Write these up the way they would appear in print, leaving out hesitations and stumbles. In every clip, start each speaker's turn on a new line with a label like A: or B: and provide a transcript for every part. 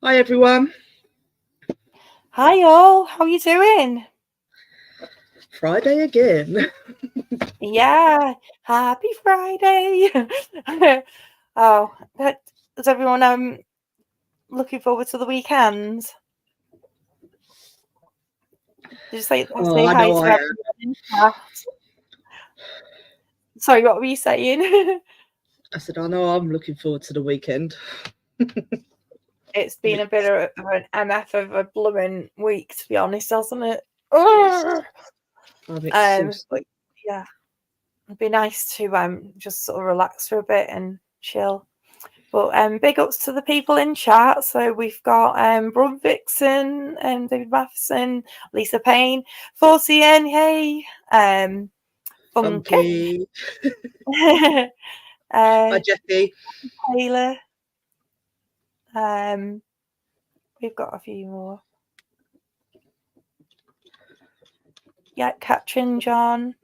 A: Hi everyone.
B: Hi all, how you doing?
A: Friday again.
B: Yeah, happy Friday. Oh, is everyone looking forward to the weekend? Did you say
A: Oh, I
B: hi
A: know
B: to
A: I am.
B: everyone in chat? Sorry, what were you saying?
A: I said, I know I'm looking forward to the weekend.
B: It's
A: I'm
B: been a bit
A: ex-
B: of an MF of a blooming week, to be honest, hasn't it?
A: yes,
B: Ugh.
A: I'm
B: But
A: exhausted.
B: yeah, it'd be nice to just sort of relax for a bit and chill. But big ups to the people in chat. So we've got Brum Vixen, David Matheson, Lisa Payne, 4CN, hey, Funky,
A: Funky. Hi
B: uh,
A: Jeffy.
B: Taylor. We've got a few more. Yeah, Katrin, John.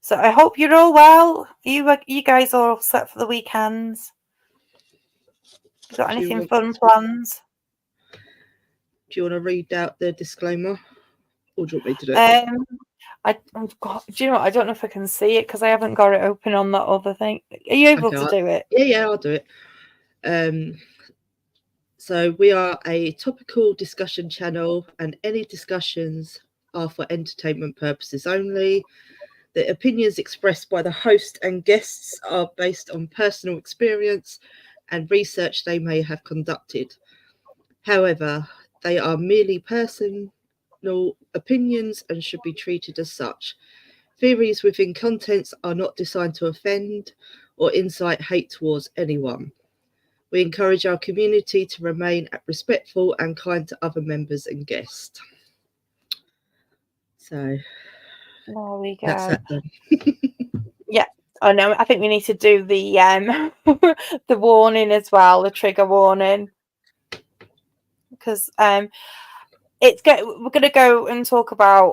B: So I hope you're all well. You guys are all set for the weekends? You got anything fun plans?
A: Do you want to read out the disclaimer? Or do you want me to do it?
B: I've got. Do you know what? I don't know if I can see it because I haven't got it open on that other thing. Are you able
A: Okay.
B: to do it?
A: Yeah, I'll do it. So we are a topical discussion channel and any discussions are for entertainment purposes only. The opinions expressed by the host and guests are based on personal experience and research they may have conducted. However, they are merely personal opinions and should be treated as such. Theories within contents are not designed to offend or incite hate towards anyone. We encourage our community to remain respectful and kind to other members and guests. So
B: There we
A: that's
B: go.
A: that then.
B: Yeah. Oh no, I think we need to do the the warning as well, the trigger warning, because we're going to go and talk about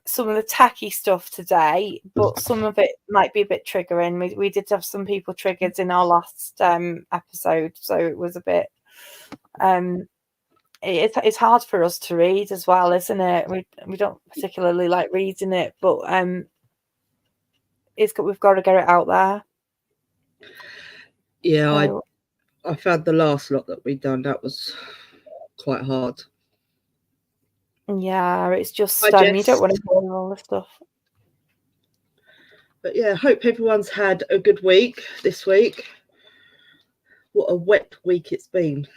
B: some of the tacky stuff today, but some of it might be a bit triggering. We did have some people triggered in our last episode, so it was a bit it's hard for us to read as well, isn't it? We don't particularly like reading it, but we've got to get it out there.
A: Yeah,
B: So
A: I found the last lot that we'd done, that was quite hard.
B: yeah, it's just
A: Hi
B: you don't
A: Jess.
B: want to hear all the stuff.
A: But yeah, hope everyone's had a good week this week. What a wet week it's been.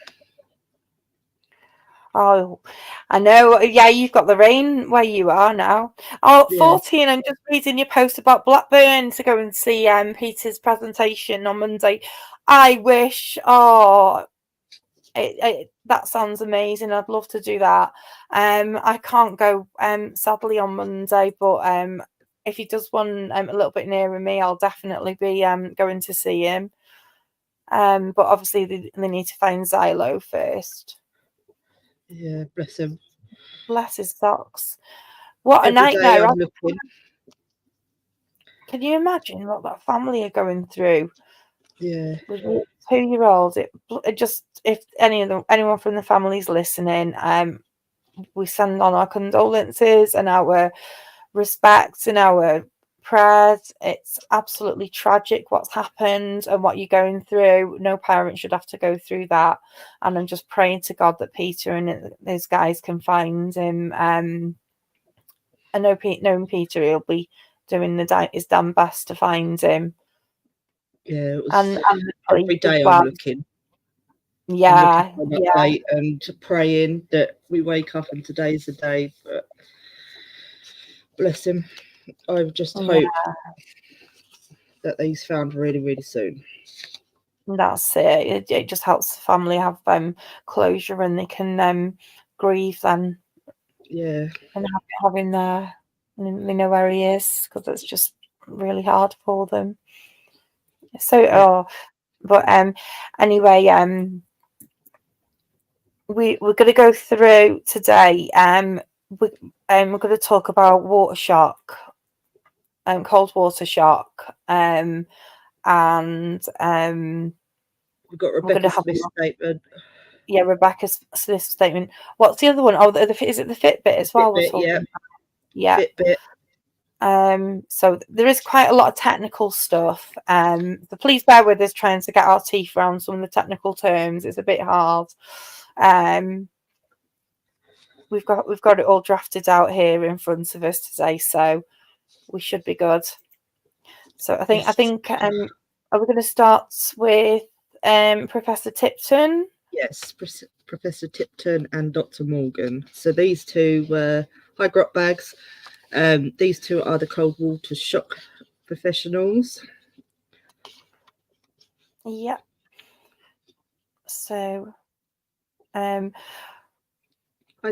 B: Oh, I know. Yeah, you've got the rain where you are now. Oh,
A: Yeah.
B: 14, I'm just reading your post about Blackburn to go and see Peter's presentation on Monday. I wish. Oh, that sounds amazing. I'd love to do that. I can't go sadly on Monday, but if he does one a little bit nearer me, I'll definitely be going to see him. But obviously they need to find Xylo first.
A: Yeah, bless him.
B: Bless his socks. What a
A: Every day
B: nightmare.
A: I'm looking.
B: Can you imagine what that family are going through
A: Yeah.
B: with a 2-year-old? It just, if anyone from the family's listening, we send on our condolences and our respects and our prayers. It's absolutely tragic what's happened and what you're going through. No parent should have to go through that. And I'm just praying to God that Peter and his guys can find him. I know knowing Peter, he'll be doing his damn best to find him.
A: Yeah, it was
B: And the police
A: every
B: as
A: day I'm
B: well.
A: looking. I'm looking
B: Yeah,
A: for an
B: yeah.
A: update and praying that we wake up and today's the day. But bless him. I just
B: Yeah,
A: hope that he's found really, really soon.
B: that's it. It just helps the family have closure and they can grieve then
A: Yeah.
B: and have him there and they know where he is because it's just really hard for them. So
A: Yeah.
B: but anyway, we're going to go through today. We're going to talk about water shock, cold water shock, and
A: We've got
B: we're going to
A: Rebecca
B: have
A: Smith's statement.
B: Rebecca Smith's statement. What's the other one? Oh, is it the Fitbit as well?
A: Fitbit,
B: yeah.
A: Fitbit.
B: So there is quite a lot of technical stuff. So please bear with us trying to get our teeth around some of the technical terms. It's a bit hard. We've got it all drafted out here in front of us today, so we should be good. So I think are we going to start with Professor Tipton?
A: Yes, Professor Tipton and Dr. Morgan. So these two were high grot bags. These two are the cold water shock professionals.
B: Yeah. So, hi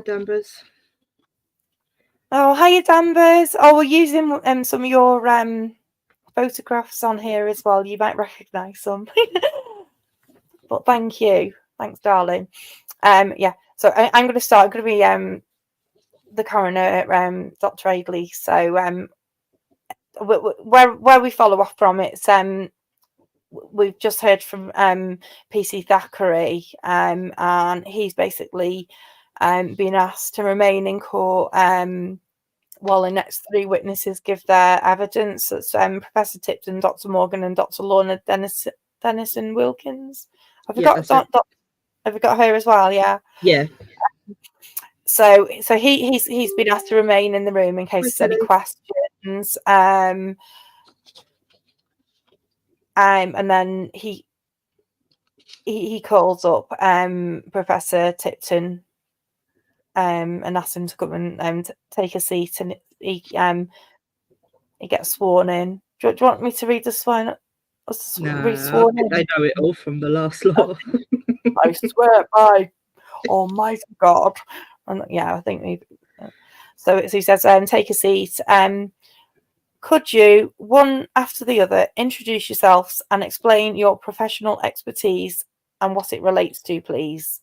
A: Danvers.
B: Oh, hiya, Danvers. Oh, we're using some of your photographs on here as well. You might recognise some. But thank you. Thanks, darling. Yeah. So I'm going to start. I'm going to be the coroner, Dr. Aidley. So where we follow off from, it's we've just heard from PC Thackeray, and he's basically been asked to remain in court while the next three witnesses give their evidence. That's Professor Tipton, Dr. Morgan, and Dr. Lorna Dennison Wilkins. Have we got her as well? Yeah.
A: Yeah.
B: So he's been asked to remain in the room in case there's any questions. And then he calls up Professor Tipton and asks him to come and take a seat, and he gets sworn in. Do you want me to read the sworn?
A: No, I know it all from the last law.
B: I swear by Almighty God. And yeah, I think maybe. So he says, take a seat. Could you, one after the other, introduce yourselves and explain your professional expertise and what it relates to, please?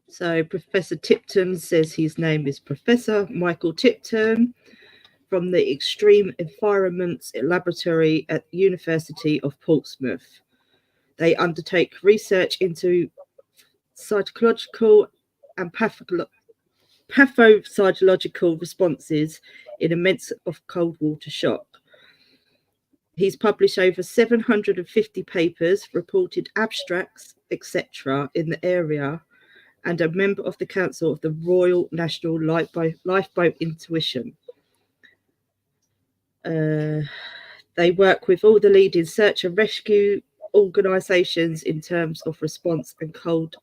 A: So Professor Tipton says his name is Professor Michael Tipton from the Extreme Environments Laboratory at the University of Portsmouth. They undertake research into psychological and pathophysiological responses in events of cold water shock. He's published over 750 papers, reported abstracts, etc. in the area, and a member of the Council of the Royal National Lifeboat Intuition. They work with all the leading search and rescue organisations in terms of response and cold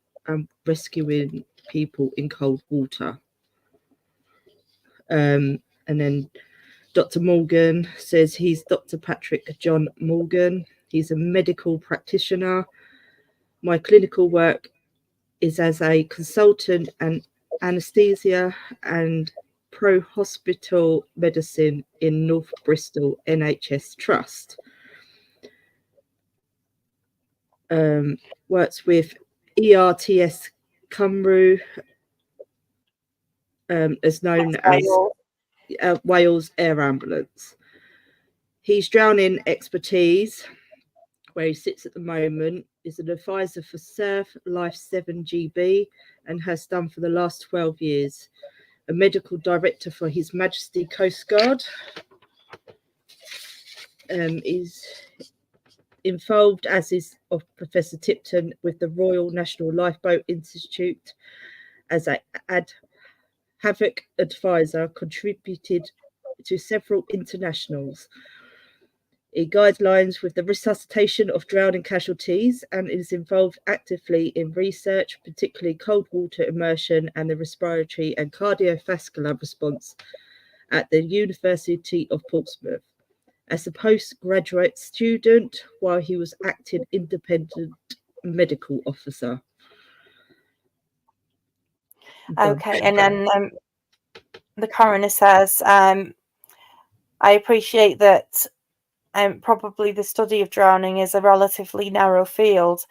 A: rescuing people in cold water. And then Dr. Morgan says he's Dr. Patrick John Morgan. He's a medical practitioner. My clinical work is as a consultant and anaesthesia and pro-hospital medicine in North Bristol NHS Trust. Works with ERTS Cymru, as known as Wales Air Ambulance. He's drowning expertise, where he sits at the moment, is an advisor for Surf Life 7GB and has done for the last 12 years. A medical director for His Majesty Coast Guard. Is involved, as is of Professor Tipton, with the Royal National Lifeboat Institute as an ad hoc advisor, contributed to several internationals. He guidelines with the resuscitation of drowning casualties and is involved actively in research, particularly cold water immersion and the respiratory and cardiovascular response at the University of Portsmouth. As a postgraduate student, while he was acting independent medical officer.
B: Okay, and then the coroner says, I appreciate that probably the study of drowning is a relatively narrow field,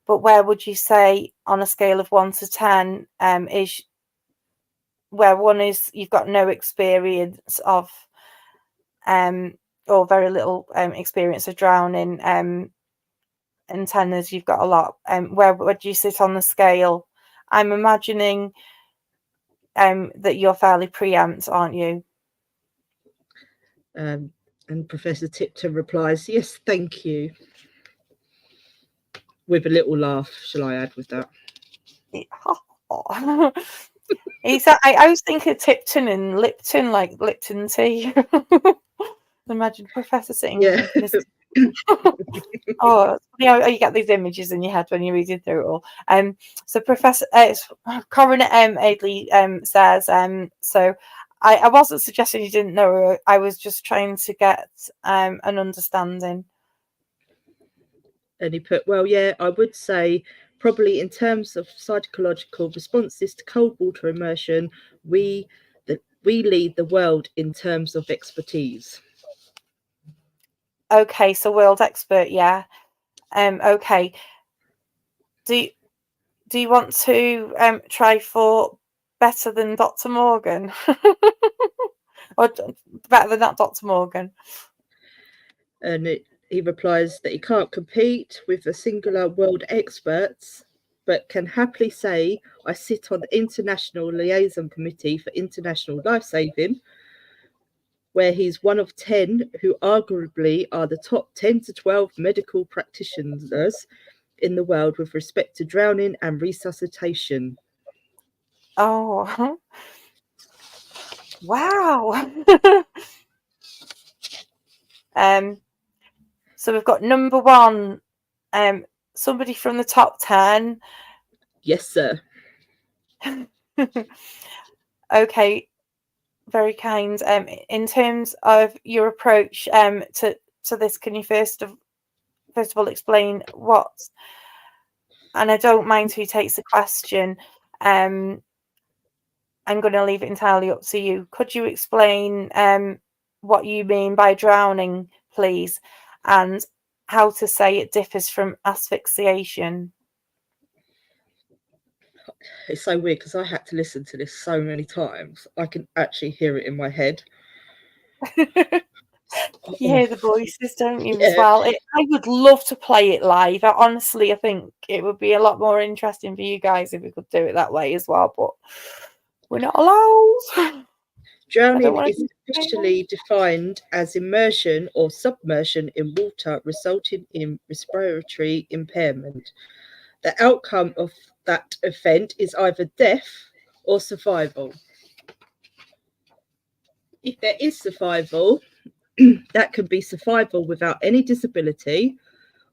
B: but where would you say on a scale of 1 to 10 is where 1 is you've got no experience of or very little experience of drowning, and antennas, you've got a lot. Where would you sit on the scale? I'm imagining that you're fairly preempt, aren't you?
A: And Professor Tipton replies, yes, thank you. With a little laugh, shall I add with that?
B: I always think of Tipton and Lipton, like Lipton tea. Imagine Professor sitting and drinking this. Oh, you get these images in your head when you're reading through it all. So Professor Coroner Adley says, so I wasn't suggesting you didn't know. I was just trying to get an understanding.
A: And he put, well, yeah, I would say probably in terms of psychological responses to cold water immersion, we lead the world in terms of expertise.
B: Okay, so world expert, yeah. Okay. Do you want to try for better than Dr. Morgan? Or better than that Dr. Morgan?
A: And he replies that he can't compete with the singular world experts, but can happily say, I sit on the International Liaison Committee for International Lifesaving, where he's one of 10 who arguably are the top 10 to 12 medical practitioners in the world with respect to drowning and resuscitation.
B: Oh, wow. So we've got number 1, somebody from the top 10.
A: Yes, sir.
B: Okay, very kind. In terms of your approach to this, can you first of all explain what? And I don't mind who takes the question. I'm going to leave it entirely up to you. Could you explain what you mean by drowning, please, and how to say it differs from asphyxiation?
A: It's so weird because I had to listen to this so many times. I can actually hear it in my head.
B: You hear the voices, don't you,
A: Yeah.
B: as well? I would love to play it live. Honestly, I think it would be a lot more interesting for you guys if we could do it that way as well, but we're not allowed.
A: Drowning is officially defined as immersion or submersion in water resulting in respiratory impairment. The outcome of that event is either death or survival. If there is survival, that can be survival without any disability,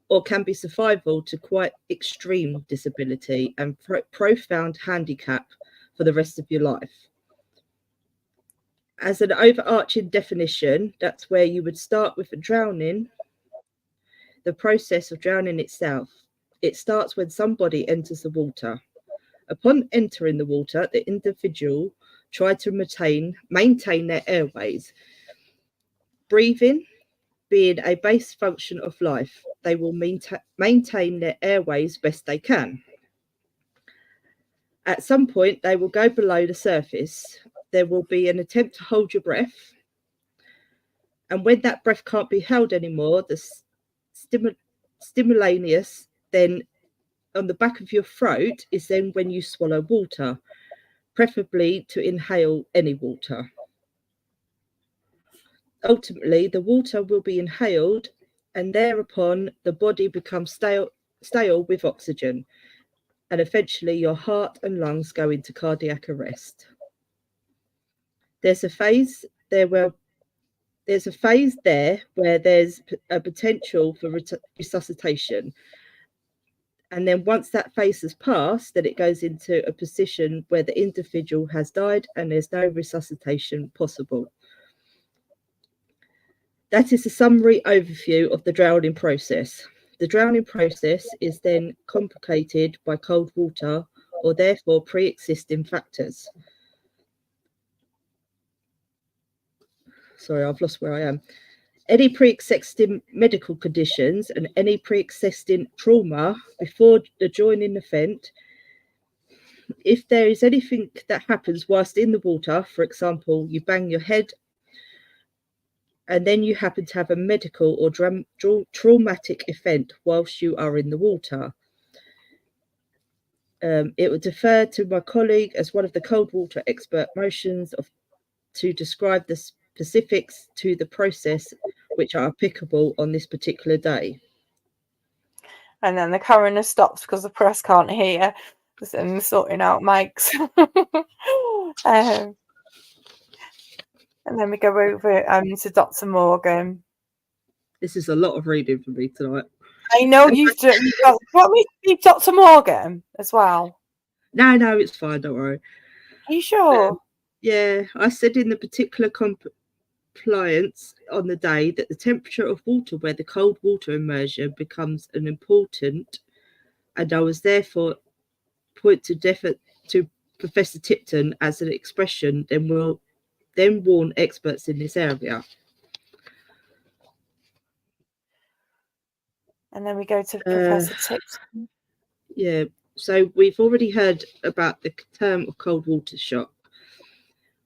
A: or can be survival to quite extreme disability and profound handicap for the rest of your life. As an overarching definition, that's where you would start with a drowning, the process of drowning itself. It starts when somebody enters the water. Upon entering the water, the individual tries to maintain their airways. Breathing being a base function of life, they will maintain their airways best they can. At some point, they will go below the surface. There will be an attempt to hold your breath. And when that breath can't be held anymore, the stimulus then on the back of your throat is then when you swallow water, preferably to inhale any water. Ultimately, the water will be inhaled, and thereupon the body becomes stale with oxygen, and eventually your heart and lungs go into cardiac arrest. There's a phase there where there's a potential for resuscitation. And then once that phase has passed, then it goes into a position where the individual has died and there's no resuscitation possible. That is a summary overview of the drowning process. The drowning process is then complicated by cold water or therefore pre-existing factors. Sorry, I've lost where I am. Any pre-existing medical conditions and any pre-existing trauma before the joining event. If there is anything that happens whilst in the water, for example, you bang your head and then you happen to have a medical or traumatic event whilst you are in the water. It would defer to my colleague as one of the cold water expert motions to describe the specifics to the process which are applicable on this particular day.
B: And then the coroner stops because the press can't hear and sorting out mics. And then we go over to Dr. Morgan.
A: This is a lot of reading for me tonight.
B: I know you've got. Want me to be Dr. Morgan as well?
A: No, it's fine. Don't worry.
B: Are you sure?
A: Yeah, I said in the particular compliance on the day that the temperature of water where the cold water immersion becomes an important, and I was therefore point to Professor Tipton as an expression, then warn experts in this area.
B: And then we go to Professor Tipton.
A: Yeah, so we've already heard about the term of cold water shock.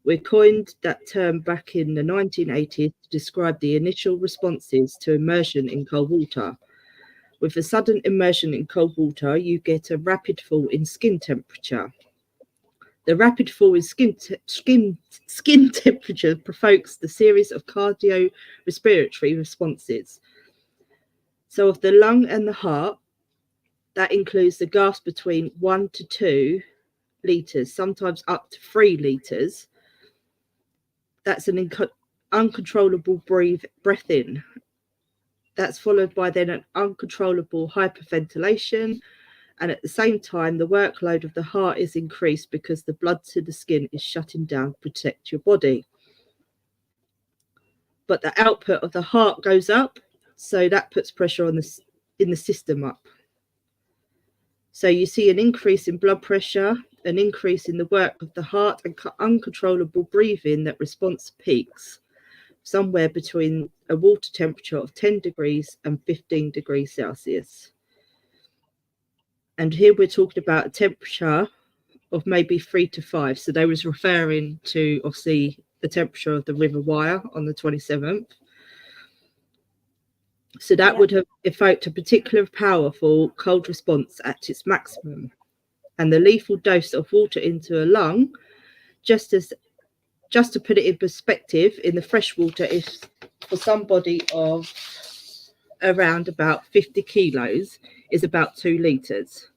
A: We coined that term back in the 1980s to describe the initial responses to immersion in cold water. With a sudden immersion in cold water, you get a rapid fall in skin temperature. The rapid fall in skin temperature provokes the series of cardiorespiratory responses. So of the lung and the heart, that includes the gasp between 1 to 2 litres, sometimes up to 3 litres. That's an uncontrollable breath in. That's followed by then an uncontrollable hyperventilation. And at the same time, the workload of the heart is increased because the blood to the skin is shutting down to protect your body. But the output of the heart goes up, so that puts pressure on in the system up. So you see an increase in blood pressure, an increase in the work of the heart, and uncontrollable breathing that response peaks somewhere between a water temperature of 10 degrees and 15 degrees Celsius. And here we're talking about a temperature of maybe 3 to 5. So they was referring to, obviously, the temperature of the River Wyre on the 27th. So that would have evoked a particularly powerful cold response at its maximum. And the lethal dose of water into a lung, just to put it in perspective, in the freshwater is for somebody of around about 50 kilos is about 2 litres.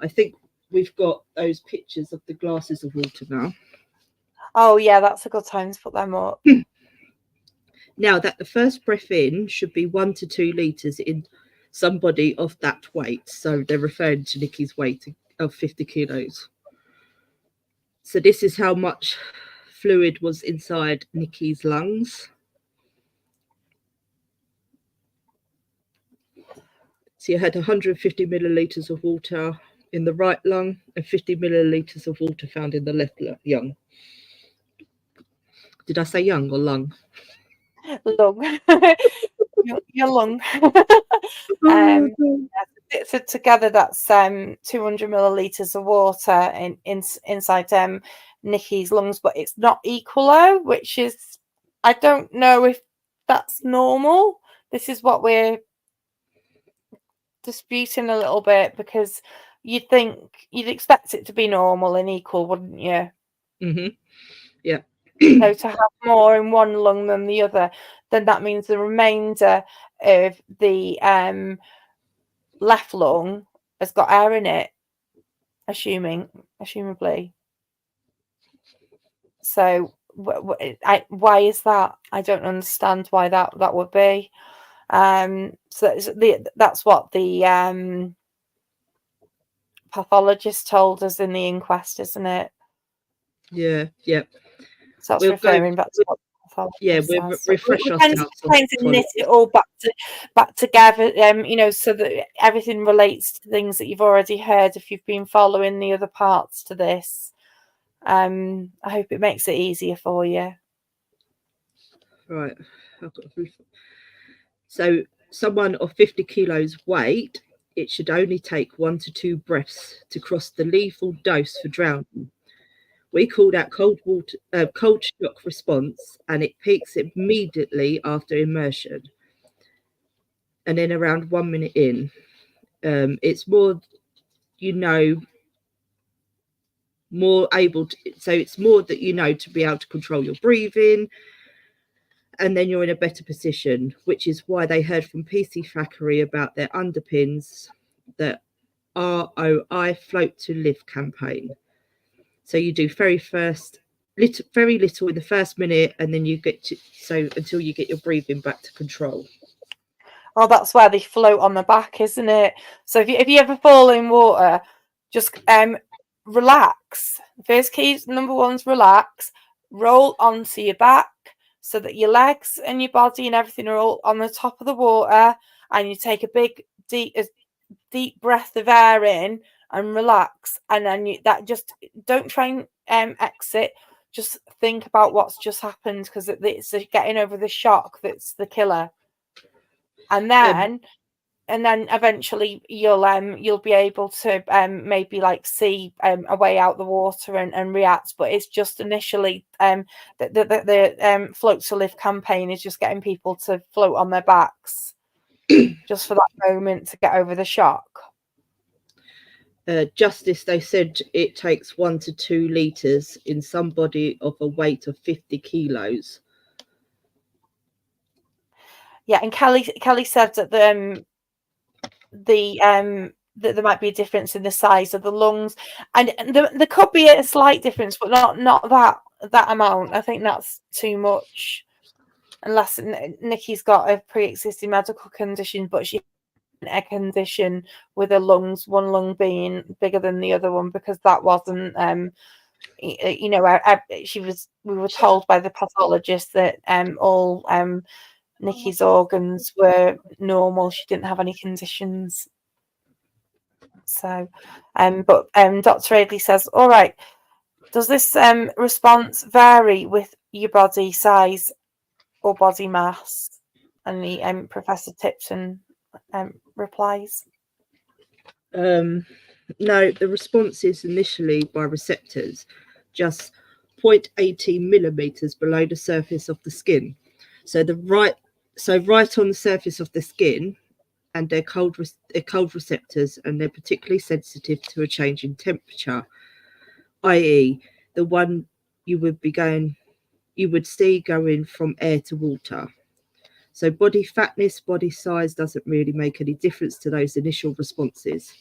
A: I think we've got those pictures of the glasses of water now.
B: Oh yeah, that's a good time to put them up.
A: Now that the first breath in should be 1 to 2 litres in somebody of that weight. So they're referring to Nikki's weight of 50 kilos. So this is how much fluid was inside Nikki's lungs. So you had 150 millilitres of water in the right lung and 50 millilitres of water found in the left lung. Did I say young or lung?
B: Lung. Your lung. So together that's 200 millilitres of water inside Nikki's lungs, but it's not equal, which is, I don't know if that's normal. This is what we're disputing a little bit, because you'd expect it to be normal and equal, wouldn't you?
A: Mm-hmm. Yeah.
B: So to have more in one lung than the other, then that means the remainder of the left lung has got air in it, assumably. So why is that? I don't understand why that would be. So that's what the pathologist told us in the inquest, isn't it?
A: Yeah.
B: So that's referring back to what the pathologist says.
A: Refresh
B: ourselves. Trying to knit it all back together, so that everything relates to things that you've already heard if you've been following the other parts to this. I hope it makes it easier for you.
A: Right. So someone of 50 kilos weight, it should only take 1 to 2 breaths to cross the lethal dose for drowning, We call that cold shock response, and it peaks immediately after immersion. And then around 1 minute in, it's more, more able to, so it's more that to be able to control your breathing, and then you're in a better position, which is why they heard from PC Thackeray about their underpins, the ROI Float to Live campaign. So you do very little in the first minute, and then you get until you get your breathing back to control.
B: Oh, that's where they float on the back, isn't it? So if you ever fall in water, just relax. First key, number one's relax. Roll onto your back so that your legs and your body and everything are all on the top of the water, and you take a big deep breath of air in and relax, and then just don't try and exit. Just think about what's just happened, because it's getting over the shock that's the killer. And then eventually you'll be able to maybe like see a way out the water and react. But it's just initially the Float to Live campaign is just getting people to float on their backs just for that moment to get over the shock.
A: Justice, they said it takes 1 to 2 litres in somebody of a weight of 50 kilos.
B: Yeah, and Kelly said that that there might be a difference in the size of the lungs, and there could be a slight difference, but not that amount. I think that's too much, unless Nikki's got a pre-existing medical condition, but she had a condition with her lungs, one lung being bigger than the other one, because that wasn't we were told by the pathologist that all Nikki's organs were normal. She didn't have any conditions. So, but Dr. Aidley says, all right, does this response vary with your body size or body mass? And the Professor Tipton replies,
A: no, the response is initially by receptors, just 0.18 millimeters below the surface of the skin. So right on the surface of the skin, and they're cold receptors, and they're particularly sensitive to a change in temperature, i.e. the one you would see going from air to water. So body fatness, body size doesn't really make any difference to those initial responses.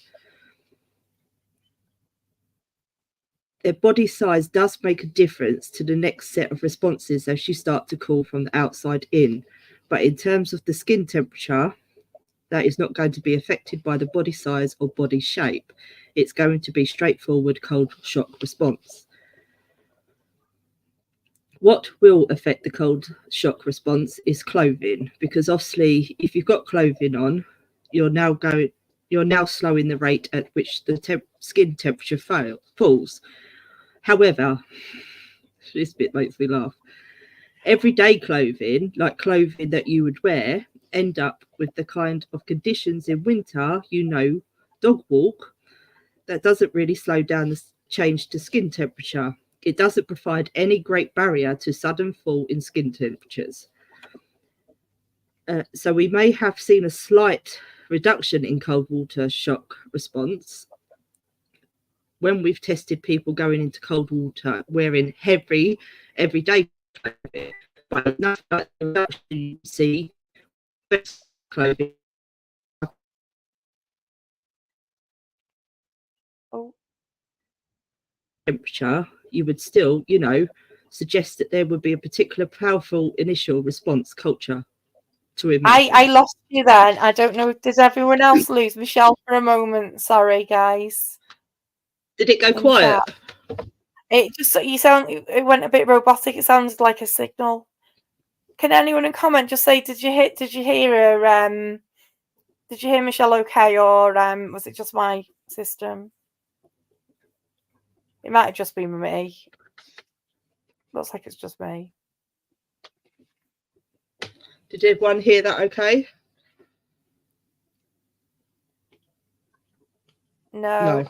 A: Their body size does make a difference to the next set of responses as you start to cool from the outside in. But in terms of the skin temperature, that is not going to be affected by the body size or body shape. It's going to be straightforward cold shock response. What will affect the cold shock response is clothing, because obviously if you've got clothing on, you're now slowing the rate at which the skin temperature falls. However, this bit makes me laugh. Everyday clothing, like clothing that you would wear, end up with the kind of conditions in winter, dog walk, that doesn't really slow down the change to skin temperature. It doesn't provide any great barrier to sudden fall in skin temperatures. So we may have seen a slight reduction in cold water shock response when we've tested people going into cold water wearing heavy everyday clothing, but not like the reduction you see clothing. Temperature, you would still, suggest that there would be a particular powerful initial response culture to immersion.
B: I lost you then. I don't know. Did everyone else lose Michelle for a moment? Sorry, guys.
A: Did it go quiet?
B: It just it went a bit robotic. It sounds like a signal. Can anyone in comment just say, did you hear her? Did you hear Michelle okay, or was it just my system? It might have just been me. Looks like it's just me.
A: Did everyone hear that okay?
B: No.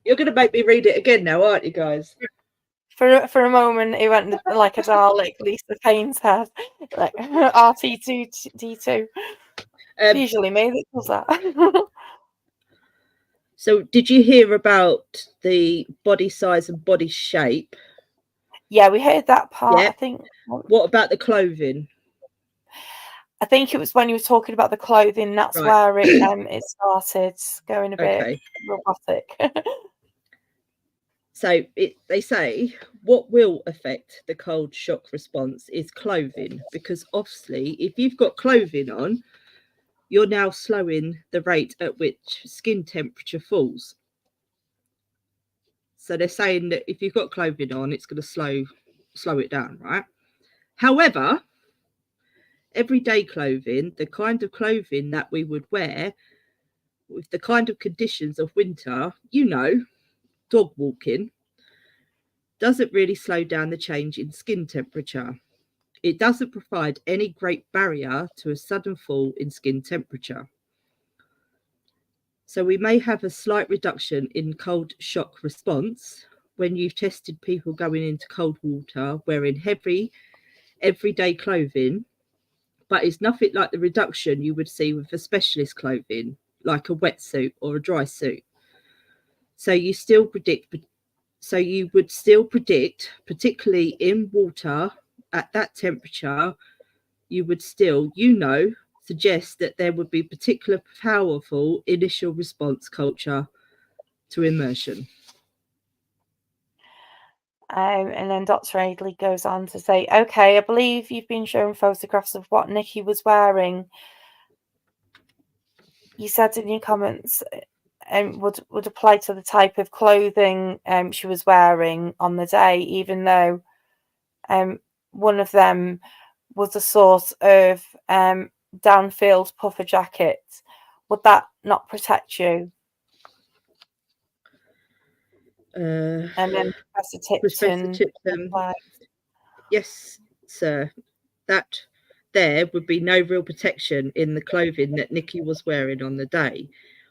A: You're going to make me read it again now, aren't you, guys?
B: For a moment, it went like a Dalek, Lisa Payne said, like RT2D2. Usually me that does that.
A: So did you hear about the body size and body shape?
B: Yeah, we heard that part.
A: Yeah.
B: I think.
A: What about the clothing?
B: I think it was when you were talking about the clothing. That's
A: Right.
B: where it started going a bit robotic.
A: So they say what will affect the cold shock response is clothing, because obviously if you've got clothing on, you're now slowing the rate at which skin temperature falls. So they're saying that if you've got clothing on, it's going to slow it down, right? However, everyday clothing, the kind of clothing that we would wear with the kind of conditions of winter, dog walking, doesn't really slow down the change in skin temperature. It doesn't provide any great barrier to a sudden fall in skin temperature. So we may have a slight reduction in cold shock response when you've tested people going into cold water wearing heavy, everyday clothing, but it's nothing like the reduction you would see with a specialist clothing, like a wetsuit or a dry suit. So you would still predict, particularly in water at that temperature, you would still, suggest that there would be particular powerful initial response culture to immersion.
B: And then Dr. Aidley goes on to say, okay, I believe you've been shown photographs of what Nikki was wearing. You said in your comments would apply to the type of clothing she was wearing on the day, even though one of them was a sort of downfield puffer jacket. Would that not protect you? And then Professor Tipton,
A: yes, sir. That there would be no real protection in the clothing that Nikki was wearing on the day,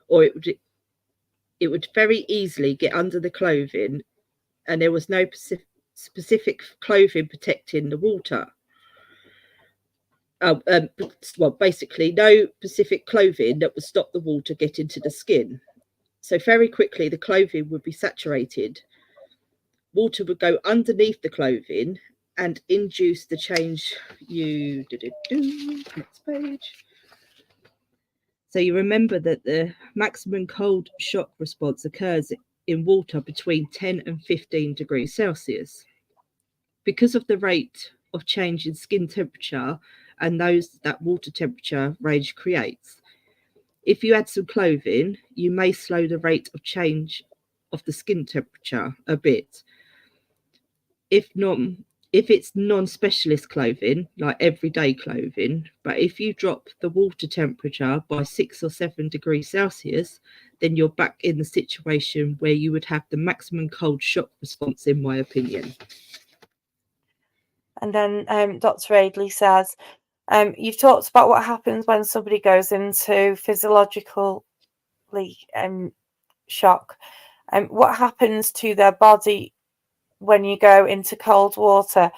A: or it would very easily get under the clothing, and there was no specific clothing protecting the water. Well, basically, no specific clothing that would stop the water getting to the skin. So very quickly, the clothing would be saturated. Water would go underneath the clothing and induce the change. Next page. So you remember that the maximum cold shock response occurs in water between 10 and 15 degrees Celsius. Because of the rate of change in skin temperature and that water temperature range creates, if you add some clothing, you may slow the rate of change of the skin temperature a bit. If it's non-specialist clothing, like everyday clothing, but if you drop the water temperature by 6 or 7 degrees Celsius, then you're back in the situation where you would have the maximum cold shock response, in my opinion.
B: And then Dr. Aidley says, you've talked about what happens when somebody goes into physiological shock. What happens to their body when you go into cold water?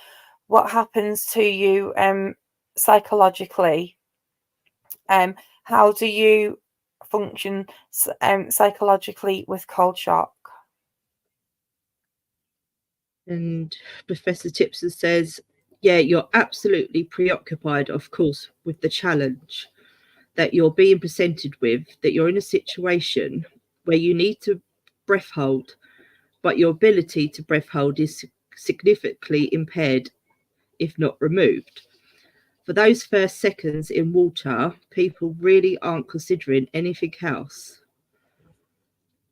B: What happens to you psychologically? How do you function psychologically with cold shock?
A: And Professor Tipton says, yeah, you're absolutely preoccupied, of course, with the challenge that you're being presented with, that you're in a situation where you need to breath hold, but your ability to breath hold is significantly impaired, if not removed. For those first seconds in water, people really aren't considering anything else.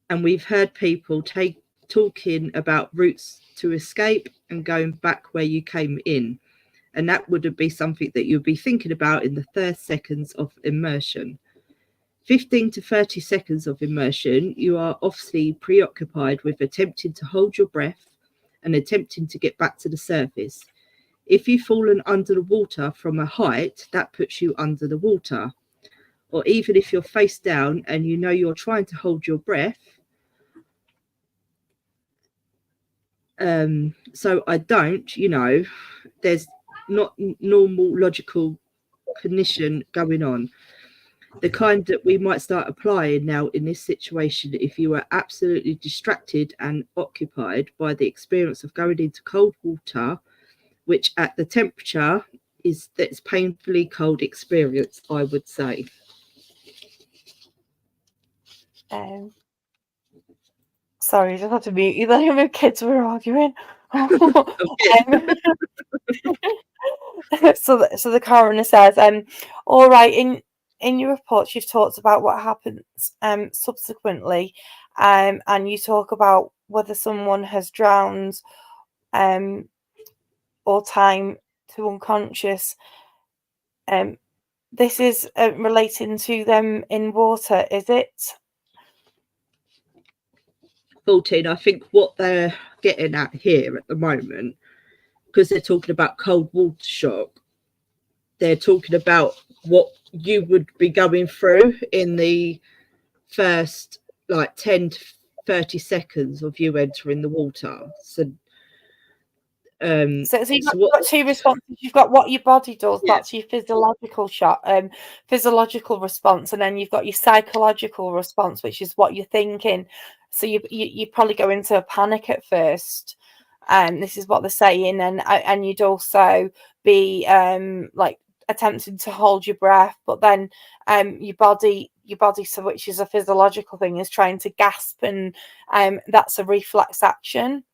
A: And we've heard people talking about routes to escape and going back where you came in. And that wouldn't be something that you'd be thinking about in the first seconds of immersion. 15 to 30 seconds of immersion, you are obviously preoccupied with attempting to hold your breath and attempting to get back to the surface. If you've fallen under the water from a height, that puts you under the water. Or even if you're face down and you're trying to hold your breath, So I don't, there's not normal logical cognition going on. The kind that we might start applying now in this situation, if you are absolutely distracted and occupied by the experience of going into cold water, which at the temperature that's painfully cold experience, I would say.
B: Sorry, I just had to mute you then. My kids were arguing. So the coroner says, all right, in your reports you've talked about what happens subsequently, and you talk about whether someone has drowned or time to unconscious. This is relating to them in water, is it?
A: 14, I think what they're getting at here at the moment, because they're talking about cold water shock, they're talking about what you would be going through in the first 10 to 30 seconds of you entering the water. So
B: you've got two responses. You've got what your body does, that's your physiological physiological response, and then you've got your psychological response, which is what you're thinking. So you probably go into a panic at first, and this is what they're saying, and you'd also be attempting to hold your breath, but then your body, so which is a physiological thing, is trying to gasp, and that's a reflex action.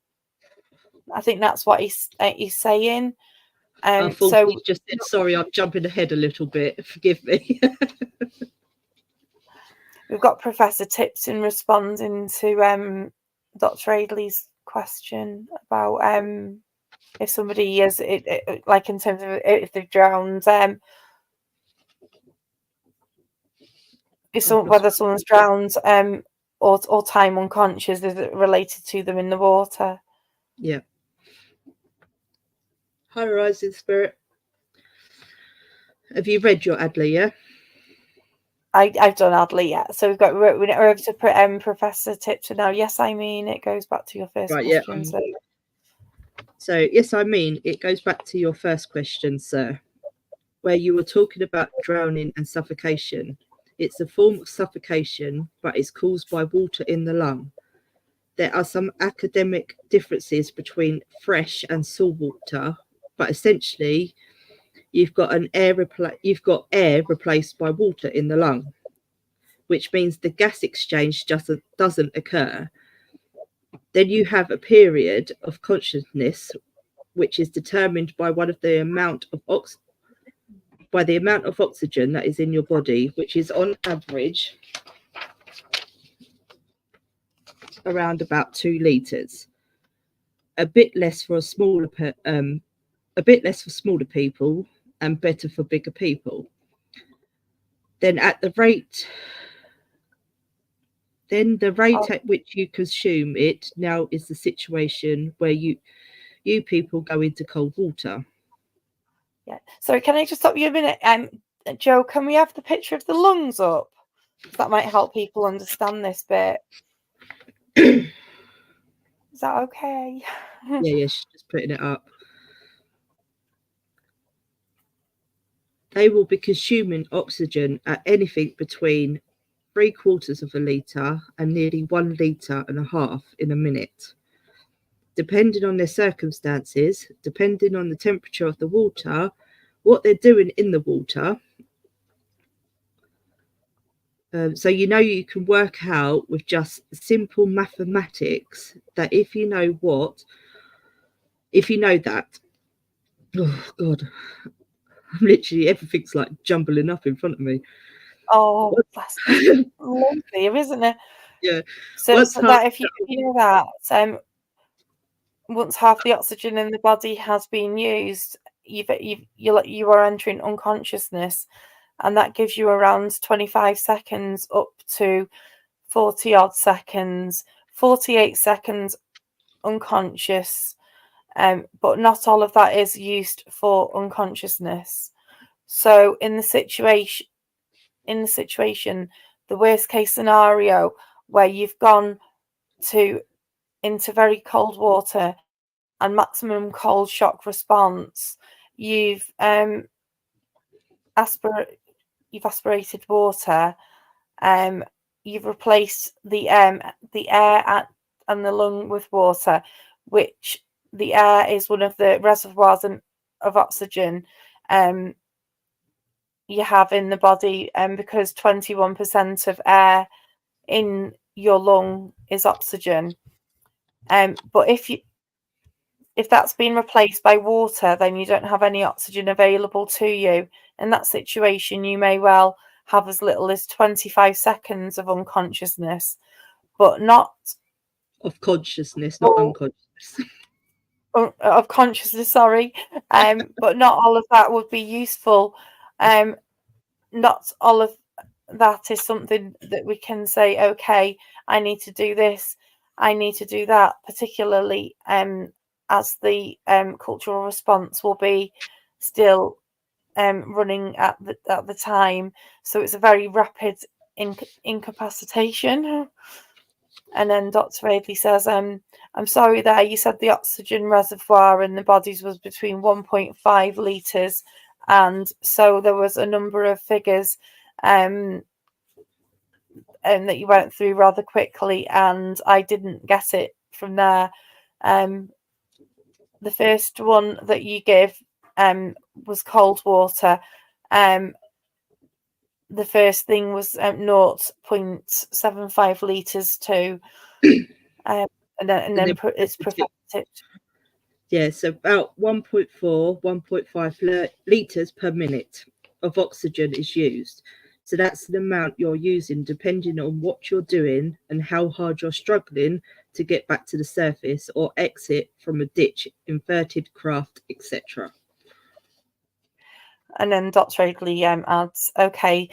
B: I think that's what he's saying.
A: I thought he just said, sorry, I'm jumping ahead a little bit. Forgive me.
B: We've got Professor Tipton responding to Dr. Aidley's question about if somebody is, like in terms of if they've drowned, whether someone's drowned or time unconscious, is it related to them in the water?
A: Yeah. Hi, Rising Spirit. Have you read your Adler, yeah?
B: I've done Adler, yeah. So we're over to Professor Tipton now. Yes, I mean, it goes back to your first question.
A: Yeah. So, yes, I mean, it goes back to your first question, sir, where you were talking about drowning and suffocation. It's a form of suffocation, but it's caused by water in the lung. There are some academic differences between fresh and salt water, but essentially you've got air replaced by water in the lung, which means the gas exchange just doesn't occur. Then you have a period of consciousness, which is determined by the amount of oxygen that is in your body, which is on average around about 2 liters. A bit less for smaller people and better for bigger people. Then the rate at which you consume it now is the situation where you people go into cold water.
B: Yeah. Sorry, can I just stop you a minute? Joe, can we have the picture of the lungs up? That might help people understand this bit. Is that okay?
A: Yeah, she's just putting it up. They will be consuming oxygen at anything between 3/4 of a litre and nearly 1.5 litres in a minute. Depending on their circumstances, depending on the temperature of the water, what they're doing in the water. So you can work out with just simple mathematics that if you know that, oh God, literally everything's like jumbling up in front of me.
B: Oh, that's lovely, isn't it?
A: Yeah.
B: So that if you know that, once half the oxygen in the body has been used, you are entering unconsciousness, and that gives you around 25 seconds up to 40 odd seconds, 48 seconds unconscious, but not all of that is used for unconsciousness. So in the situation, the worst case scenario where you've gone into very cold water and maximum cold shock response, you've aspirated water, you've replaced the air and the lung with water, which the air is one of the reservoirs of oxygen you have in the body, because 21% of air in your lung is oxygen. But if that's been replaced by water, then you don't have any oxygen available to you. In that situation, you may well have as little as 25 seconds of unconsciousness, but not
A: of consciousness, not unconscious.
B: Of consciousness, sorry. But not all of that would be useful. Not all of that is something that we can say, okay, I need to do this, I need to do that, particularly as the cultural response will be still running at the time. So it's a very rapid incapacitation. And then Dr. Aidley says, I'm sorry there, you said the oxygen reservoir in the bodies was between 1.5 litres, and so there was a number of figures that you went through rather quickly, and I didn't get it from there. The first one that you give was cold water. The first thing was 0.75 litres to, and then it's perfected.
A: Yeah, so about 1.4, 1.5 litres per minute of oxygen is used. So that's the amount you're using depending on what you're doing and how hard you're struggling to get back to the surface or exit from a ditch, inverted craft, etc.
B: And then Dr. Aidley adds, okay,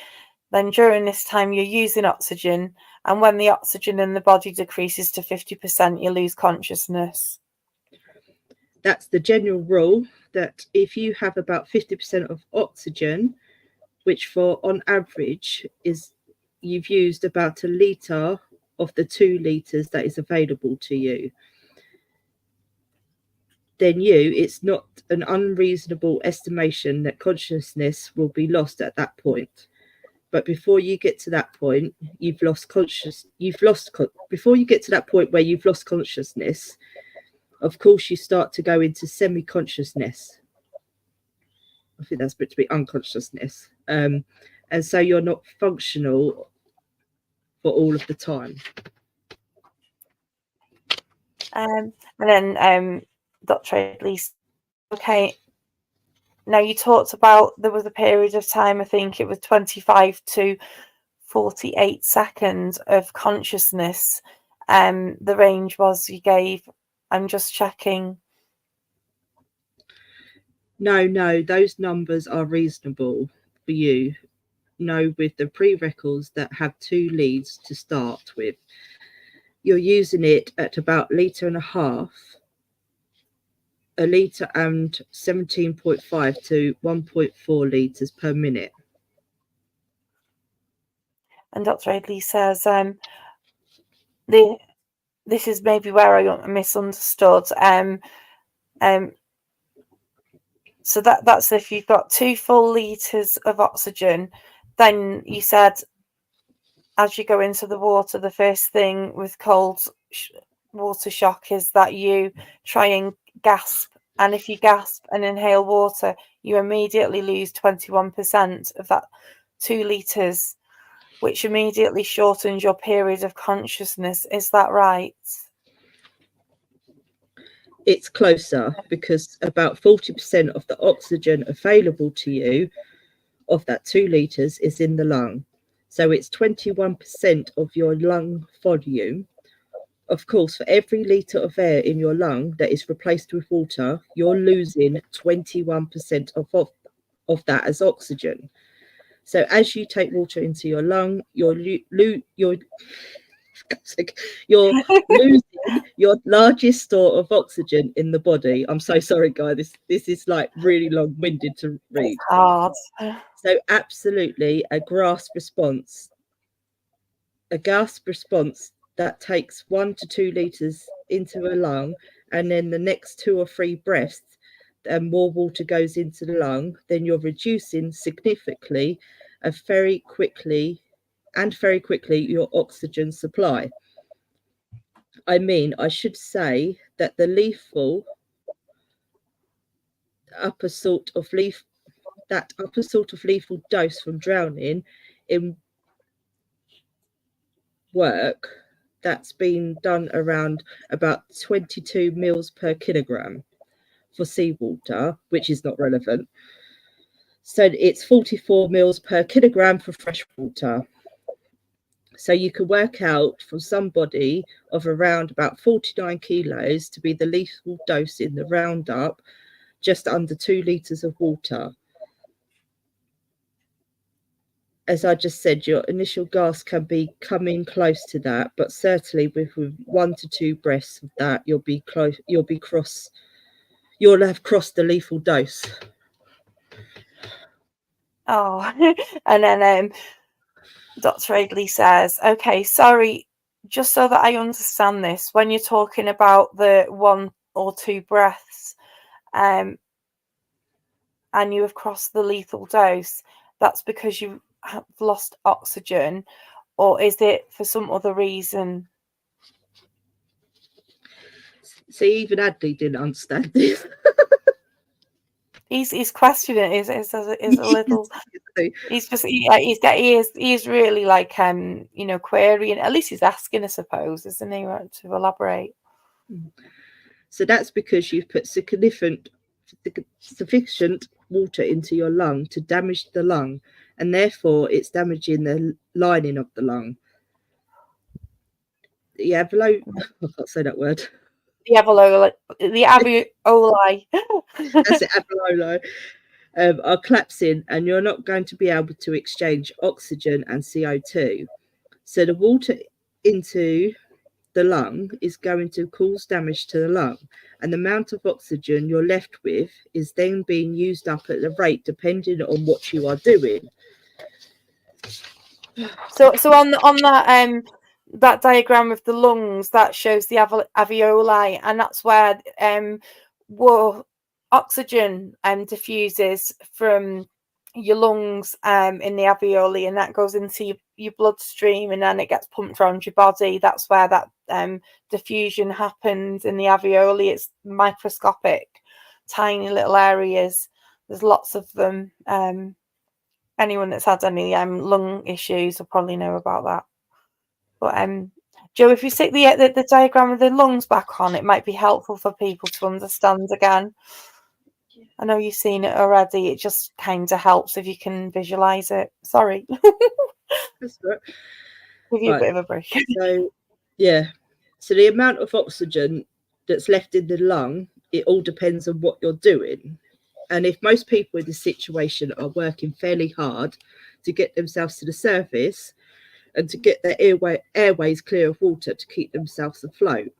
B: then during this time you're using oxygen, and when the oxygen in the body decreases to 50%, you lose consciousness.
A: That's the general rule, that if you have about 50% of oxygen, which for on average is you've used about a litre of the 2 litres that is available to you, then it's not an unreasonable estimation that consciousness will be lost at that point. But before you get to that point, before you get to that point where you've lost consciousness, of course you start to go into semi-consciousness. I think that's meant to be unconsciousness. And so you're not functional for all of the time.
B: And then Dr. Aidley, okay, now you talked about there was a period of time, I think it was 25 to 48 seconds of consciousness. The range was you gave, I'm just checking.
A: No, those numbers are reasonable for you. No, with the prerequisites that have 2 leads to start with, you're using it at about 1.5 litre and 17.5 to 1.4 litres per minute.
B: And Dr. Aidley says, this is maybe where I misunderstood. So that's if you've got 2 full litres of oxygen, then you said as you go into the water, the first thing with cold water shock is that you try and gasp. And if you gasp and inhale water, you immediately lose 21% of that 2 litres, which immediately shortens your period of consciousness. Is that right?
A: It's closer, because about 40% of the oxygen available to you of that 2 litres is in the lung. So it's 21% of your lung volume. Of course, for every litre of air in your lung that is replaced with water, you're losing 21% of that as oxygen. So as you take water into your lung, you're losing your largest store of oxygen in the body. I'm so sorry, guys. This is like really long-winded to read.
B: It's hard.
A: So absolutely a gasp response that takes 1 to 2 litres into a lung and then the next 2 or 3 breaths, and more water goes into the lung, then you're reducing significantly very quickly your oxygen supply. I should say that the lethal upper sort of lethal dose from drowning in work, that's been done around about 22 mils per kilogram for seawater, which is not relevant. So it's 44 mils per kilogram for fresh water. So you can work out from somebody of around about 49 kilos to be the lethal dose in the roundup, just under 2 litres of water. As I just said, your initial gasp can be coming close to that, but certainly with 1 to 2 breaths of that, you'll have crossed the lethal dose.
B: Oh, and then Dr. Aidley says, okay, sorry, just so that I understand this, when you're talking about the 1 or 2 breaths, and you have crossed the lethal dose, that's because you have lost oxygen, or is it for some other reason?
A: See, even Adley didn't understand this.
B: He's questioning it. Is a little. He's just he's really like querying. At least he's asking, I suppose, isn't he? Right, to elaborate.
A: So that's because you've put sufficient water into your lung to damage the lung, and therefore it's damaging the lining of the lung. The alveoli, I can't say that word.
B: The alveoli.
A: That's it, alveoli. Are collapsing, and you're not going to be able to exchange oxygen and CO2. So the water into the lung is going to cause damage to the lung, and the amount of oxygen you're left with is then being used up at the rate depending on what you are doing.
B: So on that diagram of the lungs, that shows the alveoli, and that's where oxygen diffuses from your lungs in the alveoli, and that goes into your bloodstream, and then it gets pumped around your body. That's where that diffusion happens in the alveoli. It's microscopic, tiny little areas. There's lots of them. Anyone that's had any lung issues will probably know about that. But Joe, if you stick the diagram of the lungs back on, it might be helpful for people to understand again. I know you've seen it already. It just kind of helps if you can visualize it. Sorry.
A: That's right.
B: Give you a bit of a break.
A: So, yeah. So the amount of oxygen that's left in the lung, it all depends on what you're doing. And if most people in this situation are working fairly hard to get themselves to the surface and to get their airways clear of water to keep themselves afloat,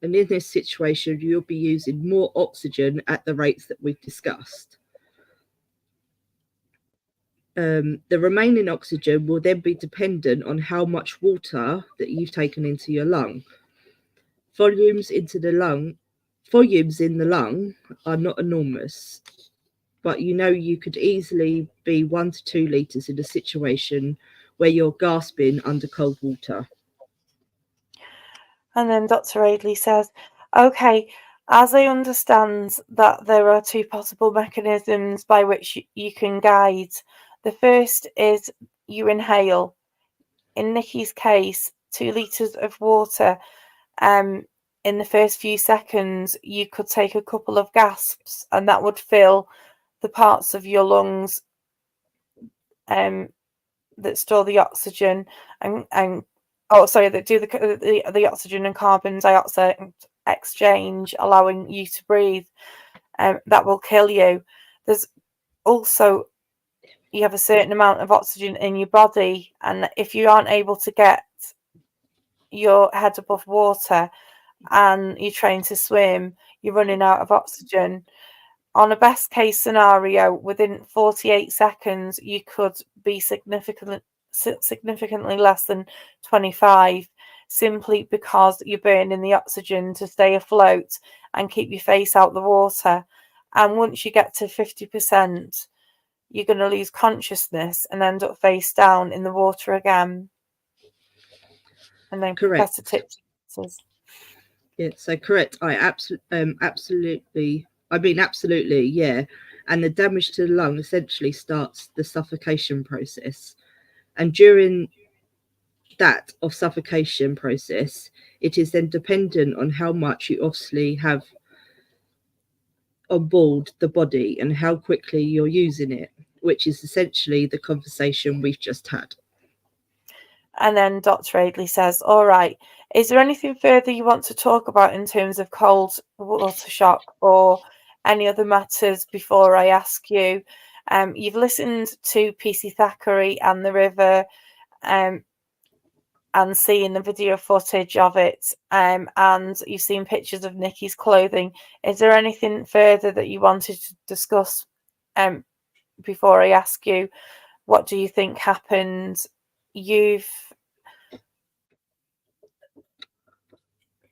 A: and in this situation, you'll be using more oxygen at the rates that we've discussed. The remaining oxygen will then be dependent on how much water that you've taken into your lung. Volumes in the lung are not enormous, but you could easily be 1 to 2 litres in a situation where you're gasping under cold water.
B: And then Dr. Aidley says, okay, as I understand that there are 2 possible mechanisms by which you can guide. The first is you inhale. In Nikki's case, 2 litres of water. In the first few seconds, you could take a couple of gasps, and that would fill the parts of your lungs that store the oxygen that do the oxygen and carbon dioxide exchange, allowing you to breathe. That will kill you. There's also, you have a certain amount of oxygen in your body, and if you aren't able to get your head above water and you're trying to swim, you're running out of oxygen. On a best case scenario, within 48 seconds, you could be significantly less than 25. simply because you're burning the oxygen to stay afloat and keep your face out the water. And once you get to 50%, you're going to lose consciousness and end up face down in the water again. And then
A: Correct.
B: Professor Tipton says,
A: yeah, so correct. Absolutely. I mean, absolutely, yeah. And the damage to the lung essentially starts the suffocation process. And during that of suffocation process, it is then dependent on how much you obviously have on board the body and how quickly you're using it, which is essentially the conversation we've just had.
B: And then Dr. Aidley says, all right, is there anything further you want to talk about in terms of cold water shock or any other matters before I ask you? You've listened to PC Thackeray and the river and seen the video footage of it, and you've seen pictures of Nikki's clothing. Is there anything further that you wanted to discuss before I ask you, what do you think happened? You've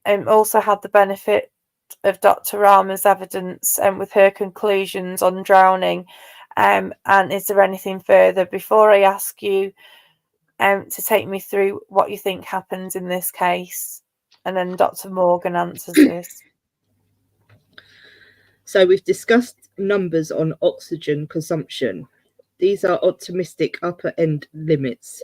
B: also had the benefit of Dr. Rama's evidence with her conclusions on drowning. And is there anything further before I ask you to take me through what you think happened in this case? And then Dr. Morgan answers this.
A: So we've discussed numbers on oxygen consumption. These are optimistic upper end limits.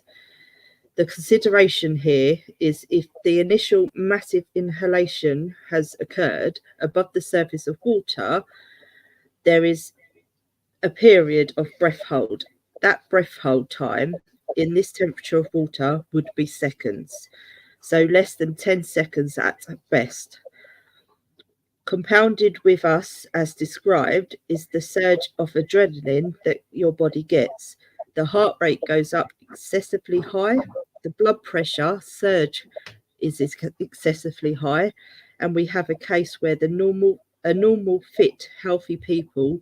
A: The consideration here is if the initial massive inhalation has occurred above the surface of water, there is a period of breath hold. That breath hold time in this temperature of water would be seconds, so less than 10 seconds at best. Compounded with us, as described, is the surge of adrenaline that your body gets. The heart rate goes up excessively high. The blood pressure surge is excessively high. And we have a case where a normal, fit, healthy people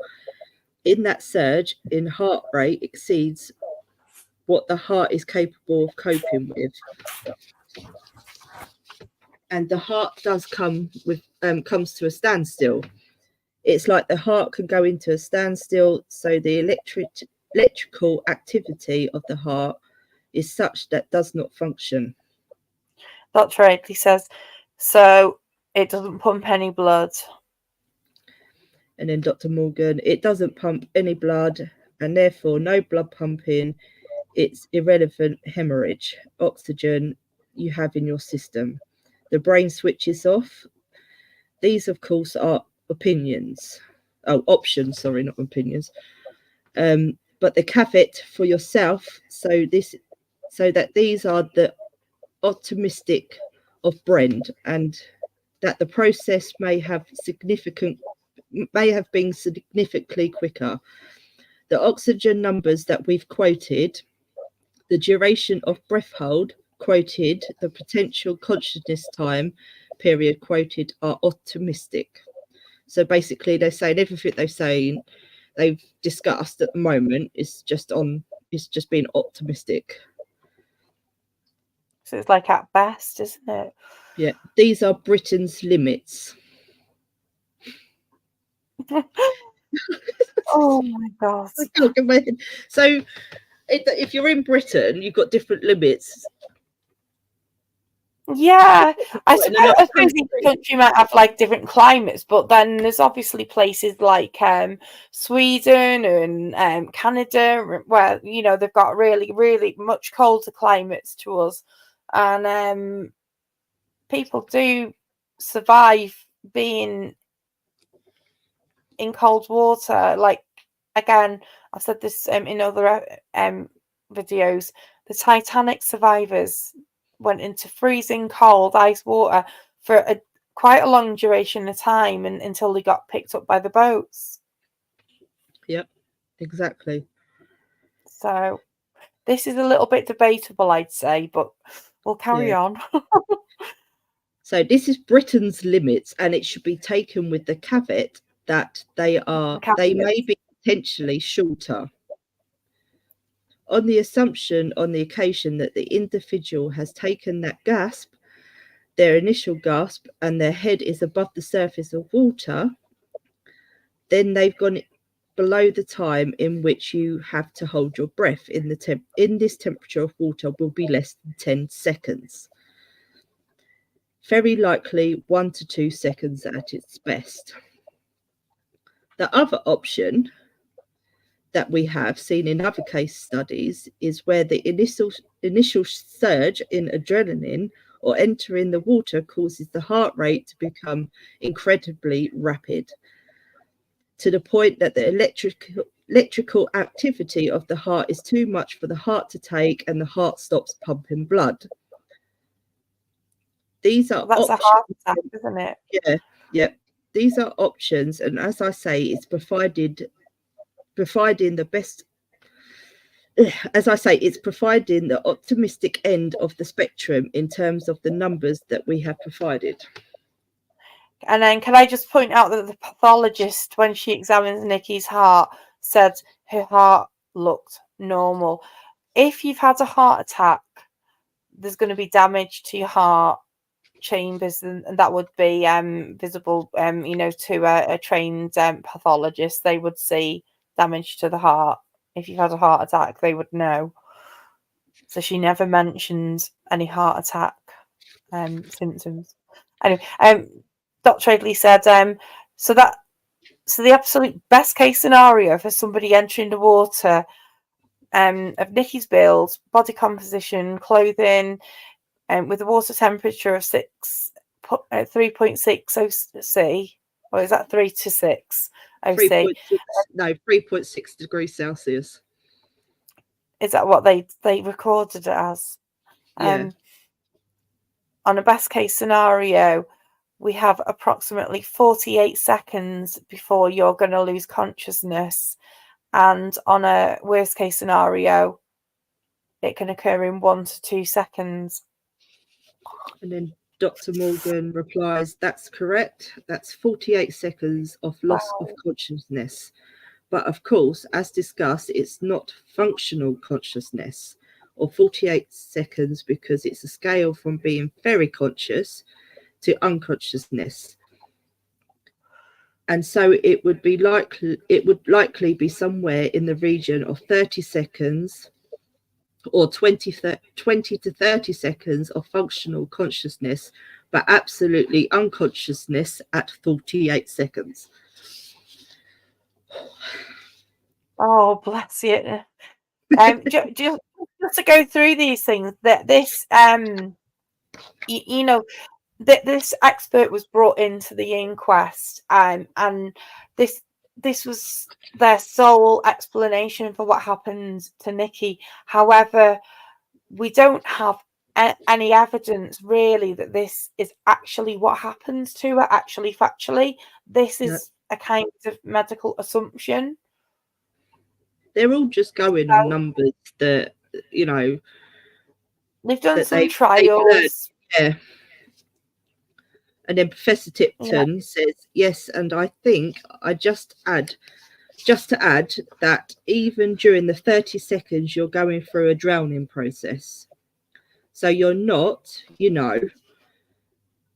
A: in that surge in heart rate exceeds what the heart is capable of coping with. And the heart does comes to a standstill. It's like the heart can go into a standstill, so the electrical activity of the heart is such that does not function.
B: Dr. Aidley says, so it doesn't pump any blood.
A: And then Dr. Morgan, it doesn't pump any blood, and therefore no blood pumping. It's irrelevant hemorrhage. Oxygen you have in your system. The brain switches off. These, of course, are options, sorry, not opinions. But the caveat for yourself, so that these are the optimistic of Brent, and that the process may have been significantly quicker. The oxygen numbers that we've quoted, the duration of breath hold quoted, the potential consciousness time period quoted are optimistic. So basically they're saying everything they've discussed at the moment is just being optimistic.
B: So it's like at best, isn't it?
A: Yeah, these are Britain's limits.
B: Oh my God.
A: So if you're in Britain, you've got different limits.
B: Yeah, I suppose each country might have like different climates, but then there's obviously places like Sweden and Canada where they've got really, really much colder climates to us, and people do survive being in cold water. Like, again, I've said this in other videos, the Titanic survivors went into freezing cold ice water for quite a long duration of time until they got picked up by the boats.
A: Yep, exactly.
B: So this is a little bit debatable, I'd say, but we'll carry on.
A: So this is Britain's limits, and it should be taken with the caveat that they may be potentially shorter. On the assumption, on the occasion that the individual has taken that gasp, their initial gasp and their head is above the surface of water, then they've gone below the time in which you have to hold your breath in this temperature of water will be less than 10 seconds. Very likely 1 to 2 seconds at its best. The other option that we have seen in other case studies is where the initial surge in adrenaline or entering the water causes the heart rate to become incredibly rapid, to the point that the electrical activity of the heart is too much for the heart to take and the heart stops pumping blood. These are
B: That's
A: options.
B: A heart attack, isn't it?
A: Yeah. These are options, and as I say, it's providing the best. As I say, it's providing the optimistic end of the spectrum in terms of the numbers that we have provided.
B: And then can I just point out that the pathologist, when she examines Nikki's heart, said her heart looked normal. If you've had a heart attack, there's going to be damage to your heart chambers, and that would be visible, to a trained pathologist. They would see damage to the heart. If you've had a heart attack, they would know. So she never mentioned any heart attack symptoms. Anyway, Dr. Adley said, so the absolute best case scenario for somebody entering the water of Nikki's build, body composition, clothing, with a water temperature of 3.6 C, or is that 3 to 6 OC?
A: 3.6 degrees Celsius.
B: Is that what they recorded it as?
A: Yeah.
B: On a best case scenario, we have approximately 48 seconds before you're going to lose consciousness. And on a worst case scenario, it can occur in 1 to 2 seconds.
A: And then Dr. Morgan replies, that's correct. That's 48 seconds of loss of consciousness. But of course, as discussed, it's not functional consciousness, or 48 seconds, because it's a scale from being very conscious to unconsciousness. And so it would likely be somewhere in the region of 30 seconds or 20 to 30 seconds of functional consciousness, but absolutely unconsciousness at 48 seconds.
B: Oh, bless you. Just to go through these things, that this this expert was brought into the inquest, and this was their sole explanation for what happened to Nikki. However, we don't have any evidence really that this is actually what happened to her, actually factually. This is a kind of medical assumption.
A: They're all just going on numbers that,
B: they've done some trials.
A: Yeah. And then Professor Tipton says, yes, and I think just to add that even during the 30 seconds, you're going through a drowning process. So you're not,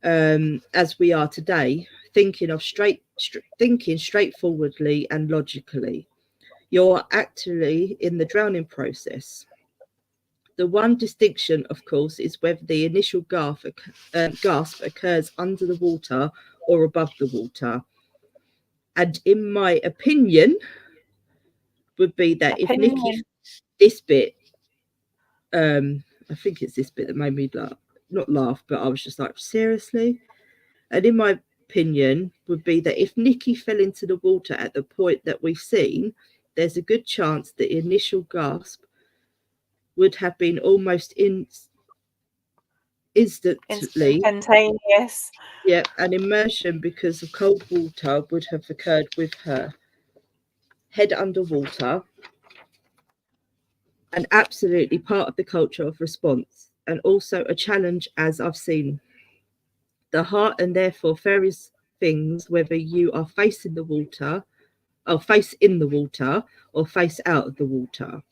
A: as we are today, thinking straightforwardly and logically. You're actually in the drowning process. The one distinction, of course, is whether the initial gasp occurs under the water or above the water. And in my opinion, would be that if Nikki, this bit, I think it's this bit that made me not laugh, but I was just like, seriously? And in my opinion, would be that if Nikki fell into the water at the point that we've seen, there's a good chance the initial gasp would have been almost instantly
B: instantaneous.
A: Yeah, an immersion because of cold water would have occurred with her head underwater, and absolutely part of the culture of response, and also a challenge, as I've seen. The heart, and therefore various things, whether you are facing the water, or face in the water, or face out of the water,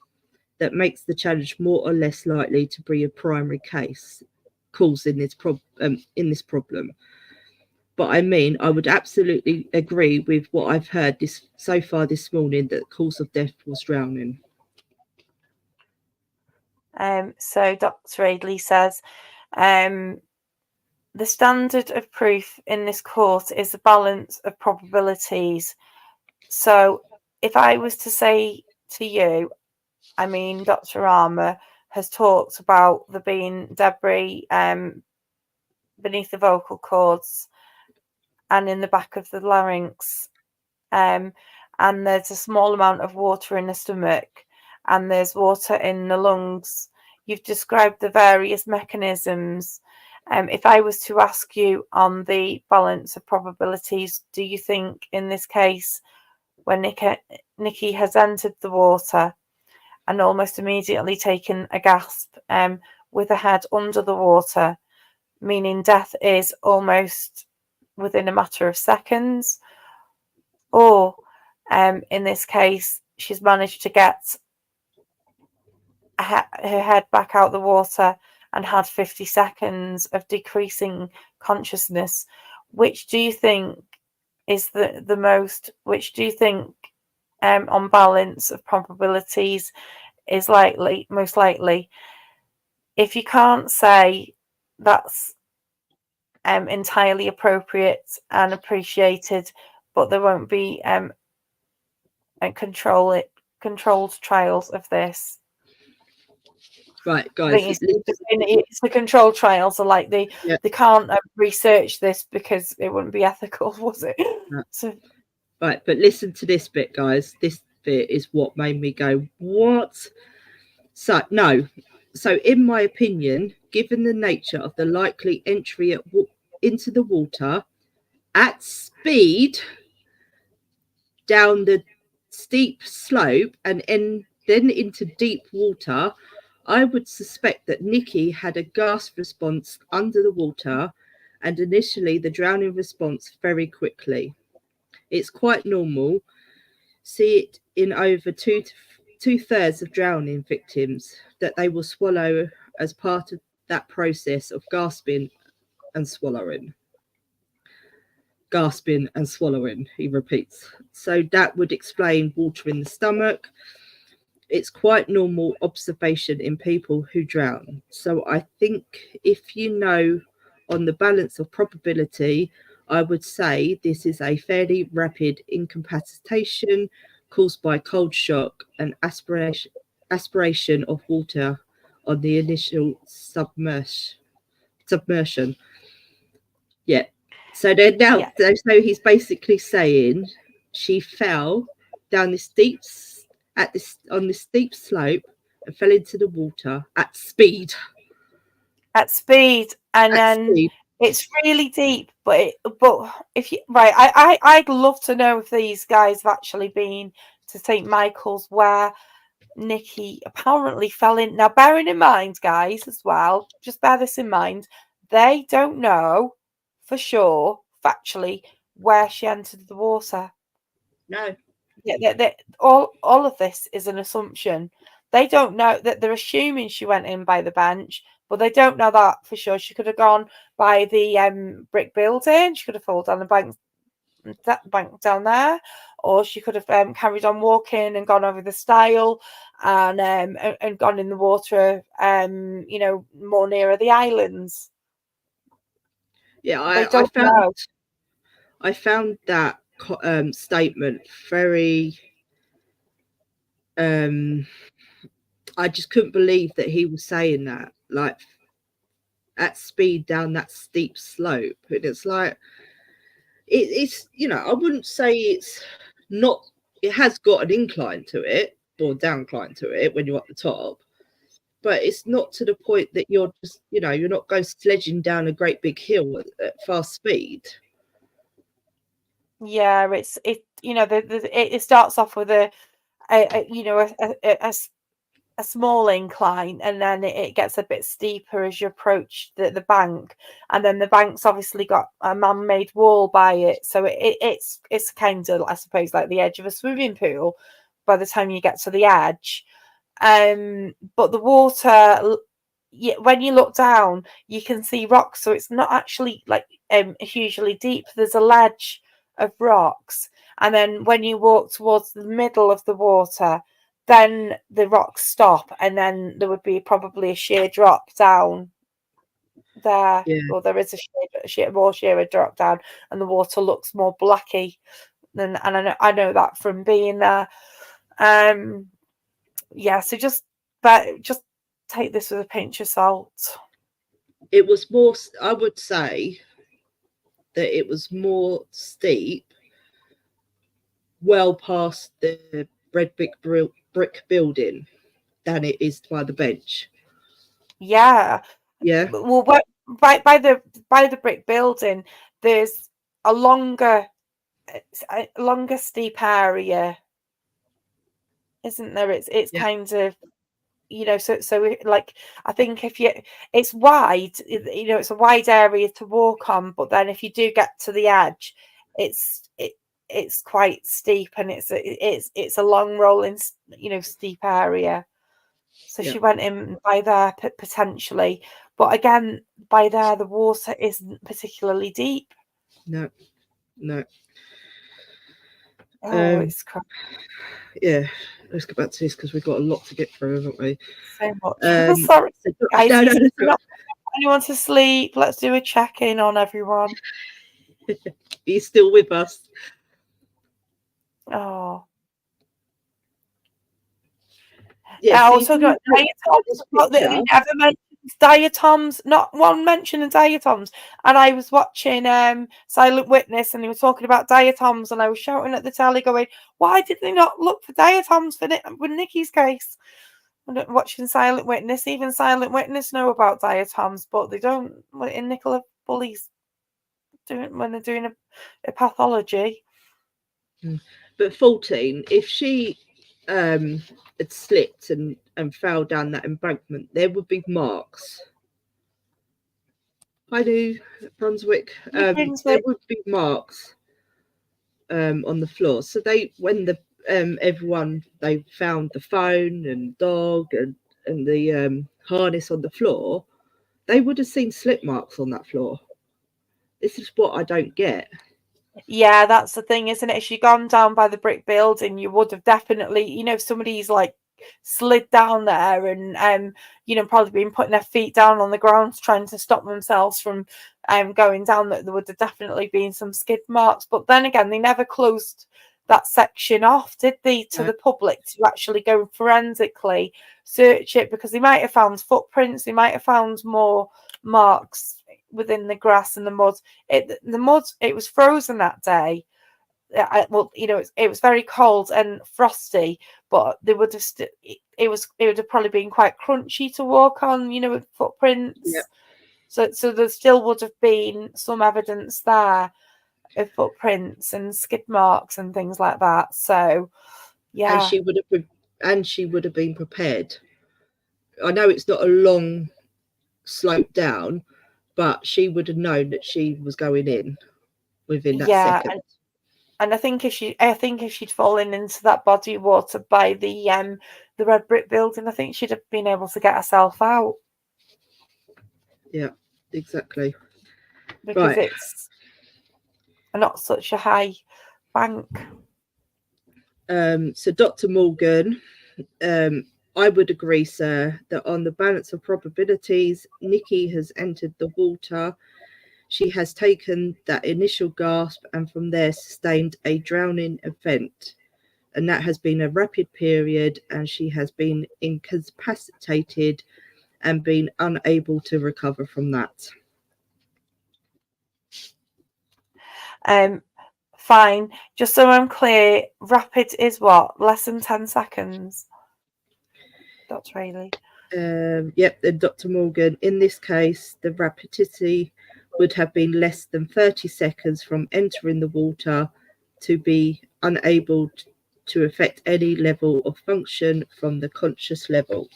A: that makes the challenge more or less likely to be a primary case. causing this problem. But I mean, I would absolutely agree with what I've heard so far this morning, that the cause of death was drowning.
B: So Dr. Adley says, the standard of proof in this court is a balance of probabilities. So if I was to say to you, I mean, Dr. Armour has talked about there being debris beneath the vocal cords and in the back of the larynx, and there's a small amount of water in the stomach, and there's water in the lungs. You've described the various mechanisms. If I was to ask you on the balance of probabilities, do you think in this case, when Nikki has entered the water and almost immediately taken a gasp with her head under the water, meaning death is almost within a matter of seconds, or in this case, she's managed to get her head back out the water and had 50 seconds of decreasing consciousness? Which do you think is the most, which do you think on balance of probabilities is most likely? If you can't say that's entirely appropriate and appreciated, but there won't be controlled trials of this.
A: Right, guys.
B: It's the controlled trials are like they can't research this because it wouldn't be ethical, was it?
A: No.
B: So,
A: right, but listen to this bit, guys. This bit is what made me go, what? So in my opinion, given the nature of the likely entry into the water at speed down the steep slope and then into deep water, I would suspect that Nikki had a gasp response under the water, and initially the drowning response very quickly. It's quite normal. See it in over two-thirds of drowning victims, that they will swallow as part of that process of gasping and swallowing. Gasping and swallowing, he repeats. So that would explain water in the stomach. It's quite normal observation in people who drown. So I think if you know on the balance of probability, I would say this is a fairly rapid incapacitation caused by cold shock and aspiration of water on the initial submersion. Yeah. So then now, so he's basically saying she fell down this on this steep slope and fell into the water at speed.
B: And then it's really deep, but if you I'd love to know if these guys have actually been to St. Michael's where Nikki apparently fell in. Now, bearing in mind, guys, as well, just bear this in mind, they don't know for sure, factually, where she entered the water.
A: No.
B: Yeah, all of this is an assumption. They don't know that. They're assuming she went in by the bench, but they don't know that for sure. She could have gone by the brick building. She could have fallen down that bank down there, or she could have carried on walking and gone over the stile and gone in the water, more nearer the islands.
A: Yeah, I found that statement very. I just couldn't believe that he was saying that, like, at speed down that steep slope. And it's like, it's I wouldn't say it's not. It has got an incline to it or downcline to it when you're at the top, but it's not to the point that you're just you're not going sledging down a great big hill at fast speed.
B: Yeah, it starts off with a small incline, and then it gets a bit steeper as you approach the bank, and then the bank's obviously got a man-made wall by it, so it's kind of, I suppose, like the edge of a swimming pool by the time you get to the edge. But the water, when you look down, you can see rocks, so it's not actually like hugely deep. There's a ledge of rocks, and then when you walk towards the middle of the water, then the rocks stop, and then there would be probably a sheer drop down there, or there is a more sheer drop down, and the water looks more blacky. And I know that from being there. Yeah, so just take this with a pinch of salt.
A: It was more, I would say that it was more steep, well past the red brick building, than it is by the bench.
B: Yeah. Well, right by the brick building, there's a longer steep area, isn't there? It's kind of, so like, I think it's wide, it's a wide area to walk on, but then if you do get to the edge, it's quite steep, and it's a long rolling, steep area. So she went in by there potentially, but again, by there the water isn't particularly deep.
A: No.
B: Oh, it's crap.
A: Yeah, let's get back to this because we've got a lot to get through, haven't we?
B: So much. Sorry, guys.
A: No.
B: Anyone to sleep? Let's do a check-in on everyone.
A: He's still with us.
B: Oh.
A: Yeah,
B: I was talking about diatoms, but they never mentioned diatoms. Not one mention of diatoms. And I was watching Silent Witness, and they were talking about diatoms, and I was shouting at the telly, going, "Why did they not look for diatoms with Nikki's case?" Watching Silent Witness, even Silent Witness know about diatoms, but they don't in Nicola Bully's when they're doing a pathology.
A: But 14, if she had slipped and fell down that embankment, there would be marks. I do, Brunswick. There would be marks on the floor. So when everyone, they found the phone and dog and the harness on the floor, they would have seen slip marks on that floor. This is what I don't get.
B: Yeah, that's the thing, isn't it? If you'd gone down by the brick building, you would have definitely, if somebody's like slid down there and probably been putting their feet down on the ground trying to stop themselves from going down, that there would have definitely been some skid marks. But then again, they never closed that section off, did they, to the public to actually go forensically search it, because they might have found footprints, they might have found more marks within the grass and the mud. It was frozen that day. It was very cold and frosty, but they would have it would have probably been quite crunchy to walk on, with footprints. So there still would have been some evidence there of footprints and skid marks and things like that. So yeah,
A: and she would have been prepared. I know it's not a long slope down, but she would have known that she was going in within that second.
B: And I think if she'd fallen into that body of water by the red brick building, I think she'd have been able to get herself out.
A: Yeah, exactly.
B: Because it's not such a high bank.
A: So Dr. Morgan, I would agree, sir, that on the balance of probabilities, Nikki has entered the water. She has taken that initial gasp and from there sustained a drowning event. And that has been a rapid period, and she has been incapacitated and been unable to recover from that.
B: Fine. Just so I'm clear, rapid is what? Less than 10 seconds? Dr. Haley.
A: Yep, and Dr. Morgan, in this case, the rapidity would have been less than 30 seconds from entering the water to be unable to affect any level of function from the conscious level.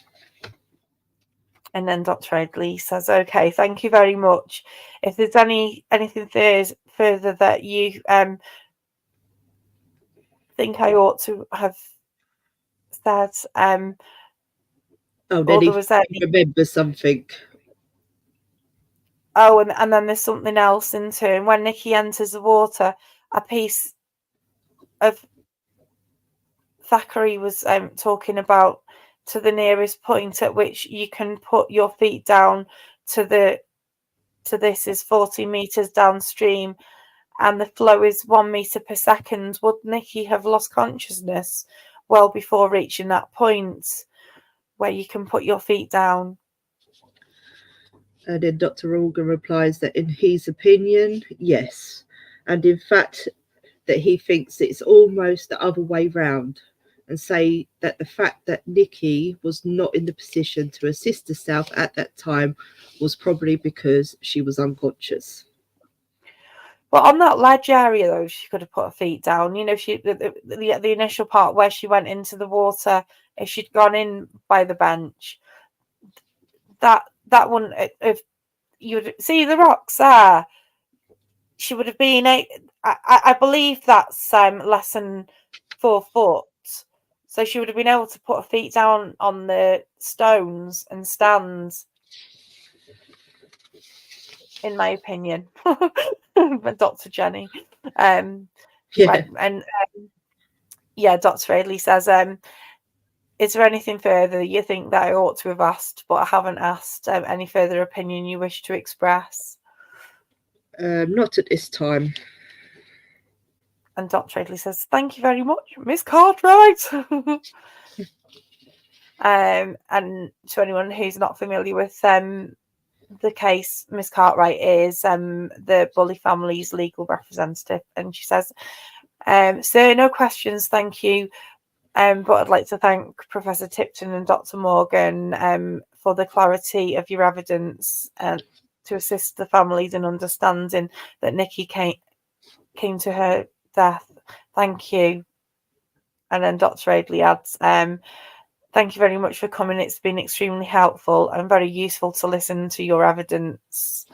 B: And then Dr. Edley says, okay, thank you very much. If there's anything further that you think I ought to have said,
A: Oh, then
B: there was
A: he remembers something.
B: Oh, and then there's something else in turn. When Nikki enters the water, a piece of Thackeray was talking about to the nearest point at which you can put your feet down to this is 40 meters downstream, and the flow is 1 meter per second. Would Nikki have lost consciousness well before reaching that point where you can put your feet down?
A: And then Dr. Organ replies that in his opinion, yes. And in fact, that he thinks it's almost the other way round, and say that the fact that Nikki was not in the position to assist herself at that time was probably because she was unconscious.
B: But on that ledge area, though, she could have put her feet down. You know, the initial part where she went into the water, if she'd gone in by the bench, that wouldn't, if you would see the rocks there, she would have been. I believe that's less than 4 foot, so she would have been able to put her feet down on the stones and stands. In my opinion, Dr. Jenny.
A: Yeah.
B: Right, and yeah, Dr. Ailey says, is there anything further you think that I ought to have asked, but I haven't asked? Any further opinion you wish to express?
A: Not at this time.
B: And Dr. Ailey says, thank you very much, Miss Cartwright. And to anyone who's not familiar with the case, Miss Cartwright is the Bully family's legal representative, and she says, "Sir, no questions, thank you. But I'd like to thank Professor Tipton and Dr. Morgan for the clarity of your evidence to assist the families in understanding that Nikki came to her death. Thank you." And then Dr. Aidley adds, thank you very much for coming. It's been extremely helpful and very useful to listen to your evidence.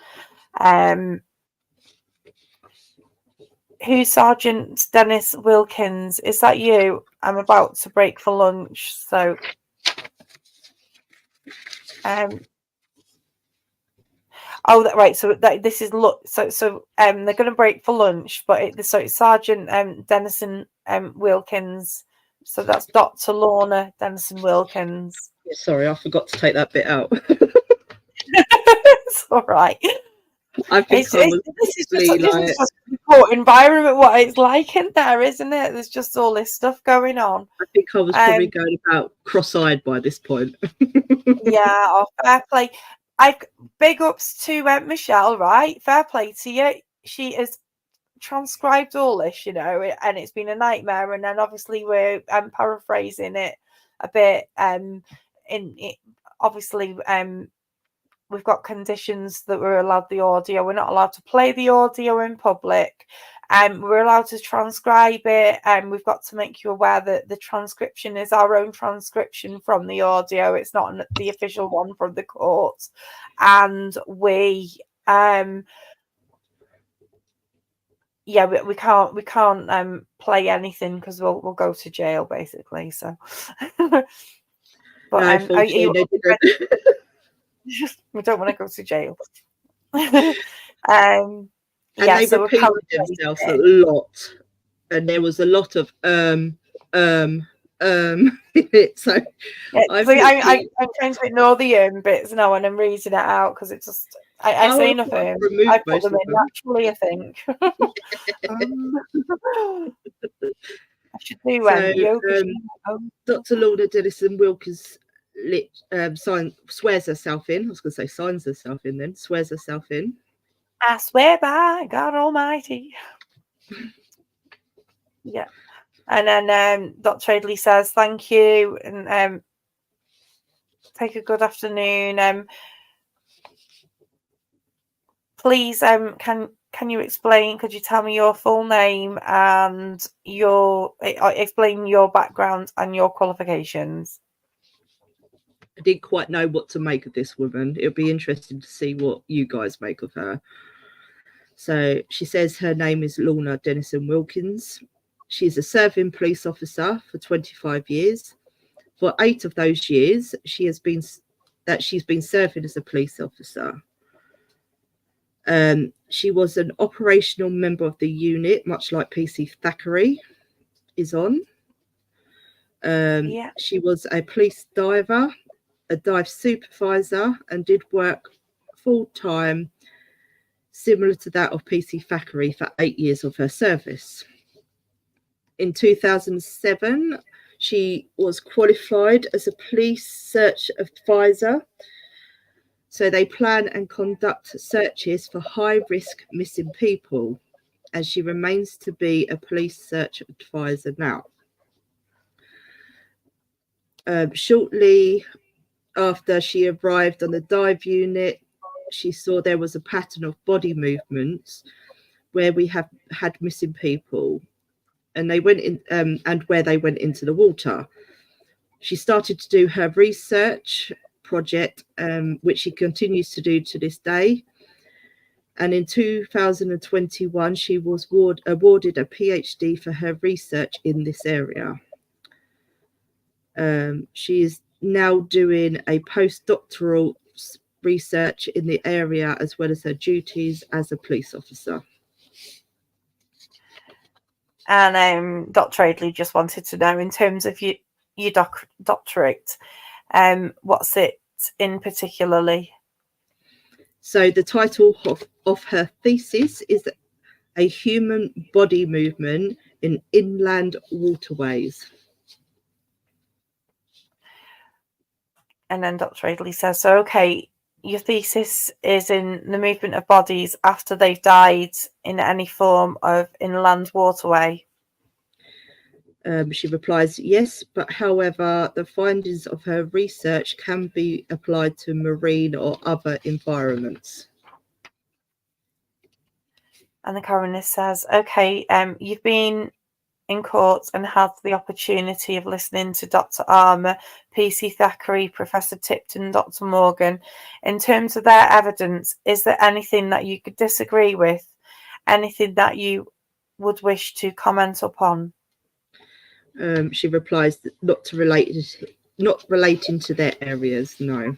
B: Who's Sergeant Dennis Wilkins? Is that you? I'm about to break for lunch, so oh, right. So this is they're going to break for lunch, but it's Sergeant Dennison Wilkins. So that's Dr. Lorna Dennison Wilkins.
A: Sorry, I forgot to take that bit out.
B: It's all right.
A: I think
B: this is just a support environment, what it's like in there, isn't it? There's just all this stuff going on.
A: I think I was probably going about cross-eyed by this point.
B: Yeah, fair play. Big ups to Michelle, right? Fair play to you. She has transcribed all this, you know, and it's been a nightmare. And then obviously we're paraphrasing it a bit. Obviously, we've got conditions that we're allowed the audio. We're not allowed to play the audio in public. We're allowed to transcribe it. We've got to make you aware that the transcription is our own transcription from the audio. It's not the official one from the court. And we can't play anything because we'll go to jail basically. So, but we don't want to go to jail.
A: And they repeated themselves a lot, and there was a lot of in it. So
B: I'm trying to ignore the bits now when I'm reading it out because it just I say enough I put them in naturally, I think. I should do yoga.
A: Dr. Lorna Dennison Wilkins swears herself in. I was going to say signs herself in then. Swears herself in.
B: I swear by God Almighty. Yeah. And then Dr. Aidley says, thank you. And take a good afternoon. Please, can you explain, could you tell me your full name and explain your background and your qualifications?
A: I didn't quite know what to make of this woman. It'll be interesting to see what you guys make of her. So she says her name is Lorna Dennison Wilkins. She's a serving police officer for 25 years. For 8 of those years, she's been serving as a police officer. She was an operational member of the unit, much like PC Thackeray is on. She was a police diver, a dive supervisor, and did work full-time, similar to that of PC Thackeray, for 8 years of her service. In 2007, she was qualified as a police search advisor. So they plan and conduct searches for high-risk missing people, and she remains to be a police search advisor now. Shortly after she arrived on the dive unit, she saw there was a pattern of body movements where we have had missing people, and they went in, and where they went into the water. She started to do her research project, which she continues to do to this day. And in 2021, she was awarded a PhD for her research in this area. She is now doing a postdoctoral research in the area, as well as her duties as a police officer.
B: And Dr. Adley just wanted to know, in terms of your doctorate, what's it in particularly?
A: So the title of her thesis is A Human Body Movement in Inland Waterways.
B: And then Dr. Adley says, so, okay, your thesis is in the movement of bodies after they've died in any form of inland waterway.
A: She replies, yes, but however, the findings of her research can be applied to marine or other environments.
B: And the coroner says, okay, you've been in court and had the opportunity of listening to Dr. Armour, PC Thackeray, Professor Tipton, Dr. Morgan. In terms of their evidence, is there anything that you could disagree with? Anything that you would wish to comment upon?
A: She replies that not relating to their areas, no.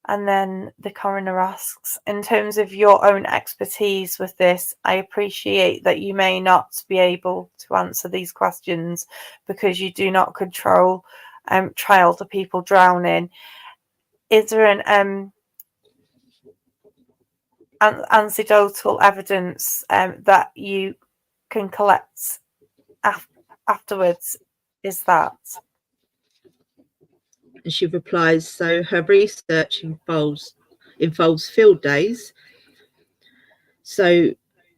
B: And then the coroner asks, in terms of your own expertise with this, I appreciate that you may not be able to answer these questions because you do not control trials of people drowning. Is there an anecdotal evidence that you can collect afterwards? Is that?
A: And she replies, so her research involves field days. So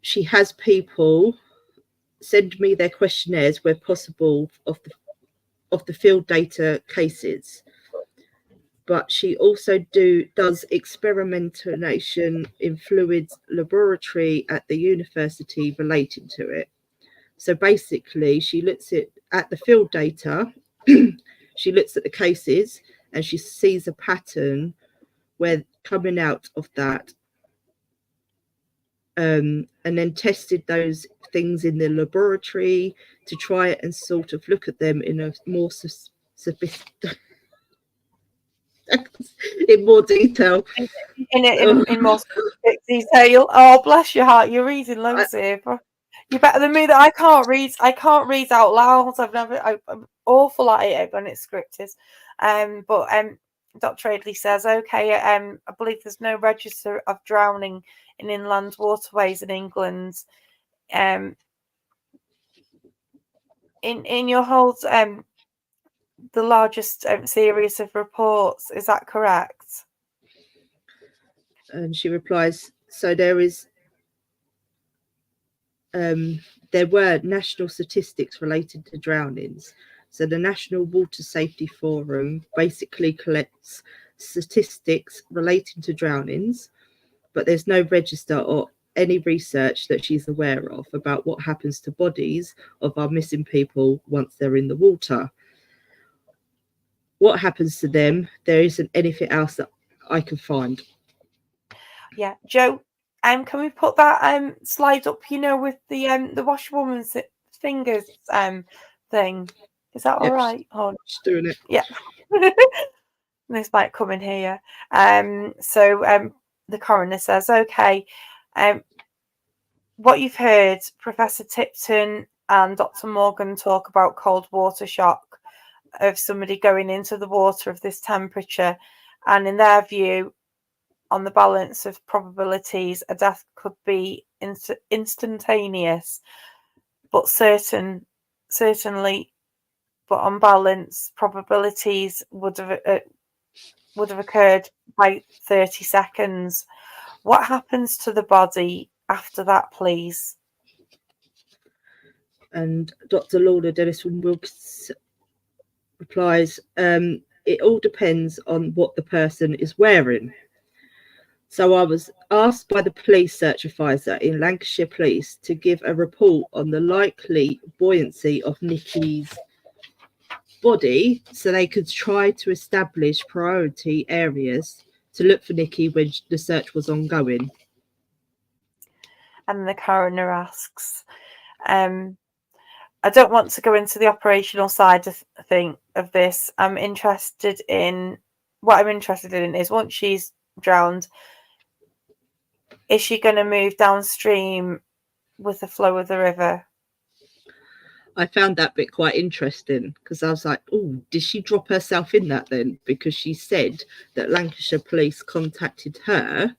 A: she has people send me their questionnaires where possible of the field data cases. But she also does experimentation in fluids laboratory at the university relating to it. So basically, she looks at the field data, she looks at the cases, and she sees a pattern where coming out of that, and then tested those things in the laboratory to try and sort of look at them in a more in more detail.
B: In more specific detail. Oh, bless your heart! You're reading loads here. You're better than me. That I can't read out loud. I'm awful at it when it's scripted. But Dr. Adley says, okay, I believe there's no register of drowning in inland waterways in England. In your hold, the largest series of reports, is that correct?
A: And she replies, so there were national statistics related to drownings. So the National Water Safety Forum basically collects statistics relating to drownings, but there's no register or any research that she's aware of about what happens to bodies of our missing people once they're in the water. What happens to them? There isn't anything else that I can find.
B: Yeah, Joe, can we put that slide up, with the washerwoman's fingers thing? Is that all
A: Yep,
B: right? Oh,
A: she's doing it.
B: yeah. This might come in here. So the coroner says, okay, what you've heard Professor Tipton and Dr. Morgan talk about cold water shock, of somebody going into the water of this temperature, and in their view, on the balance of probabilities, a death could be instantaneous, but certainly, but on balance, probabilities would have occurred by 30 seconds. What happens to the body after that, please?
A: And Dr. Lorna Dennison Wilkins replies, it all depends on what the person is wearing. So I was asked by the police search advisor in Lancashire Police to give a report on the likely buoyancy of Nikki's body so they could try to establish priority areas to look for Nikki when the search was ongoing.
B: And the coroner asks, I don't want to go into the operational side of this. What I'm interested in is, once she's drowned, is she going to move downstream with the flow of the river?
A: I found that bit quite interesting because I was like, oh, did she drop herself in that then? Because she said that Lancashire Police contacted her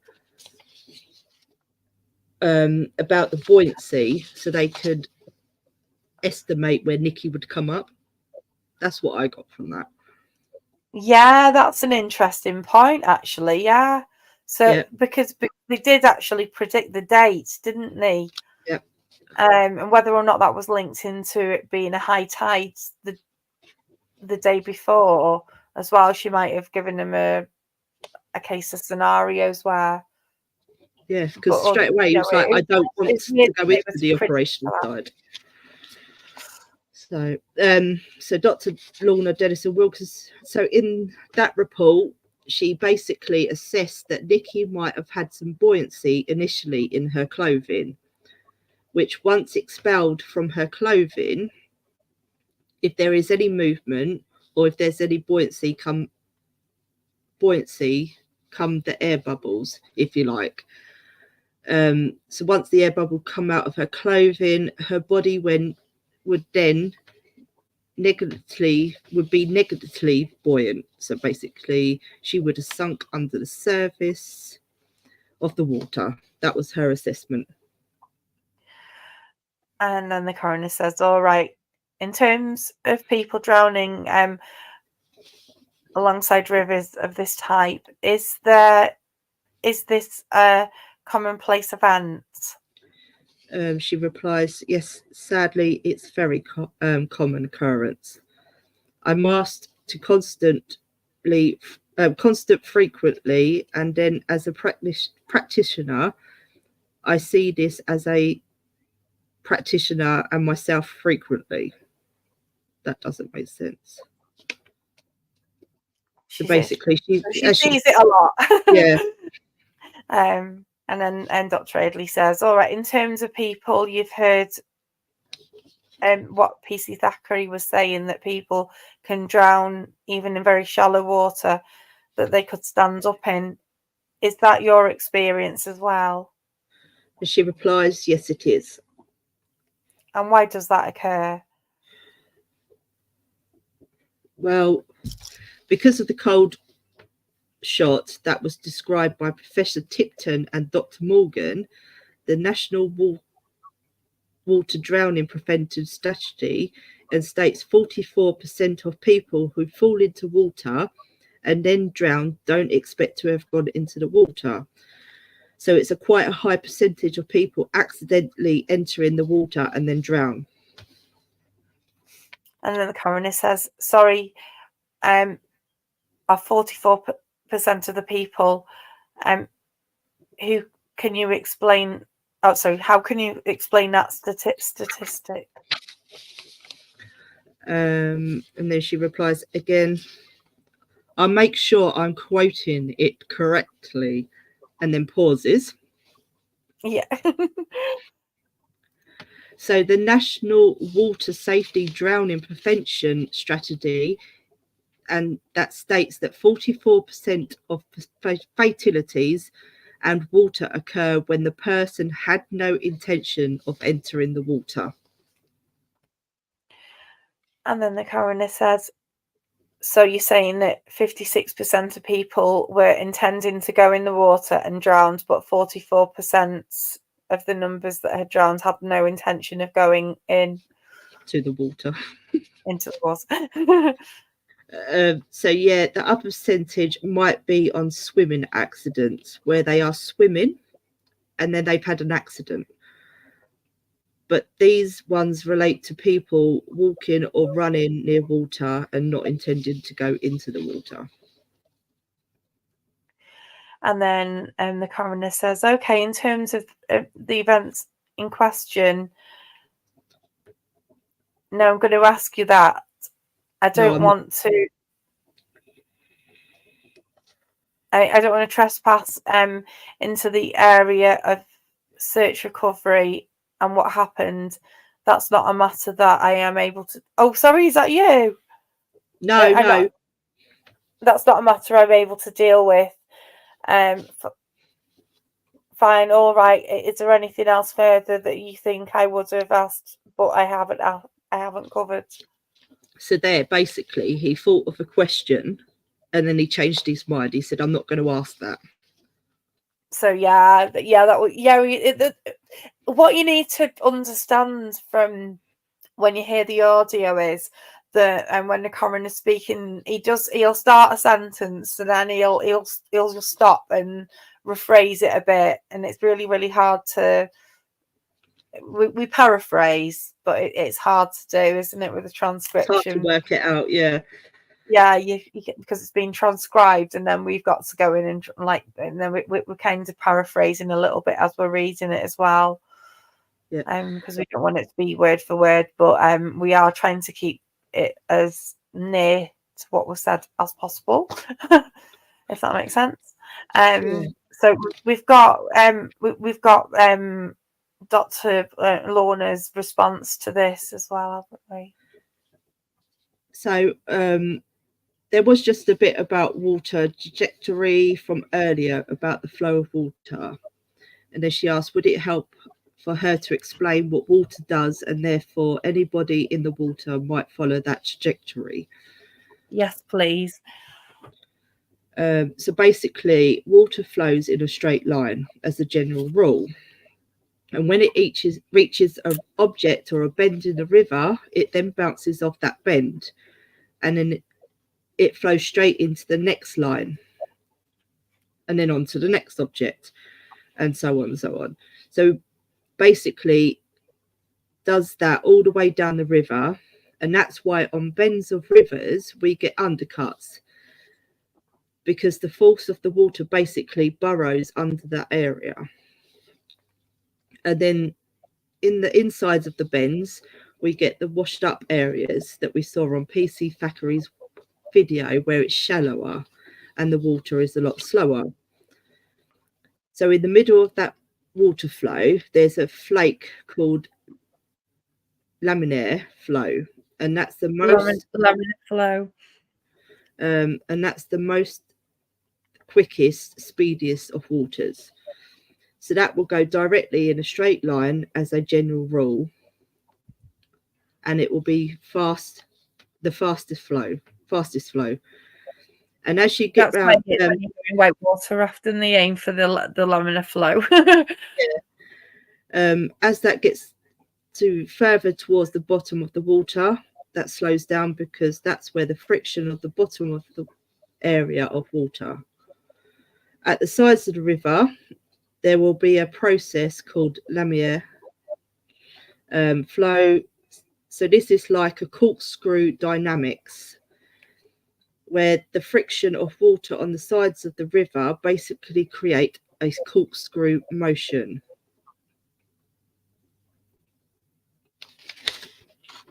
A: about the buoyancy so they could estimate where Nikki would come up. That's what I got from that.
B: Yeah, that's an interesting point, actually. Yeah. So,
A: yeah.
B: because they did actually predict the date, didn't they?
A: Yeah.
B: And whether or not that was linked into it being a high tide the day before as well, she might have given them a case of scenarios where.
A: Yeah, because straight away he was like, I don't want to go into the operational side. So Dr. Lorna Dennison Wilkins, so in that report, she basically assessed that Nikki might have had some buoyancy initially in her clothing, which once expelled from her clothing, if there is any movement or if there's any buoyancy come the air bubbles, if you like. So once the air bubble come out of her clothing, her body would be negatively buoyant. So basically she would have sunk under the surface of the water. That was her assessment.
B: And then the coroner says, all right, in terms of people drowning alongside rivers of this type, is this a commonplace event?
A: She replies, yes, sadly, it's very common occurrence. I'm asked to constant frequently, and then as a practitioner, I see this as a practitioner and myself frequently. That doesn't make sense. So basically, she
B: sees it a lot.
A: Yeah.
B: And then Dr. Adley says, all right, in terms of people, you've heard what PC Thackeray was saying, that people can drown even in very shallow water that they could stand up in. Is that your experience as well?
A: And she replies, yes, it is.
B: And why does that occur?
A: Well, because of the cold shot that was described by Professor Tipton and Dr. Morgan, the National Water Drowning Prevention Strategy, and states 44% of people who fall into water and then drown don't expect to have gone into the water. So it's quite a high percentage of people accidentally entering the water and then drown.
B: And then the coroner says, sorry, are 44% of the people who can you explain? Oh, sorry, how can you explain that statistic?
A: And then she replies again, I'll make sure I'm quoting it correctly, and then pauses.
B: Yeah.
A: So the National Water Safety Drowning Prevention Strategy, and that states that 44% of fatalities and water occur when the person had no intention of entering the water.
B: And then the coroner says, so you're saying that 56% of people were intending to go in the water and drowned, but 44% of the numbers that had drowned had no intention of going in
A: to the water.
B: Into the water.
A: So yeah, the upper percentage might be on swimming accidents where they are swimming and then they've had an accident. But these ones relate to people walking or running near water and not intending to go into the water.
B: And then the coroner says, okay, in terms of the events in question, no, I'm going to ask you that. I don't want to. I don't want to trespass into the area of search recovery and what happened. That's not a matter that I am able to. Oh, sorry, is that you?
A: No, no.
B: That's not a matter I'm able to deal with. Fine, all right. Is there anything else further that you think I would have asked, but I haven't covered? So
A: there, basically, he thought of a question, and then he changed his mind. He said, "I'm not going to ask that."
B: So what you need to understand from when you hear the audio is that, and when the coroner's speaking, he'll start a sentence and then he'll just stop and rephrase it a bit, and it's really, really hard to. We paraphrase, but it's hard to do, isn't it, with a transcription?
A: It's hard to work it out, yeah.
B: Yeah, you get, because it's been transcribed, and then we've got to go in and then we're kind of paraphrasing a little bit as we're reading it as well.
A: Yeah.
B: Because we don't want it to be word for word, but we are trying to keep it as near to what was said as possible, if that makes sense. Yeah. So we've got Dr. Lorna's response to this as well, haven't we?
A: So there was just a bit about water trajectory from earlier about the flow of water. And then she asked, would it help for her to explain what water does, and therefore anybody in the water might follow that trajectory?
B: Yes, please.
A: So basically, water flows in a straight line as a general rule. And when it reaches an object or a bend in the river, it then bounces off that bend, and then it flows straight into the next line, and then on to the next object, and so on and so on. So basically does that all the way down the river, and that's why on bends of rivers we get undercuts, because the force of the water basically burrows under that area. And then in the insides of the bends we get the washed up areas that we saw on PC Thackeray's video, where it's shallower and the water is a lot slower. So in the middle of that water flow there's a flake called laminar flow, and that's the most
B: laminar flow,
A: and that's the most quickest, speediest of waters. So that will go directly in a straight line as a general rule, and it will be the fastest flow. And as you get around,
B: when you're doing whitewater rafting, they aim for the laminar flow.
A: Yeah. As that gets to further towards the bottom of the water, that slows down, because that's where the friction of the bottom of the area of water. At the sides of the river, there will be a process called laminar flow. So this is like a corkscrew dynamics, where the friction of water on the sides of the river basically create a corkscrew motion.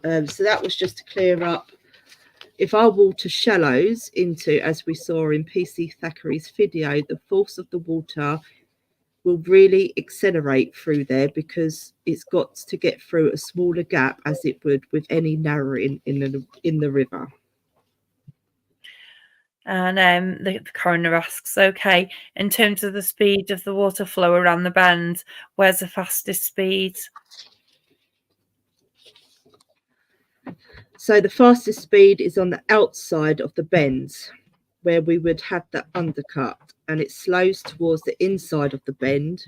A: So that was just to clear up. If our water shallows into, as we saw in PC Thackeray's video, the force of the water will really accelerate through there because it's got to get through a smaller gap as it would with any narrowing in the river.
B: And the coroner asks, okay, in terms of the speed of the water flow around the bend, where's the fastest speed?
A: So the fastest speed is on the outside of the bends where we would have the undercut, and it slows towards the inside of the bend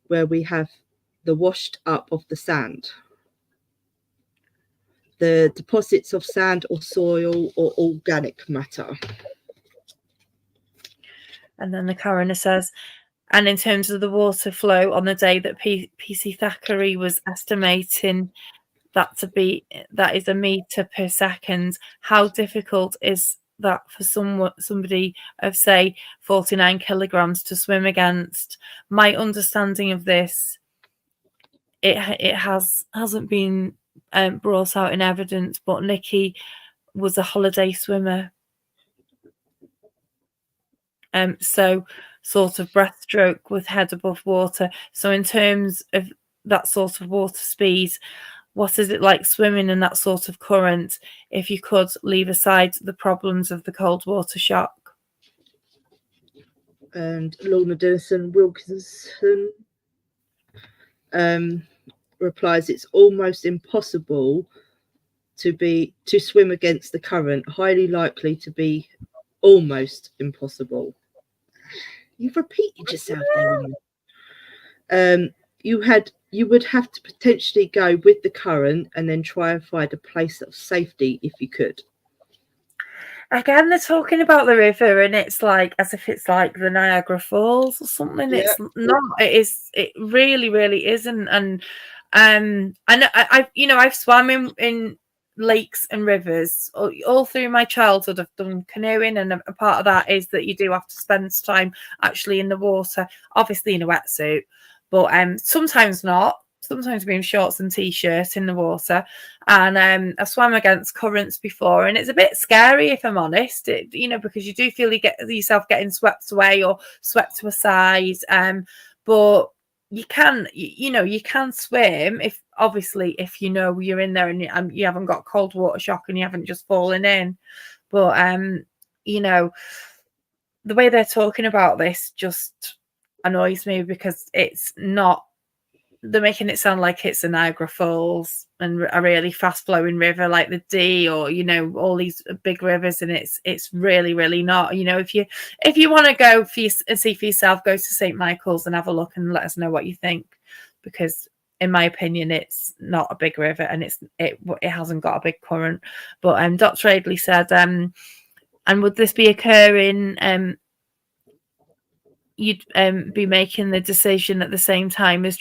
A: where we have the washed up of the sand. The deposits of sand or soil or organic matter.
B: And then the coroner says, and in terms of the water flow on the day that PC Thackeray was estimating that is a metre per second, how difficult is that for somebody of, say, 49 kilograms to swim against? My understanding of this, it hasn't been brought out in evidence, but Nikki was a holiday swimmer. So sort of breaststroke with head above water. So in terms of that sort of water speed, what is it like swimming in that sort of current if you could leave aside the problems of the cold water shock?
A: And Lorna Dennison Wilkins replies, it's almost impossible to swim against the current, highly likely to be almost impossible. You've repeated yourself there. You would have to potentially go with the current and then try and find a place of safety if you could.
B: Again, they're talking about the river, and it's like as if it's like the Niagara Falls or something. Yeah. It's not. It is. It really, really isn't. And I've swam in lakes and rivers all through my childhood. I've done canoeing, and a part of that is that you do have to spend time actually in the water, obviously in a wetsuit, but sometimes not. Sometimes being shorts and t-shirt in the water, and I've swam against currents before, and it's a bit scary if I'm honest. Because you do feel you get yourself getting swept away or swept to a side, but you can swim if you're in there and you haven't got cold water shock and you haven't just fallen in. But the way they're talking about this just annoys me because it's not. They're making it sound like it's a Niagara Falls and a really fast flowing river like the Dee or all these big rivers, and it's really, really not. If you want to go and see for yourself, go to St. Michael's and have a look and let us know what you think, because in my opinion it's not a big river and it hasn't got a big current. But Dr. Adley said, and would this be occurring, you'd be making the decision at the same time as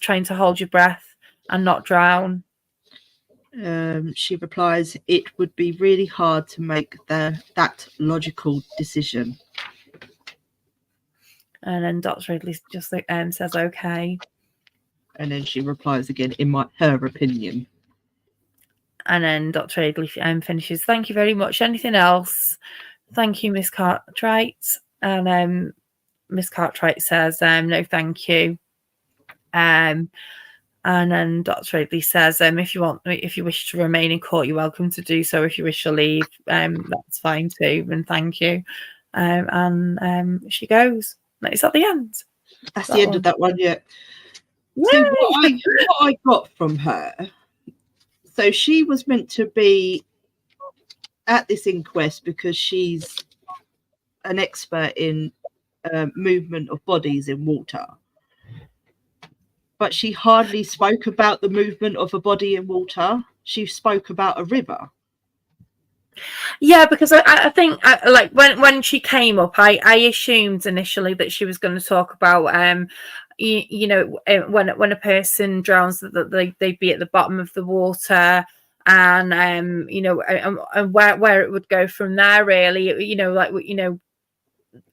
B: trying to hold your breath and not drown?
A: She replies, it would be really hard to make that logical decision.
B: And then Dr. Ridley just says, okay.
A: And then she replies again, in her opinion.
B: And then Dr. Ridley finishes, thank you very much. Anything else? Thank you, Miss Cartwright. And Miss Cartwright says, no, thank you. And then Dr. Ridley says, if you wish to remain in court, you're welcome to do so. If you wish to leave, that's fine too. And thank you. And she goes. It's at the end.
A: That's the end of that one, yeah. So what I got from her, so she was meant to be at this inquest because she's an expert in movement of bodies in water. But she hardly spoke about the movement of a body in water. She spoke about a river.
B: Yeah, because I think like when she came up, I assumed initially that she was going to talk about when a person drowns, that they'd be at the bottom of the water, and and where it would go from there. Really,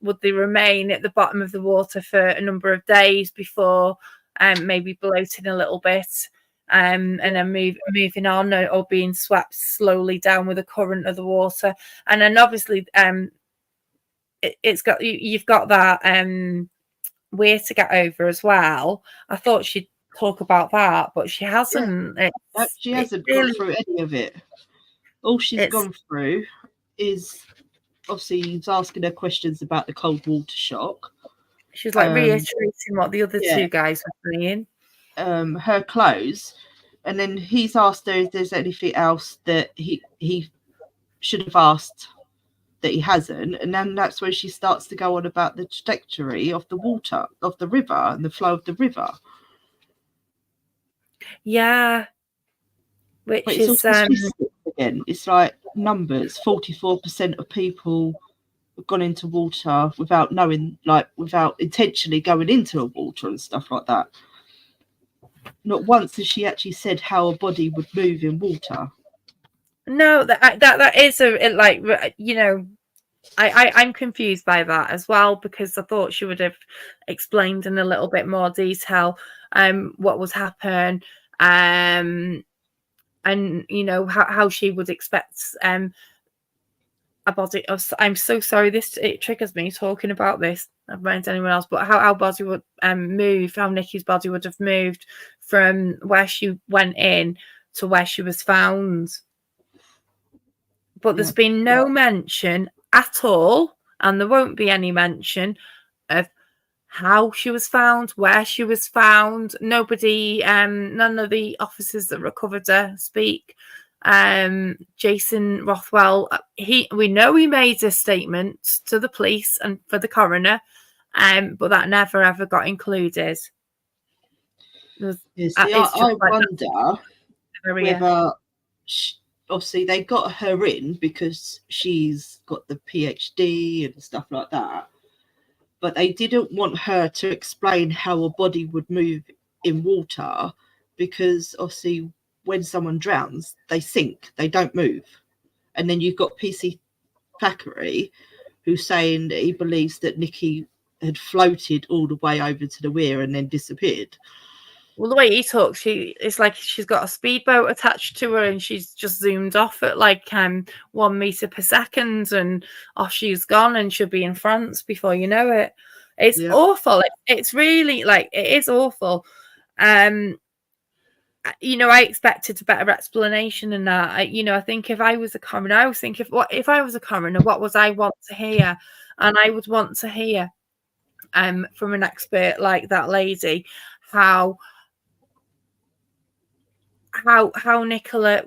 B: would they remain at the bottom of the water for a number of days before maybe bloating a little bit, and then moving on, or being swept slowly down with the current of the water. And then obviously you've got that weir to get over as well. I thought she'd talk about that, but she hasn't.
A: She hasn't gone through any of it. All she's gone through is, obviously, he's asking her questions about the cold water shock.
B: She's like reiterating what the other two guys were saying.
A: Her clothes, and then he's asked her if there's anything else that he should have asked that he hasn't, and then that's when she starts to go on about the trajectory of the water, of the river, and the flow of the river.
B: Yeah, which is
A: again, it's like numbers. 44% of people have gone into water without knowing, like without intentionally going into a water and stuff like that. Not once has she actually said how a body would move in water.
B: No, that is I'm confused by that as well, because I thought she would have explained in a little bit more detail what would happen, and how she would expect a body. I'm so sorry, it triggers me talking about this. Never mind anyone else, but how our body would move, how Nikki's body would have moved from where she went in to where she was found. But there's been no mention at all, and there won't be any mention of how she was found, where she was found. Nobody, none of the officers that recovered her speak. Jason Rothwell, we know he made a statement to the police and for the coroner, but that never ever got included.
A: I wonder whether obviously they got her in because she's got the PhD and stuff like that, but they didn't want her to explain how a body would move in water, because obviously when someone drowns, they sink, they don't move. And then you've got PC Thackeray, who's saying that he believes that Nikki had floated all the way over to the weir and then disappeared.
B: Well, the way he talks, it's like she's got a speedboat attached to her and she's just zoomed off at like 1 meter per second, and off she's gone, and she'll be in France before you know it. It's awful. It's really it is awful. I expected a better explanation than that. I think if I was a coroner, I was thinking, if I was a coroner, what would I want to hear? And I would want to hear from an expert like that lady how Nicola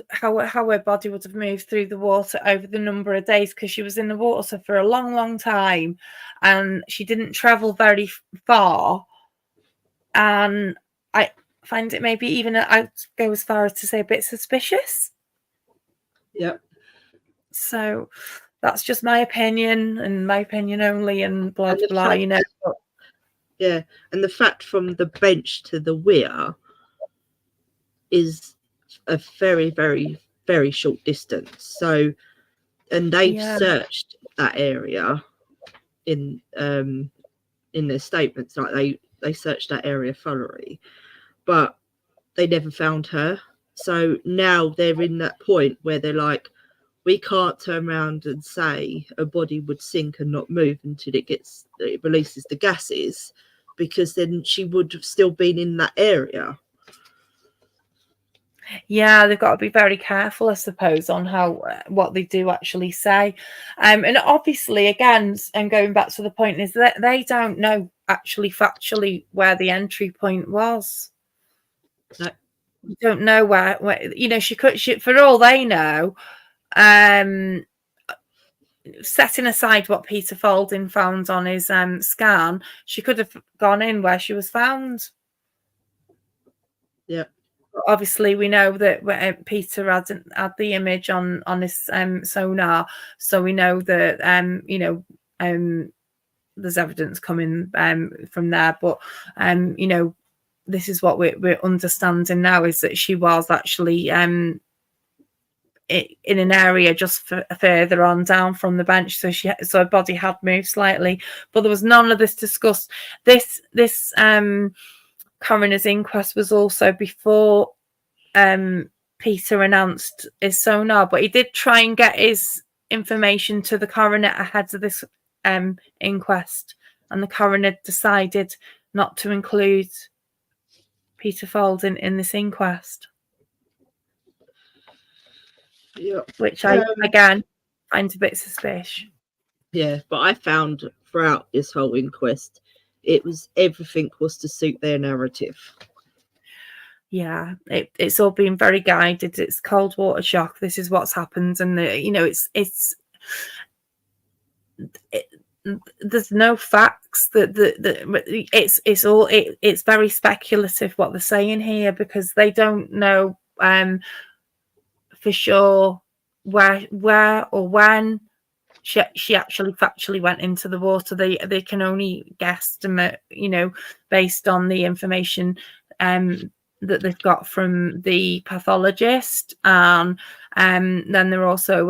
B: how her body would have moved through the water over the number of days, because she was in the water for a long time and she didn't travel very far. And I find it maybe even, I'd go as far as to say, a bit suspicious.
A: Yep.
B: So that's just my opinion, and my opinion only, and blah blah.
A: Yeah, and the fact from the bench to the weir is a very, very, very short distance. So, and they've searched that area in their statements, like they searched that area thoroughly, but they never found her. So now they're in that point where they're like, we can't turn around and say a body would sink and not move until it releases the gases, because then she would have still been in that area.
B: Yeah, they've got to be very careful, I suppose, on what they do actually say. And obviously, again, and going back to the point, is that they don't know actually factually where the entry point was.
A: No.
B: You don't know where she for all they know, setting aside what Peter Falding found on his scan, she could have gone in where she was found.
A: Yeah.
B: Obviously, we know that Peter had the image on his sonar, so we know that there's evidence coming from there. But this is what we're understanding now, is that she was actually in an area just further on down from the bench, so her body had moved slightly, but there was none of this discussed. This coroner's inquest was also before Peter announced his sonar, but he did try and get his information to the coroner ahead of this inquest, and the coroner decided not to include Peter Fold in this inquest.
A: Yeah.
B: Which I, again, find a bit suspicious.
A: Yeah, but I found throughout this whole inquest, everything was to suit their narrative.
B: Yeah, it's all been very guided. It's cold water shock. This is what's happened, and there's no facts it's very speculative what they're saying here, because they don't know for sure where or when she actually factually went into the water. They can only guesstimate, based on the information that they've got from the pathologist, and then they're also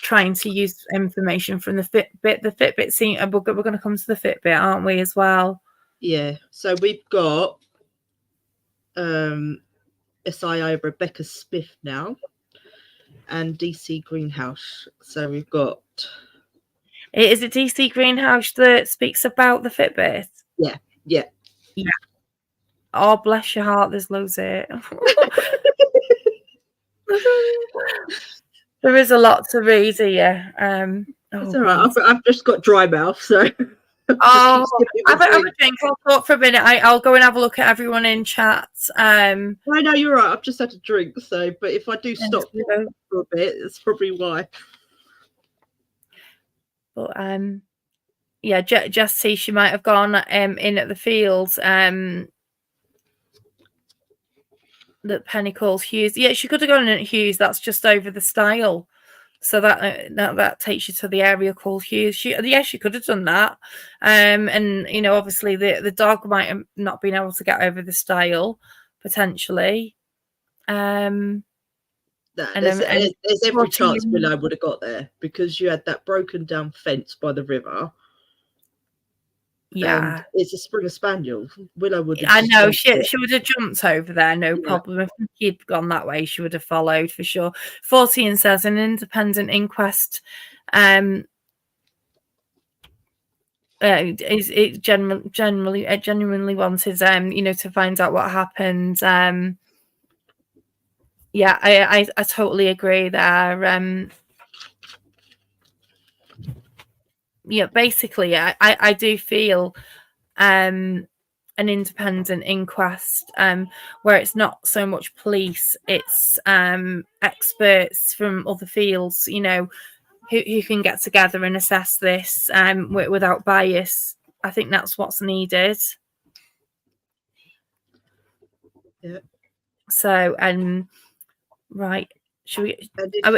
B: trying to use information from the Fitbit. The Fitbit we're going to come to the Fitbit, aren't we, as well?
A: Yeah. So we've got SIO Rebecca Smith now, and DC Greenhouse. So we've got.
B: Is it DC Greenhouse that speaks about the Fitbit?
A: Yeah.
B: Oh, bless your heart. There's loads of it. There is a lot to read here.
A: It's all right. I've just got dry mouth, so.
B: Have a drink. I'll talk for a minute. I'll go and have a look at everyone in chat. I
A: know you're right. I've just had a drink, but if I do stop for a bit, it's probably why.
B: But yeah, just see she might have gone in at the fields. That Penny calls Hughes. Yeah, she could have gone in at Hughes. That's just over the stile. So that takes you to the area called Hughes. She could have done that. And obviously the dog might have not been able to get over the stile, potentially.
A: There's every chance Willow would have got there, because you had that broken down fence by the river.
B: Yeah,
A: and it's a Springer Spaniel. Willow would.
B: I know she would have jumped over there, no problem. If he'd gone that way, she would have followed for sure. 14 says an independent inquest. It genuinely wanted to find out what happened. Yeah, I totally agree there. Yeah, basically, I do feel an independent inquest where it's not so much police, it's experts from other fields, who can get together and assess this without bias. I think that's what's needed.
A: Yeah.
B: So, right. Should we?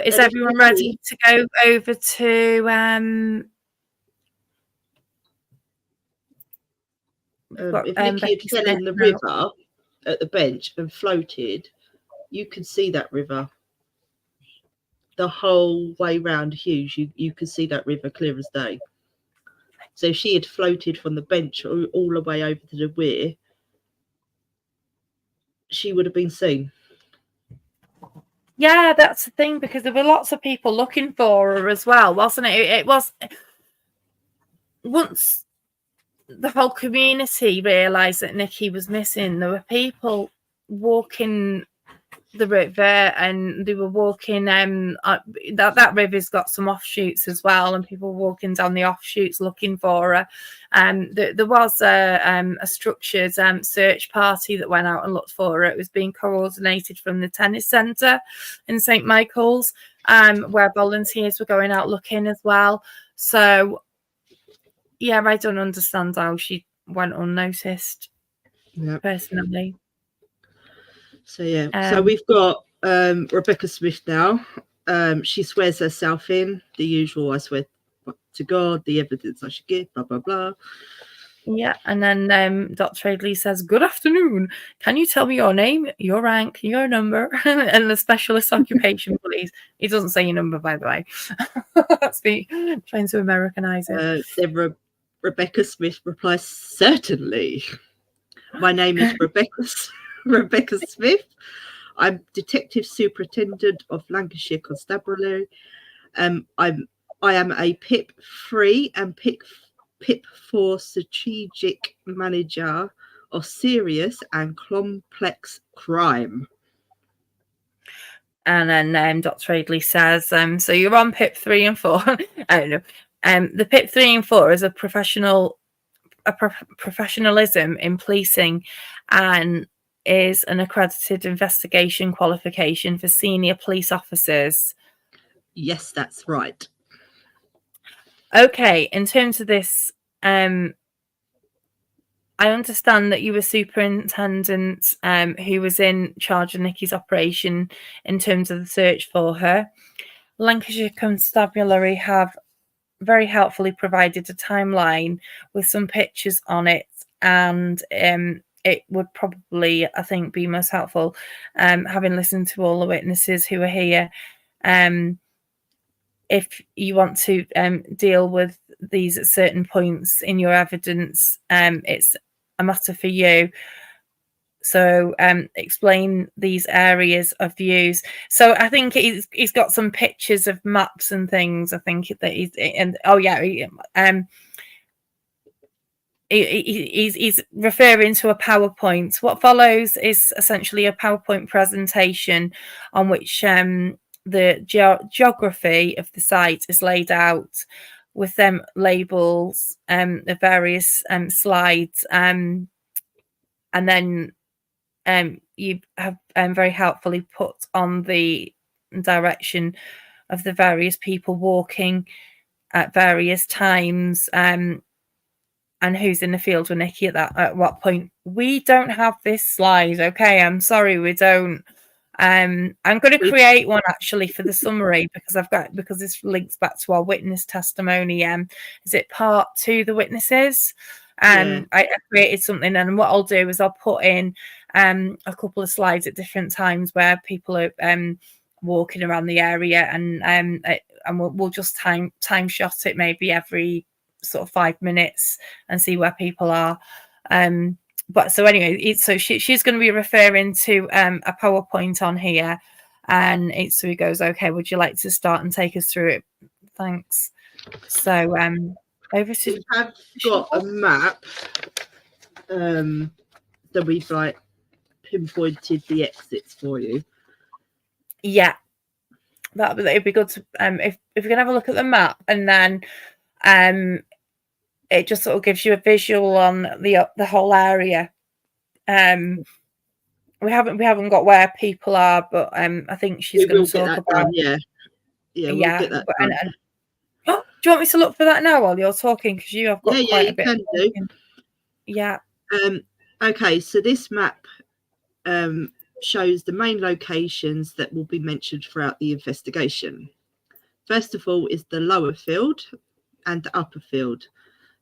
B: Is everyone ready to go over to?
A: If Nikki had fell in the river at the bench and floated, you could see that river the whole way round Hughes. You could see that river clear as day. So if she had floated from the bench all the way over to the weir, she would have been seen.
B: Yeah, that's the thing, because there were lots of people looking for her as well, wasn't it? It was once the whole community realised that Nikki was missing, there were people walking the river, and they were walking that river's got some offshoots as well, and people walking down the offshoots looking for her. There was a structured search party that went out and looked for her. It was being coordinated from the tennis centre in St Michael's, where volunteers were going out looking as well. So yeah, I don't understand how she went unnoticed, personally.
A: So yeah, so we've got Rebecca Smith now. She swears herself in, the usual, I swear to God, the evidence I should give, blah, blah, blah.
B: Yeah, and then Dr. Adley says, "Good afternoon. Can you tell me your name, your rank, your number, and the specialist occupation, please?" He doesn't say your number, by the way. That's me trying to Americanize it.
A: Then Rebecca Smith replies, "Certainly. My name is Rebecca Smith. I'm Detective Superintendent of Lancashire Constabulary. I am a PIP 3 and PIP PIP4 strategic manager of serious and complex crime.
B: And then Dr. Adley says, so you're on PIP 3 and 4. I don't know. The PIP 3 and 4 is a professionalism in policing and is an accredited investigation qualification for senior police officers.
A: Yes, that's right.
B: Okay, in terms of this, I understand that you were superintendent who was in charge of Nikki's operation in terms of the search for her. Lancashire Constabulary have very helpfully provided a timeline with some pictures on it, and it would probably, I think, be most helpful, having listened to all the witnesses who are here, if you want to deal with these at certain points in your evidence. It's a matter for you. So explain these areas of views. So I think he's got some pictures of maps and things. I think that he's he's referring to a PowerPoint. What follows is essentially a PowerPoint presentation on which the geography of the site is laid out with them labels of various slides, and then you have very helpfully put on the direction of the various people walking at various times, and who's in the field with Nikki at what point. We don't have this slide. Okay, I'm sorry, we don't. I'm going to create one actually for the summary because this links back to our witness testimony. Is it part 2, the witnesses? I created something, and what I'll do is I'll put in a couple of slides at different times where people are walking around the area, and we'll just time shot it maybe every sort of 5 minutes and see where people are. But so anyway, so she's going to be referring to a PowerPoint on here, and so he goes, okay, would you like to start and take us through it? Thanks. So over to
A: we have got a map that we've like pinpointed the exits for you.
B: Yeah, it'd be good to if we can have a look at the map, and then it just sort of gives you a visual on the whole area. We haven't got where people are, but I think she's going to talk about.
A: We'll get that done.
B: Do you want me to look for that now while you're talking? Because you have got quite a bit.
A: Can do.
B: Yeah.
A: Okay, so this map shows the main locations that will be mentioned throughout the investigation. First of all is the lower field and the upper field.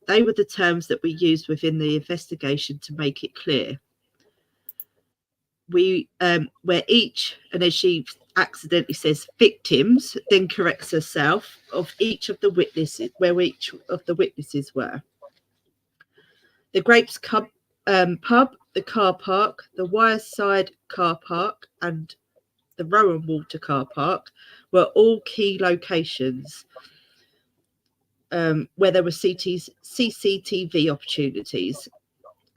A: They were the terms that we used within the investigation to make it clear. We where each, and as she accidentally says victims, then corrects herself, of each of the witnesses, where each of the witnesses were. The Grapes pub, the car park, the Wyreside car park, and the Rowan Water car park were all key locations where there were CCTV opportunities.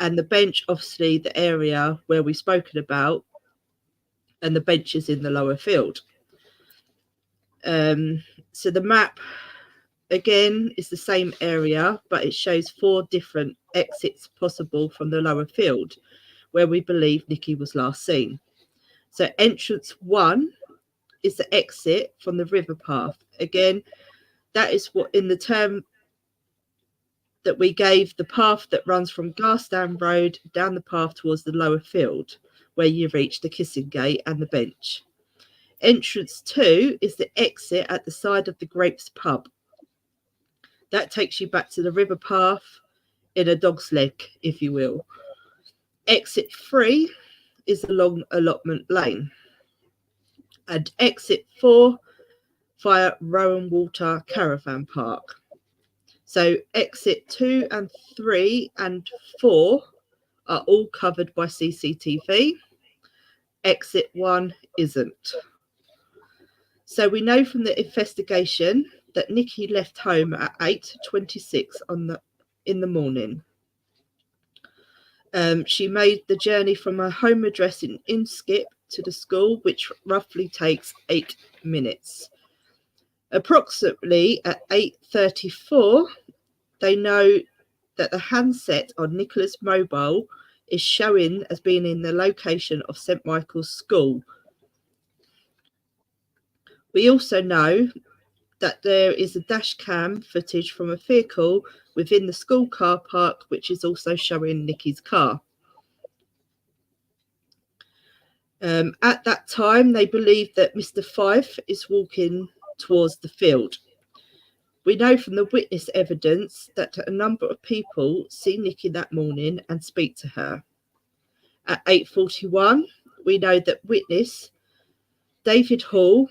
A: And the bench, obviously, the area where we've spoken about, and the benches in the lower field. So the map, again, is the same area, but it shows 4 different exits possible from the lower field, where we believe Nikki was last seen. So entrance 1 is the exit from the river path. Again, that is what in the term that we gave, the path that runs from Glassdown Road down the path towards the lower field, where you reach the kissing gate and the bench. Entrance 2 is the exit at the side of the Grapes pub. That takes you back to the river path in a dog's leg, if you will. Exit 3 is along allotment lane. And exit 4 via Rowan Water Caravan Park. So exit 2 and 3 and 4 are all covered by CCTV. Exit 1 isn't. So we know from the investigation that Nikki left home at 8:26 on the in the morning. She made the journey from her home address in Inskip to the school, which roughly takes 8 minutes. Approximately at 8:34, they know that the handset on Nicola's mobile is showing as being in the location of St Michael's School. We also know that there is a dash cam footage from a vehicle within the school car park, which is also showing Nikki's car. At that time, they believe that Mr. Fife is walking towards the field. We know from the witness evidence that a number of people see Nikki that morning and speak to her. At 8:41, we know that witness David Hall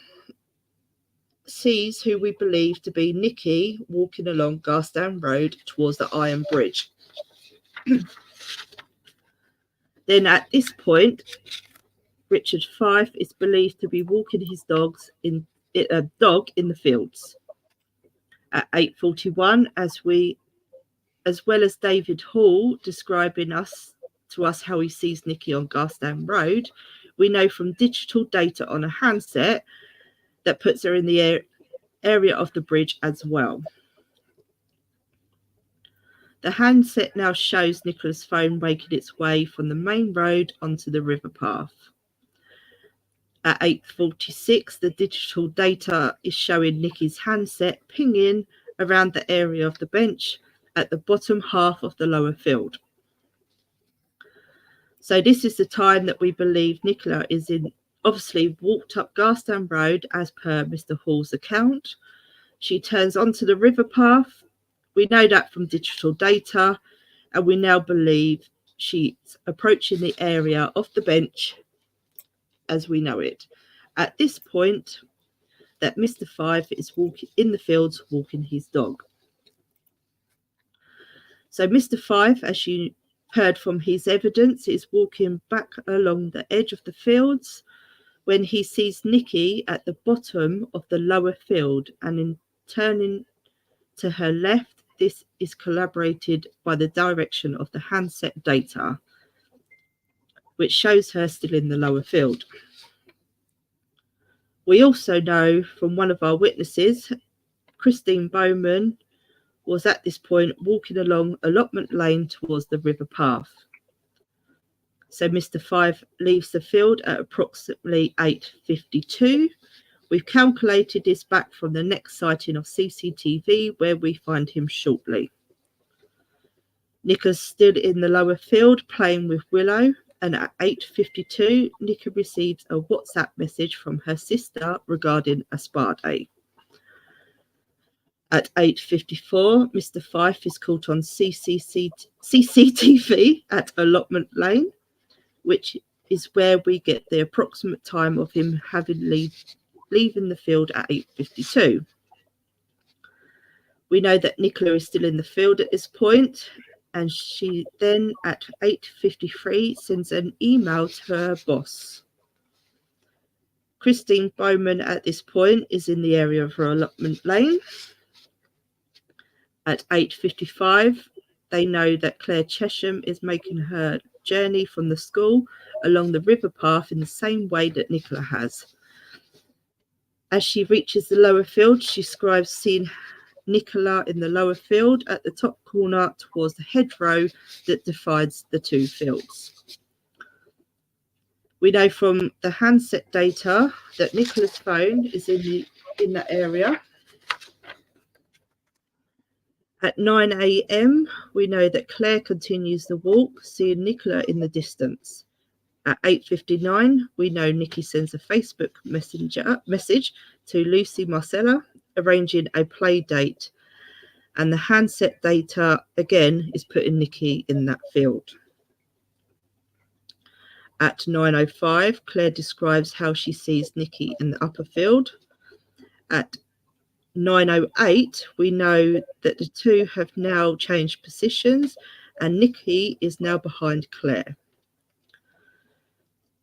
A: sees who we believe to be Nikki walking along Garstown Road towards the Iron Bridge. Then at this point, Richard Fife is believed to be walking his dog in the fields. At 8:41, as well as David Hall describing to us how he sees Nikki on Garstown Road, we know from digital data on a handset that puts her in the area of the bridge as well. The handset now shows Nicola's phone making its way from the main road onto the river path. At 8:46, the digital data is showing Nikki's handset pinging around the area of the bench at the bottom half of the lower field. So this is the time that we believe Nicola is in, obviously walked up Garstown Road as per Mr. Hall's account. She turns onto the river path. We know that from digital data, and we now believe she's approaching the area of the bench as we know it. At this point, that Mr. Fife is walking in the fields, walking his dog. So Mr. Fife, as you heard from his evidence, is walking back along the edge of the fields when he sees Nikki at the bottom of the lower field, and in turning to her left, this is corroborated by the direction of the handset data, which shows her still in the lower field. We also know from one of our witnesses, Christine Bowman, was at this point walking along allotment lane towards the river path. So Mr. Fife leaves the field at approximately 8:52. We've calculated this back from the next sighting of CCTV, where we find him shortly. Nicola's still in the lower field playing with Willow, and at 8:52, Nicola receives a WhatsApp message from her sister regarding a spa day. At 8:54, Mr. Fife is caught on CCTV at Allotment Lane, which is where we get the approximate time of him having leaving the field at 8:52. We know that Nicola is still in the field at this point, and she then at 8:53 sends an email to her boss. Christine Bowman at this point is in the area of her allotment lane. At 8:55, they know that Claire Chesham is making her journey from the school along the river path in the same way that Nicola has. As she reaches the lower field, she describes seeing Nicola in the lower field at the top corner towards the hedgerow that divides the two fields. We know from the handset data that Nicola's phone is in that area. At 9 a.m, we know that Claire continues the walk, seeing Nicola in the distance. At 8:59, we know Nikki sends a Facebook message to Lucy Marcella, arranging a play date, and the handset data again is putting Nikki in that field. At 9:05, Claire describes how she sees Nikki in the upper field. At 9:08, we know that the two have now changed positions, and Nikki is now behind Claire.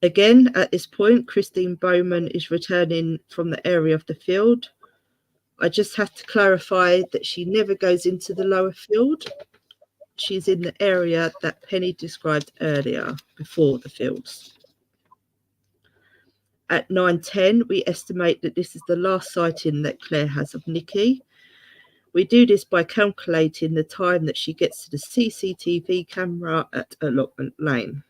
A: Again, at this point, Christine Bowman is returning from the area of the field. I just have to clarify that she never goes into the lower field. she's in the area that Penny described earlier, before the fields. At 9:10, we estimate that this is the last sighting that Claire has of Nikki. We do this by calculating the time that she gets to the CCTV camera at Allotment Lane.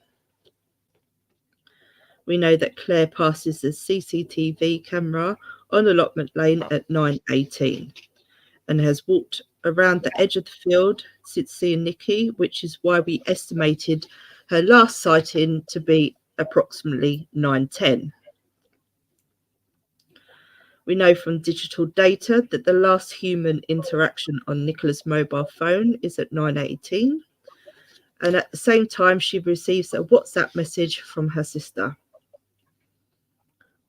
A: We know that Claire passes the CCTV camera on Allotment Lane at 9:18 and has walked around the edge of the field since seeing Nikki, which is why we estimated her last sighting to be approximately 9:10. We know from digital data that the last human interaction on Nicola's mobile phone is at 9:18, and at the same time she receives a WhatsApp message from her sister.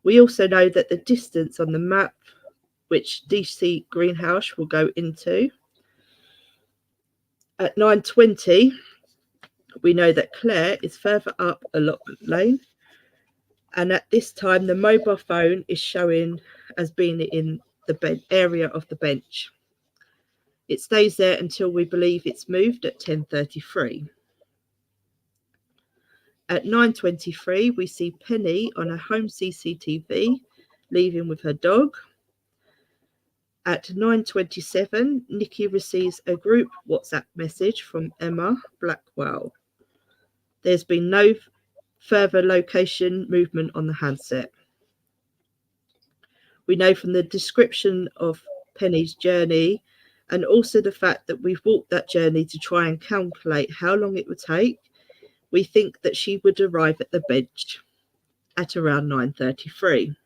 A: We also know that the distance on the map which DC Greenhouse will go into, at 9:20, we know that Claire is further up Allotment Lane, and at this time the mobile phone is showing as being in the area of the bench. It stays there until we believe it's moved at 10:33. At 9:23, we see Penny on her home CCTV leaving with her dog. At 9:27, Nikki receives a group WhatsApp message from Emma Blackwell. There's been no further location movement on the handset. We know from the description of Penny's journey and also the fact that we've walked that journey to try and calculate how long it would take, we think that she would arrive at the bench at around 9:33.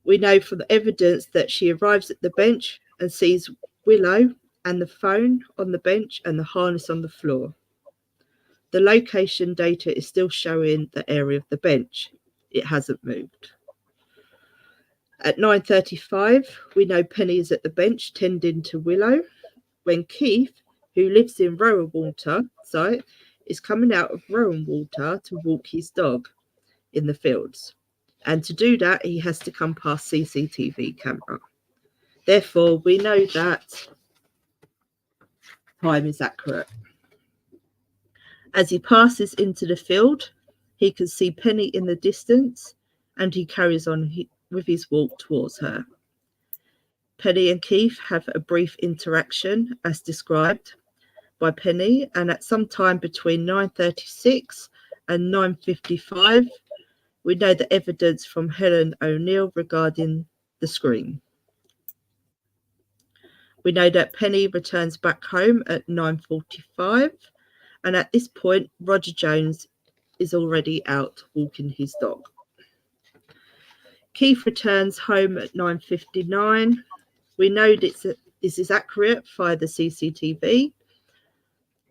A: We know from the evidence that she arrives at the bench and sees Willow and the phone on the bench and the harness on the floor. The location data is still showing the area of the bench. It hasn't moved. At 9:35, we know Penny is at the bench tending to Willow when Keith, who lives in Rowan site, is coming out of Rowan Water to walk his dog in the fields. And to do that, he has to come past CCTV camera. Therefore, we know that time is accurate. As he passes into the field, he can see Penny in the distance, and he carries on with his walk towards her. Penny and Keith have a brief interaction as described by Penny, and at some time between 9:36 and 9:55, we know the evidence from Helen O'Neill regarding the screen. We know that Penny returns back home at 9:45, and at this point, Roger Jones is already out walking his dog. Keith returns home at 9:59. We know this is accurate via the CCTV,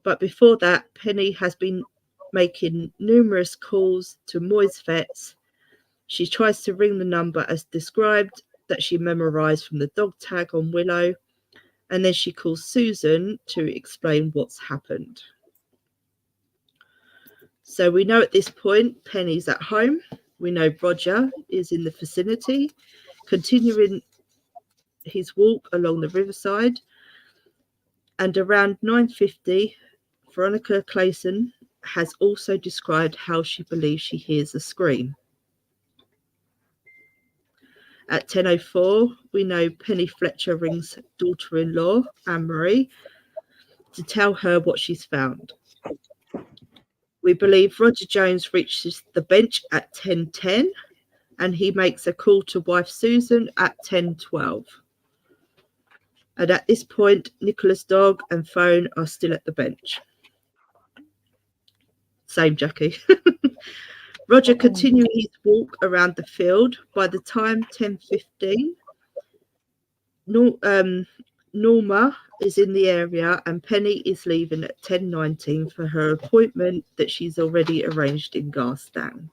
A: but before that, Penny has been making numerous calls to Moy's vets. She tries to ring the number as described that she memorised from the dog tag on Willow, and then she calls Susan to explain what's happened. So we know at this point Penny's at home. We know Roger is in the vicinity, continuing his walk along the riverside, and around 9:50, Veronica Clayson has also described how she believes she hears a scream. At 10:04, we know Penny Fletcher rings daughter-in-law, Anne-Marie, to tell her what she's found. We believe Roger Jones reaches the bench at 10:10, and he makes a call to wife Susan at 10:12. And at this point, Nicola's dog and phone are still at the bench. Same, Jackie. Roger continues his walk around the field. By the time 10:15, Norma is in the area and Penny is leaving at 10:19 for her appointment that she's already arranged in Garstang.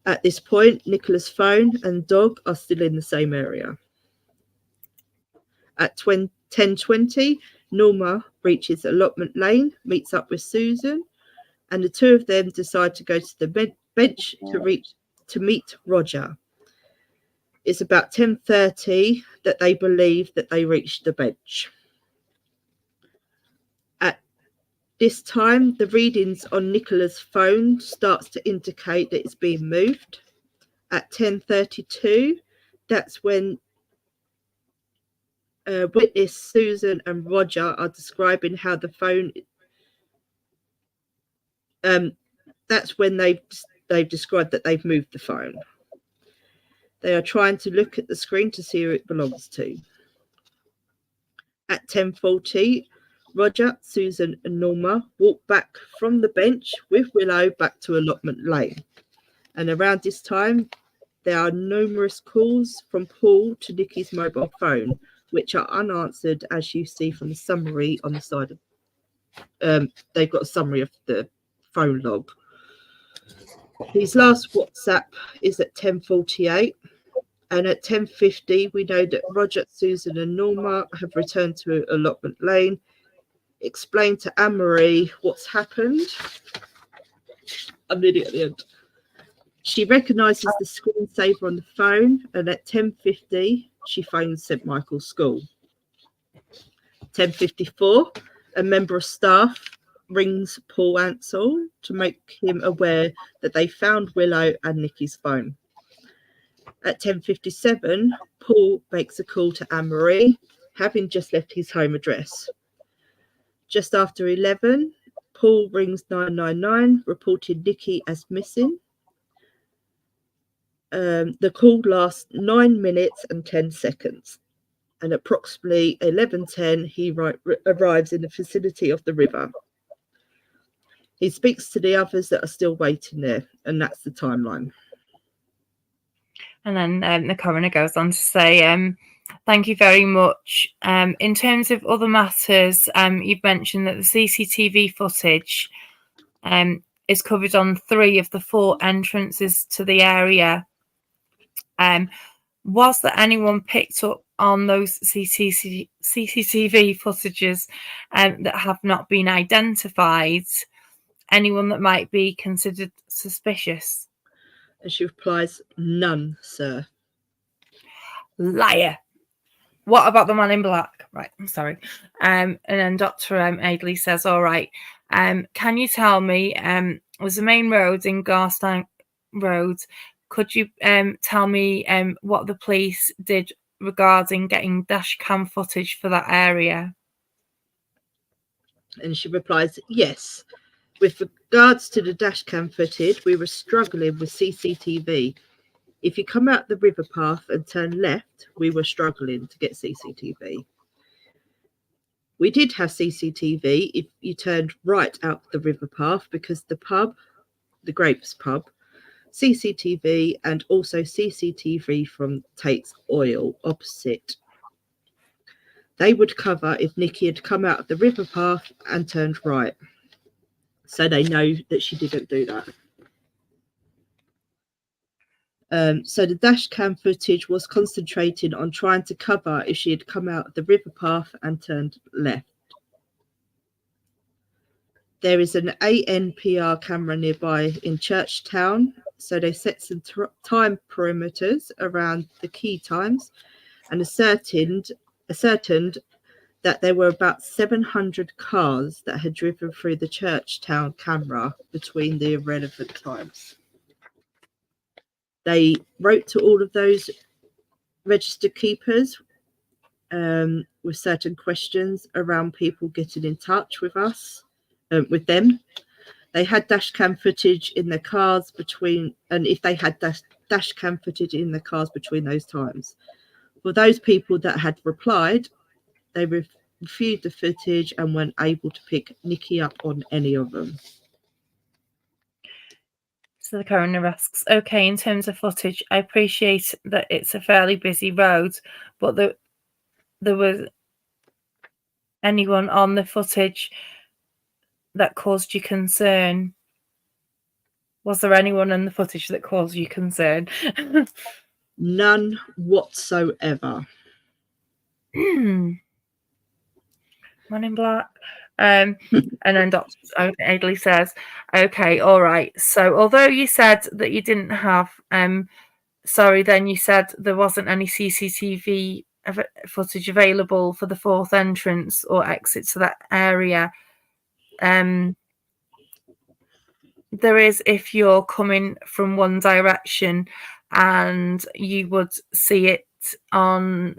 A: At this point, Nicola's phone and dog are still in the same area. At 10:20, Norma reaches Allotment Lane, meets up with Susan, and the two of them decide to go to the bench to meet Roger. It's about 10:30 that they believe that they reached the bench. At this time, the readings on Nicola's phone starts to indicate that it's being moved. At 10:32, that's when witness Susan and Roger are describing how the phone. That's when they've described that they've moved the phone. They are trying to look at the screen to see who it belongs to. At 10:40, Roger, Susan and Norma walk back from the bench with Willow back to allotment lane. And around this time, there are numerous calls from Paul to Nikki's mobile phone, which are unanswered, as you see from the summary on the side of. They've got a summary of the phone log. His last WhatsApp is at 10:48. And at 10:50, we know that Roger, Susan and Norma have returned to allotment lane, explained to Anne-Marie what's happened. I'm nearly at the end. She recognises the screensaver on the phone, and at 10:50, she phones St Michael's School. 10:54, a member of staff rings Paul Ansell to make him aware that they found Willow and Nikki's phone. At 10:57, Paul makes a call to Anne-Marie, having just left his home address. Just after 11, Paul rings 999, reporting Nikki as missing. The call lasts 9 minutes and 10 seconds. And approximately 11:10, he arrives in the vicinity of the river. He speaks to the others that are still waiting there, and that's the timeline.
B: And then the coroner goes on to say, thank you very much. In terms of other matters, you've mentioned that the CCTV footage is covered on 3 of the 4 entrances to the area. Was there anyone picked up on those CCTV footages that have not been identified? Anyone that might be considered suspicious?
A: And she replies, none, sir.
B: Liar. What about the man in black? Right, I'm sorry. And then Dr. Adley says, all right, can you tell me, was the main road in Garstang Road, could you tell me what the police did regarding getting dash cam footage for that area?
A: And she replies, yes. With regards to the dash cam footage, we were struggling with CCTV. If you come out the river path and turn left, we were struggling to get CCTV. We did have CCTV if you turned right out the river path, because the pub, the Grapes pub, CCTV, and also CCTV from Tate's Oil opposite. They would cover if Nikki had come out of the river path and turned right. So they know that she didn't do that. So the dash cam footage was concentrating on trying to cover if she had come out of the river path and turned left. There is an ANPR camera nearby in Churchtown, so they set some time perimeters around the key times and ascertained that there were about 700 cars that had driven through the Churchtown camera between the irrelevant times. They wrote to all of those registered keepers with certain questions around people getting in touch with us, with them. They had dash cam footage in their cars between, and if they had dash cam footage in their cars between those times. For those people that had replied, they reviewed the footage and weren't able to pick Nikki up on any of them.
B: So the coroner asks, okay, in terms of footage, I appreciate that it's a fairly busy road, but there was anyone on the footage that caused you concern? Was there anyone in the footage that caused you concern?
A: None whatsoever.
B: Man in black. And then Dr. Adley says, okay, all right. So although you said that you didn't have sorry, then you said there wasn't any CCTV footage available for the fourth entrance or exit to that area. There is if you're coming from one direction, and you would see it on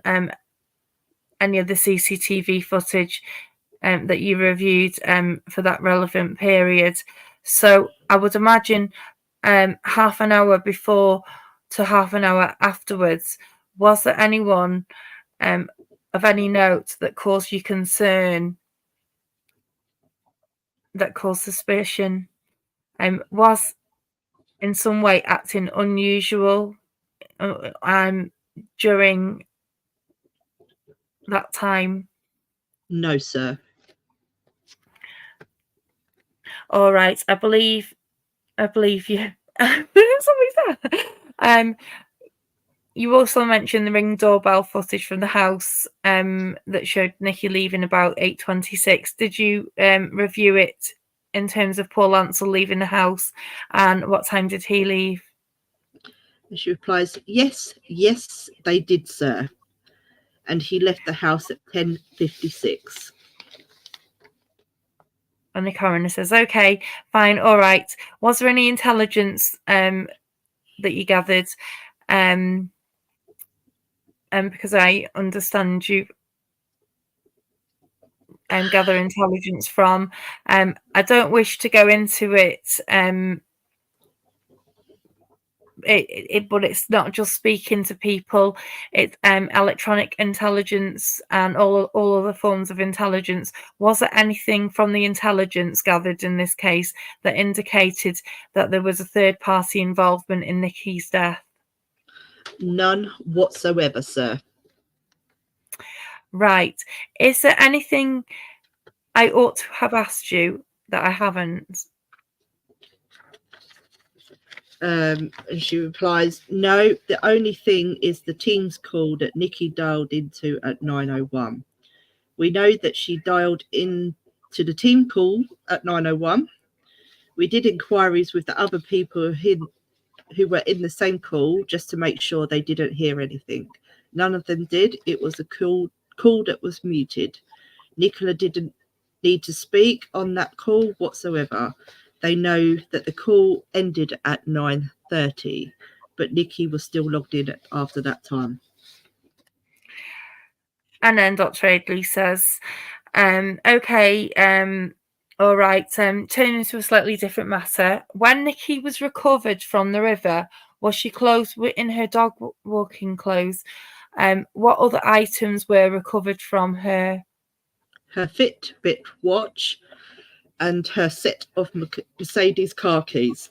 B: any of the CCTV footage that you reviewed for that relevant period. So I would imagine half an hour before to half an hour afterwards, was there anyone of any note that caused you concern, that caused suspicion, was in some way acting unusual during that time?
A: No, sir.
B: All right, I believe you. You also mentioned the Ring doorbell footage from the house that showed Nikki leaving about 8:26. Did you review it in terms of Paul Ansell leaving the house, and what time did he leave?
A: And she replies, yes, they did, sir. And he left the house at 10:56.
B: And the coroner says, okay, fine, all right. Was there any intelligence that you gathered? Because I understand you gather intelligence from. I don't wish to go into it, but it's not just speaking to people. It's electronic intelligence and all other forms of intelligence. Was there anything from the intelligence gathered in this case that indicated that there was a third party involvement in Nikki's death?
A: None whatsoever, sir.
B: Right. Is there anything I ought to have asked you that I haven't?
A: And she replies, no, the only thing is the Teams call that Nikki dialed into at 9:01. We know that she dialed in to the team call at 9:01. We did inquiries with the other people who were in the same call just to make sure they didn't hear anything. None of them did. It was a call that was muted. Nicola didn't need to speak on that call whatsoever. They know that the call ended at 9:30, but Nikki was still logged in after that time.
B: And then Dr. Adley says, okay, all right, turning to a slightly different matter. When Nikki was recovered from the river, was she clothed in her dog walking clothes? What other items were recovered from her?
A: Her Fitbit watch and her set of Mercedes car keys.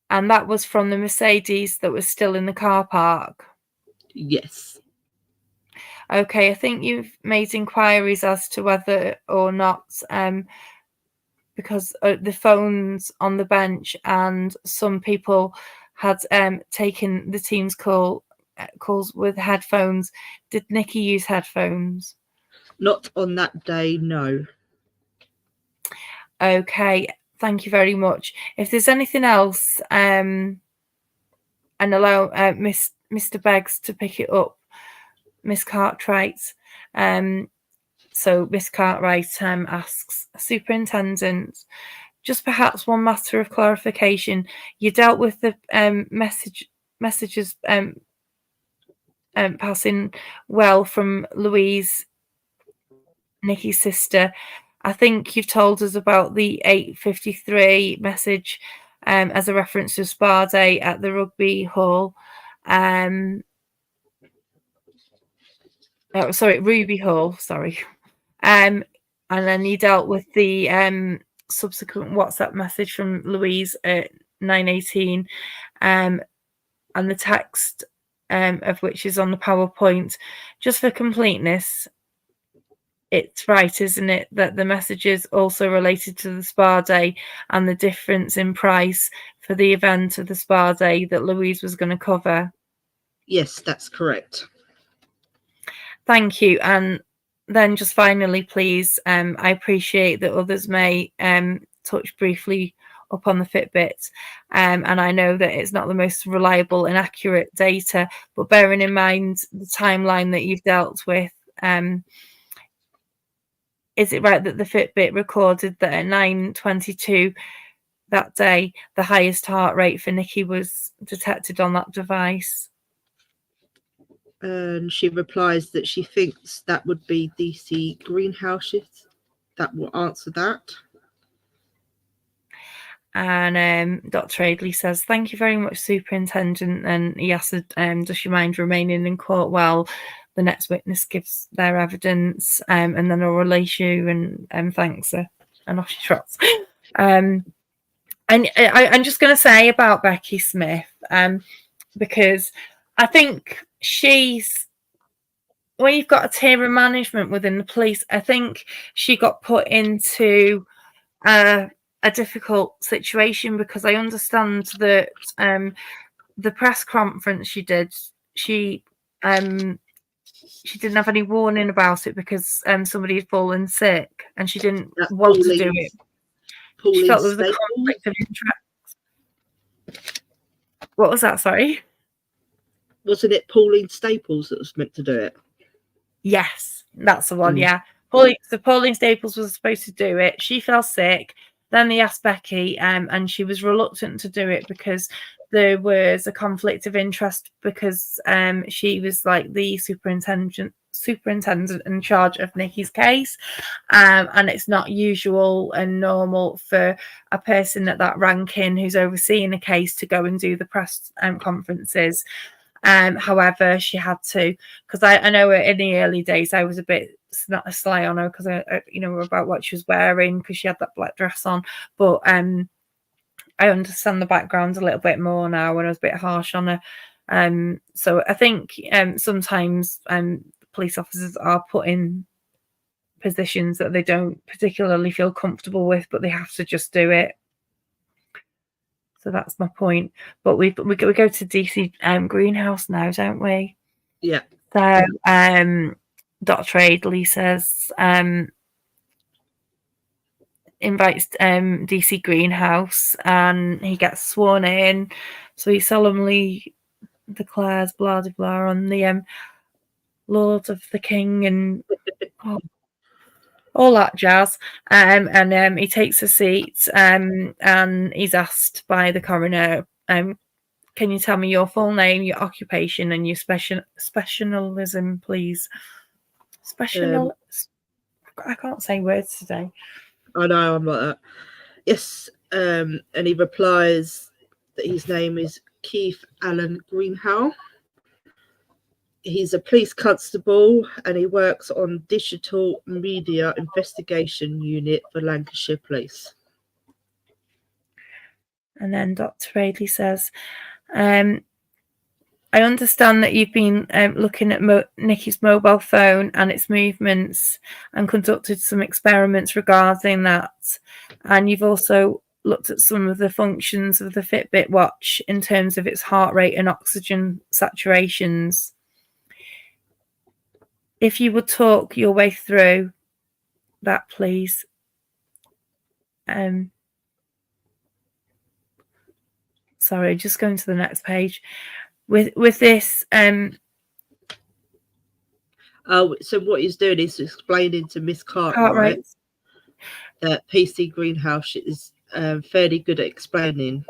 B: And that was from the Mercedes that was still in the car park?
A: Yes.
B: Okay, I think you've made inquiries as to whether or not, because the phones on the bench and some people had taken the team's calls with headphones. Did Nikki use headphones?
A: Not on that day, no.
B: Okay, thank you very much. If there's anything else, and allow Mr. Beggs to pick it up, Miss Cartwright. So Miss Cartwright asks, Superintendent, just perhaps one matter of clarification. You dealt with the messages passing well from Louise, Nikki's sister. I think you've told us about the 8:53 message as a reference to spa day at the rugby hall. Ruby Hall, sorry. And then you dealt with the subsequent WhatsApp message from Louise at 9:18, and the text of which is on the PowerPoint. Just for completeness, it's right, isn't it, that the messages also related to the spa day and the difference in price for the event of the spa day that Louise was going to cover?
A: Yes, that's correct.
B: Thank you. And then just finally, please, I appreciate that others may touch briefly up on the Fitbit, and I know that it's not the most reliable and accurate data, but bearing in mind the timeline that you've dealt with, is it right that the Fitbit recorded that at 9:22 that day, the highest heart rate for Nikki was detected on that device?
A: And she replies that she thinks that would be DC greenhouses. That will answer that.
B: And Dr. Aidley says, thank you very much, Superintendent. And he asks, does she mind remaining in court while the next witness gives their evidence? And then I'll release you and thanks her. And off she trots. And I'm just going to say about Becky Smith, because I think when you've got a tier of management within the police, I think she got put into a difficult situation, because I understand that the press conference she did, she didn't have any warning about it because somebody had fallen sick and she didn't want to do it. She felt there was a conflict of interest. What was that? Sorry?
A: Wasn't it Pauline Staples that was meant to do it?
B: Yes, that's the one. Yeah. Pauline Staples was supposed to do it. She fell sick. Then they asked Becky, and she was reluctant to do it because there was a conflict of interest, because she was like the superintendent in charge of Nikki's case, and it's not usual and normal for a person at that ranking who's overseeing a case to go and do the press conferences. However, she had to, because I know in the early days I was a bit sly on her, because I about what she was wearing, because she had that black dress on. But I understand the background a little bit more now, and I was a bit harsh on her. So I think sometimes police officers are put in positions that they don't particularly feel comfortable with, but they have to just do it. So that's my point. But we go to DC Greenhouse now, don't we?
A: Yeah.
B: So Dr. Aidley says invites DC Greenhouse, and he gets sworn in. So he solemnly declares blah blah blah on the Lord of the King and all that jazz. And he takes a seat, and he's asked by the coroner, can you tell me your full name, your occupation, and your specialism, please? I can't say words today.
A: I know, I'm like that. Yes, and he replies that his name is Keith Allen Greenhow. He's a police constable, and he works on digital media investigation unit for Lancashire Police.
B: And then Dr. Aidley says, I understand that you've been looking at Nikki's mobile phone and its movements and conducted some experiments regarding that. And you've also looked at some of the functions of the Fitbit watch in terms of its heart rate and oxygen saturations. If you would talk your way through that, please. Sorry, just going to the next page. With this,
A: so what he's doing is explaining to Miss Cartwright that PC Greenhouse is fairly good at explaining,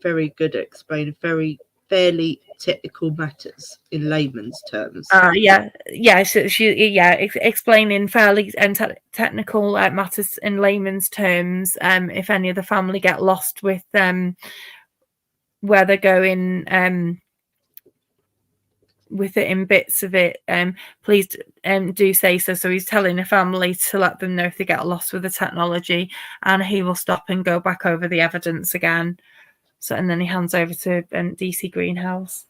A: very good at explaining fairly technical matters in layman's terms.
B: So explaining fairly technical matters in layman's terms. If any of the family get lost with where they're going with it in bits of it, please do say so. So he's telling the family to let them know if they get lost with the technology, and he will stop and go back over the evidence again. So, and then he hands over to DC Greenhouse.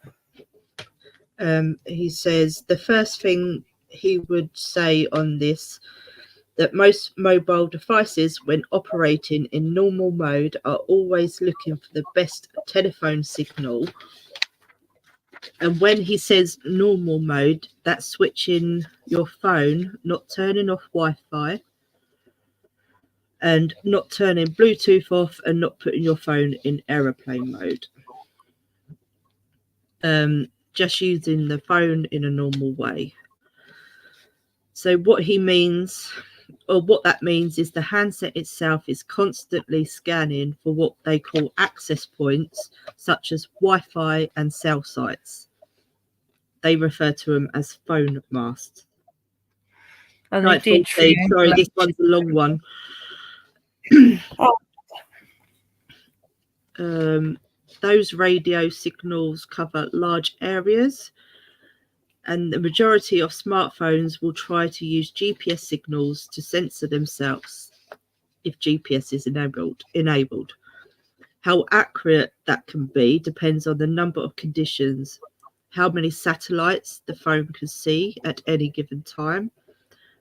A: He says the first thing he would say on this, that most mobile devices, when operating in normal mode, are always looking for the best telephone signal. And when he says normal mode, that's switching your phone, not turning off Wi-Fi. and not turning Bluetooth off and not putting your phone in aeroplane mode. Just using the phone in a normal way. So what he means, or what that means, is the handset itself is constantly scanning for what they call access points, such as Wi-Fi and cell sites. They refer to them as phone masts.
B: And
A: Right,
B: they did
A: sorry, this one's a long one. Those radio signals cover large areas, and the majority of smartphones will try to use GPS signals to censor themselves if GPS is enabled. How accurate that can be depends on the number of conditions, how many satellites the phone can see at any given time.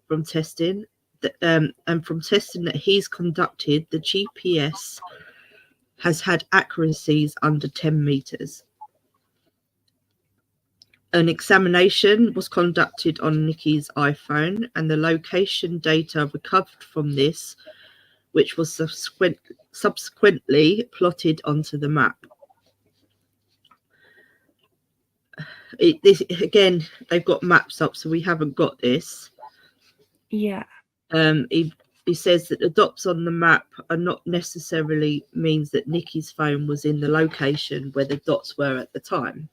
A: From testing, and from testing that he's conducted, the GPS has had accuracies under 10 meters. An examination was conducted on Nikki's iPhone, and the location data recovered from this, which was subsequently plotted onto the map. Again, they've got maps up, so we haven't got this.
B: Yeah.
A: He says that the dots on the map are not necessarily means that Nikki's phone was in the location where the dots were at the time.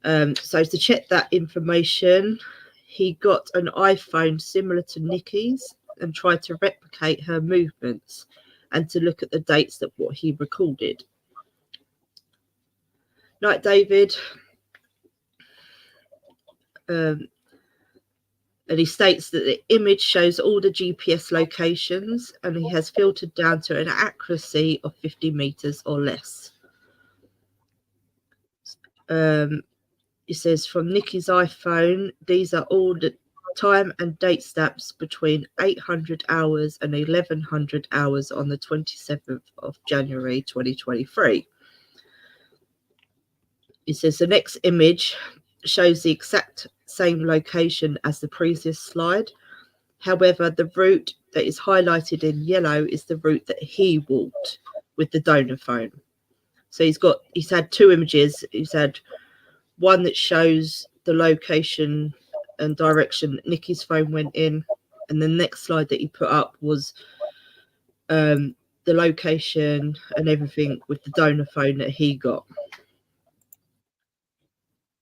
A: So to check that information, he got an iPhone similar to Nikki's and tried to replicate her movements and to look at the dates that what he recorded. Like David, and he states that the image shows all the GPS locations, and he has filtered down to an accuracy of 50 meters or less. He says from Nikki's iPhone, these are all the time and date stamps between 800 hours and 1100 hours on the 27th of January 2023. He says the next image shows the exact same location as the previous slide. However, the route that is highlighted in yellow is the route that he walked with the donor phone. So he's had two images. He's had one that shows the location and direction that Nikki's phone went in, and the next slide that he put up was the location and everything with the donor phone that he got.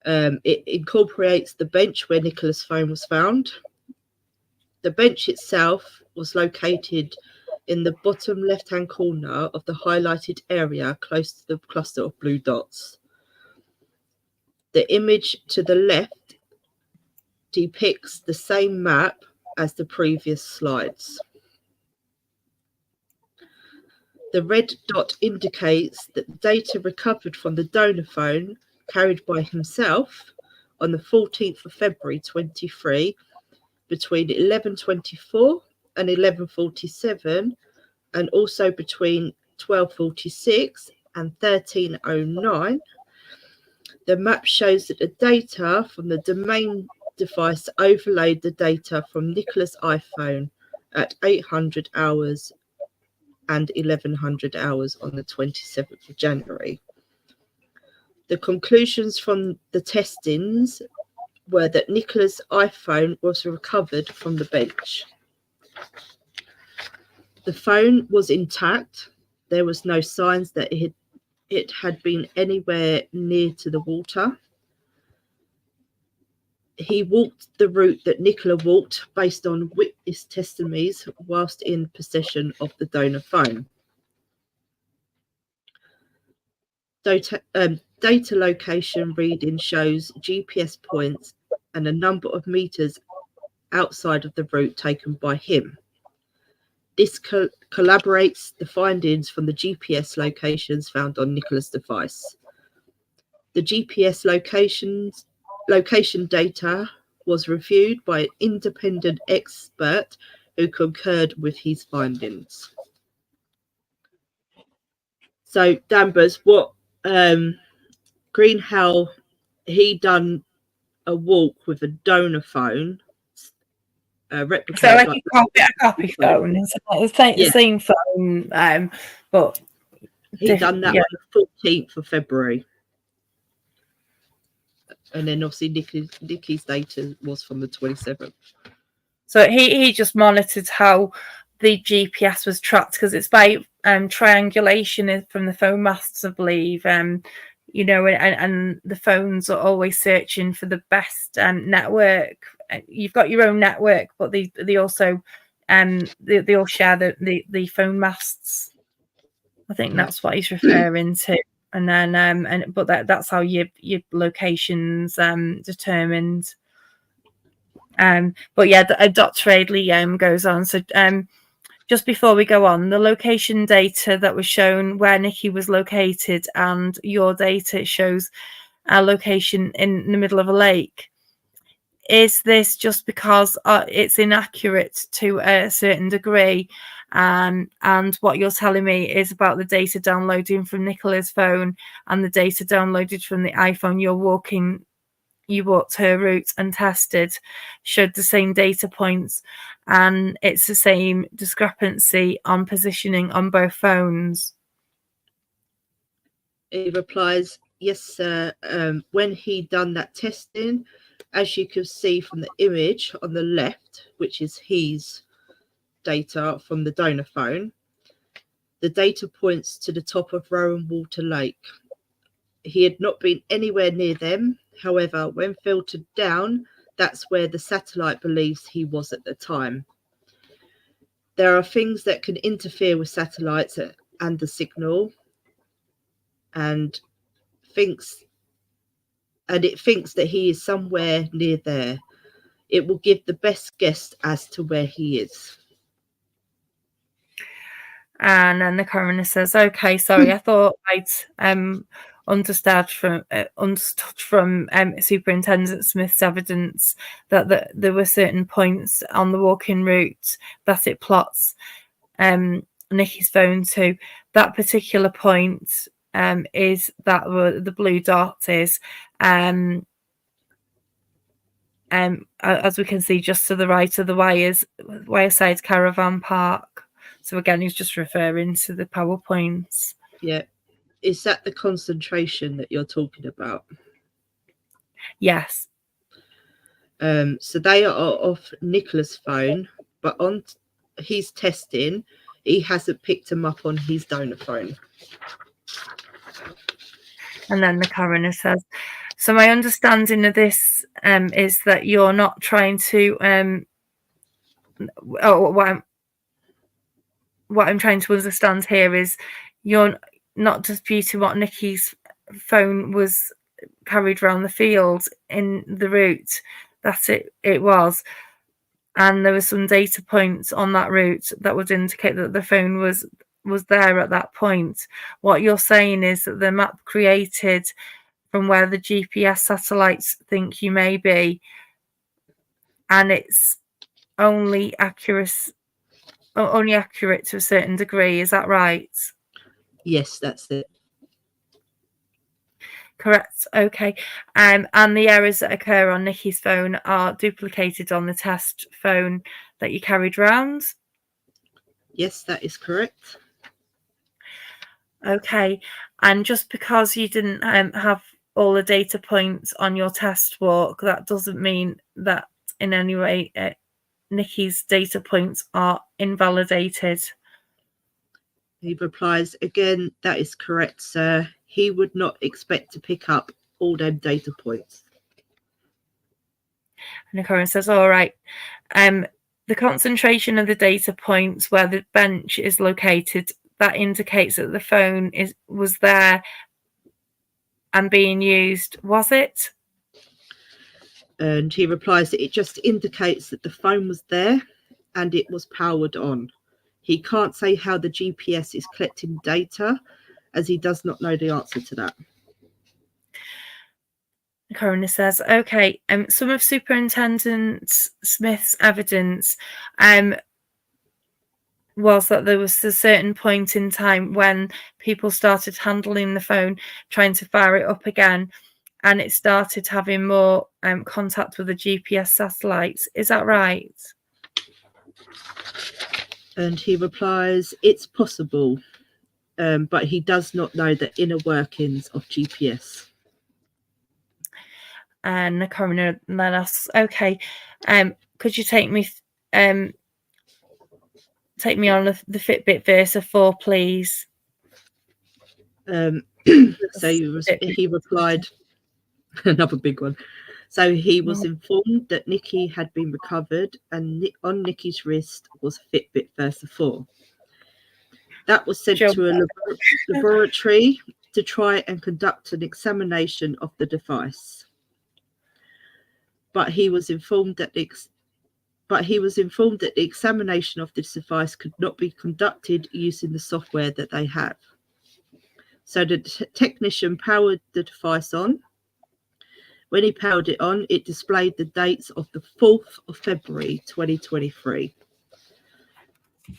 A: It incorporates the bench where Nicola's phone was found. The bench itself was located in the bottom left-hand corner of the highlighted area close to the cluster of blue dots. The image to the left depicts the same map as the previous slides. The red dot indicates that the data recovered from the donor phone carried by himself on the 14th of February 23 between 11:24 and 11:47, and also between 12:46 and 13:09. The map shows that the data from the domain device overlaid the data from Nicola's iPhone at 800 hours and 1100 hours on the 27th of January. The conclusions from the testings were that Nicola's iPhone was recovered from the bench. The phone was intact. There was no signs that it had been anywhere near to the water. He walked the route that Nicola walked based on witness testimonies whilst in possession of the donor phone. Data location reading shows GPS points and a number of meters outside of the route taken by him. This collaborates the findings from the GPS locations found on Nicola's device. The GPS location data was reviewed by an independent expert who concurred with his findings. So Danvers, what Greenhow, he done a walk with a donor phone replicate.
B: So like a copy phone, the same phone, but
A: he done that on the 14th of February. And then obviously Nikki's data was from the 27th.
B: So he just monitored how the GPS was tracked, because it's by triangulation from the phone masts, I believe. You know, and the phones are always searching for the best network. You've got your own network, but they also they all share the phone masts. I think that's what he's referring to. And then but that's how your location's determined. But yeah, Dr. Adley goes on. So just before we go on, the location data that was shown where Nikki was located, and your data shows a location in the middle of a lake. Is this just because it's inaccurate to a certain degree? And what you're telling me is about the data downloading from Nicola's phone and the data downloaded from the iPhone you walked her route and tested showed the same data points, and it's the same discrepancy on positioning on both phones.
A: He replies, yes, sir. When he done that testing, as you can see from the image on the left, which is his data from the donor phone, the data points to the top of Rowan Water Lake. He had not been anywhere near them. However, when filtered down, that's where the satellite believes he was at the time. There are things that can interfere with satellites and the signal, and it thinks that he is somewhere near there. It will give the best guess as to where he is.
B: And then the coroner says, okay, sorry, I thought I'd understood from Superintendent Smith's evidence that there were certain points on the walking route that it plots Nikki's phone to. That particular point is that the blue dot is, as we can see, just to the right of the Wireside Caravan Park. So again, he's just referring to the PowerPoints.
A: Yeah. Is that the concentration that you're talking about?
B: Yes.
A: So they are off Nicola's phone, but on his testing, he hasn't picked them up on his donor phone.
B: And then the coroner says, so my understanding of this is that you're not trying to what I'm trying to understand here is you're not disputing what Nikki's phone was carried around the field in the route that it was, and there were some data points on that route that would indicate that the phone was there at that point. What you're saying is that the map created from where the GPS satellites think you may be, and it's only accurate to a certain degree. Is that right?
A: Yes, that's it.
B: Correct. Okay. And the errors that occur on Nikki's phone are duplicated on the test phone that you carried around?
A: Yes, that is correct.
B: Okay. And just because you didn't have all the data points on your test walk, that doesn't mean that in any way Nikki's data points are invalidated.
A: He replies, again, that is correct, sir. He would not expect to pick up all them data points.
B: And the coroner says, all right. The concentration of the data points where the bench is located, that indicates that the phone was there and being used, was it?
A: And he replies that it just indicates that the phone was there and it was powered on. He can't say how the GPS is collecting data, as he does not know the answer to that.
B: The coroner says, okay, some of Superintendent Smith's evidence was that there was a certain point in time when people started handling the phone, trying to fire it up again, and it started having more contact with the GPS satellites. Is that right?
A: And he replies, it's possible, but he does not know the inner workings of GPS.
B: And the coroner then asks, okay, could you take me on the Fitbit Versa 4, please?
A: So he replied, another big one. So he was informed that Nikki had been recovered, and on Nikki's wrist was a Fitbit Versa 4. That was sent to a laboratory to try and conduct an examination of the device. But he was informed that the examination of this device could not be conducted using the software that they have. So the technician powered the device on. When he powered it on, it displayed the dates of the 4th of February 2023.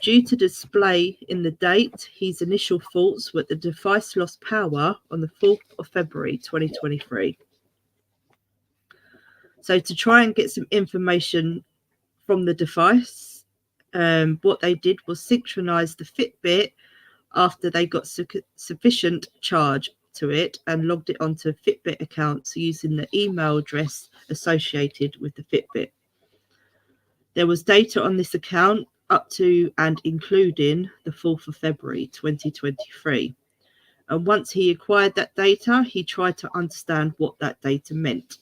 A: Due to display in the date, his initial thoughts were the device lost power on the 4th of February 2023. So to try and get some information from the device, what they did was synchronize the Fitbit after they got sufficient charge to it and logged it onto Fitbit accounts using the email address associated with the Fitbit. There was data on this account up to and including the 4th of February 2023. And once he acquired that data, he tried to understand what that data meant.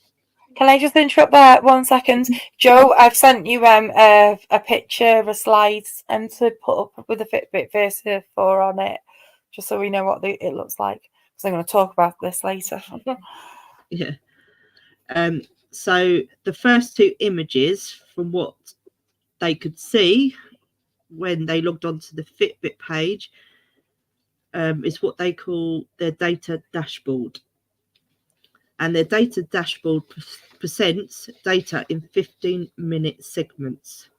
B: Can I just interrupt there 1 second? Joe, I've sent you a picture of a slide to put up with the Fitbit Versa 4 on it, just so we know what it looks like, because I'm going to talk about this later.
A: Yeah. So the first two images, from what they could see when they logged onto the Fitbit page, is what they call their data dashboard. And their data dashboard presents data in 15-minute segments.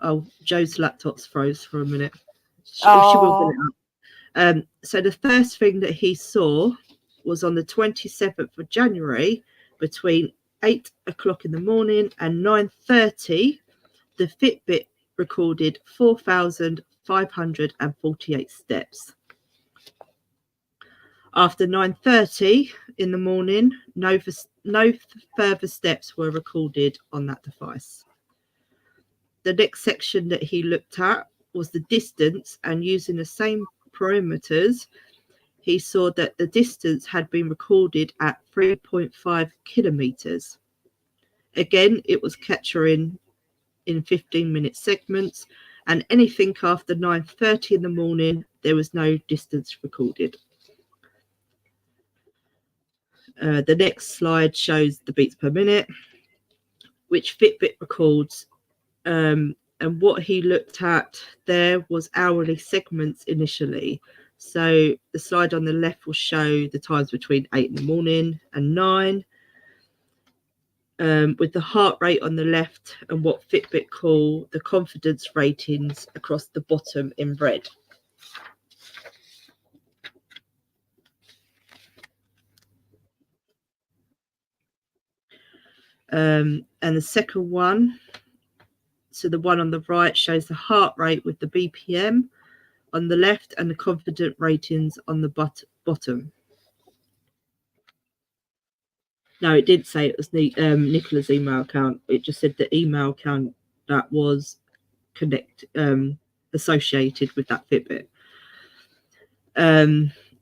A: Oh, Joe's laptop's froze for a minute. She will get it up. So the first thing that he saw was on the 27th of January, between 8 o'clock in the morning and 9:30, the Fitbit recorded 4,548 steps. After 9:30 in the morning, no further steps were recorded on that device. The next section that he looked at was the distance, and using the same parameters, he saw that the distance had been recorded at 3.5 kilometers. Again, it was capturing in 15-minute segments, and anything after 9:30 in the morning, there was no distance recorded. The next slide shows the beats per minute, which Fitbit records. And what he looked at there was hourly segments initially. So the slide on the left will show the times between 8 in the morning and 9, with the heart rate on the left and what Fitbit call the confidence ratings across the bottom in red. And the second one, so the one on the right, shows the heart rate with the BPM on the left and the confident ratings on the bottom. No, it didn't say it was Nicola's email account. It just said the email account that was associated with that Fitbit.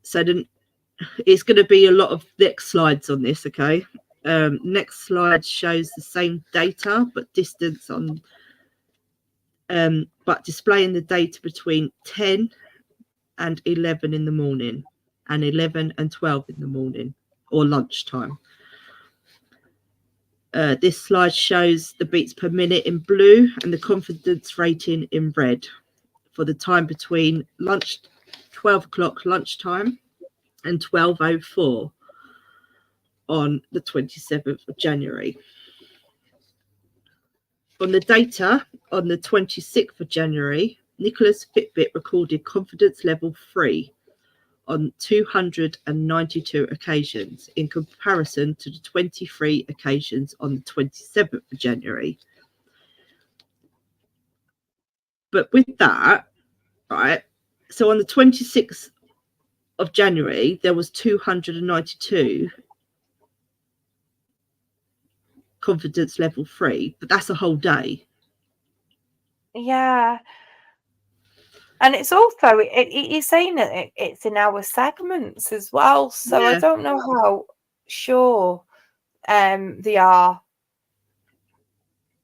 A: So then it's going to be a lot of next slides on this, okay? Next slide shows the same data but distance on, but displaying the data between 10 and 11 in the morning and 11 and 12 in the morning or lunchtime. This slide shows the beats per minute in blue and the confidence rating in red for the time between 12 o'clock lunchtime and 12:04 on the 27th of January. On the data on the 26th of January, Nicola's Fitbit recorded confidence level 3 on 292 occasions in comparison to the 23 occasions on the 27th of January. But with that, right, so on the 26th of January, there was 292 confidence level 3, but that's a whole day.
B: Yeah. And it's also, he's saying that it's in our segments as well. So I don't know how sure they are.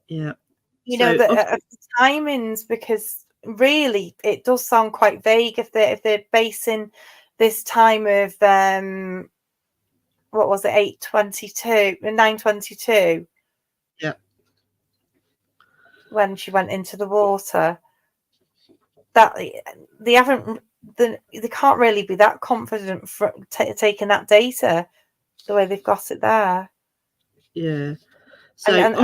A: Yeah.
B: You know, the timings, because really it does sound quite vague if they're basing this time of what was it, 9:22?
A: Yeah.
B: When she went into the water. That they haven't, they can't really be that confident for taking that data the way they've got it there.
A: Yeah. So
B: and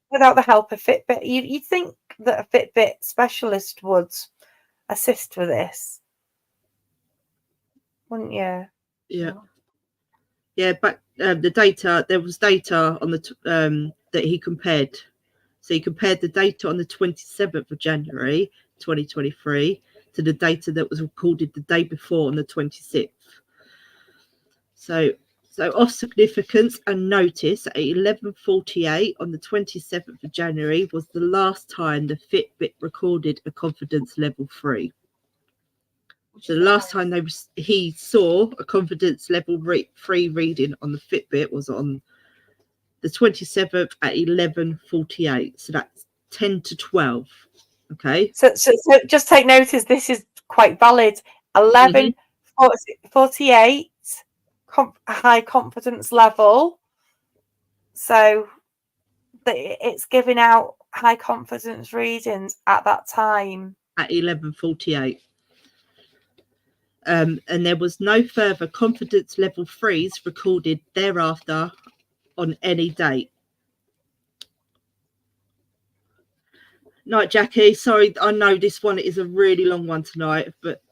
B: without the help of Fitbit, you'd think that a Fitbit specialist would assist with this, wouldn't you?
A: Yeah. Yeah, but the data, there was data on the that he compared. So he compared the data on the 27th of January 2023 to the data that was recorded the day before on the 26th. So of significance and notice, at 11:48 on the 27th of January was the last time the Fitbit recorded a confidence level 3. So the last time he saw a confidence level 3 reading on the Fitbit was on the 27th at 11:48. So that's 10 to 12. Okay.
B: So just take notice, this is quite valid. 11:48 high confidence level. So it's giving out high confidence readings at that time.
A: At 11:48. And there was no further confidence level 3s recorded thereafter on any date. Night, Jackie. Sorry, I know this one is a really long one tonight, but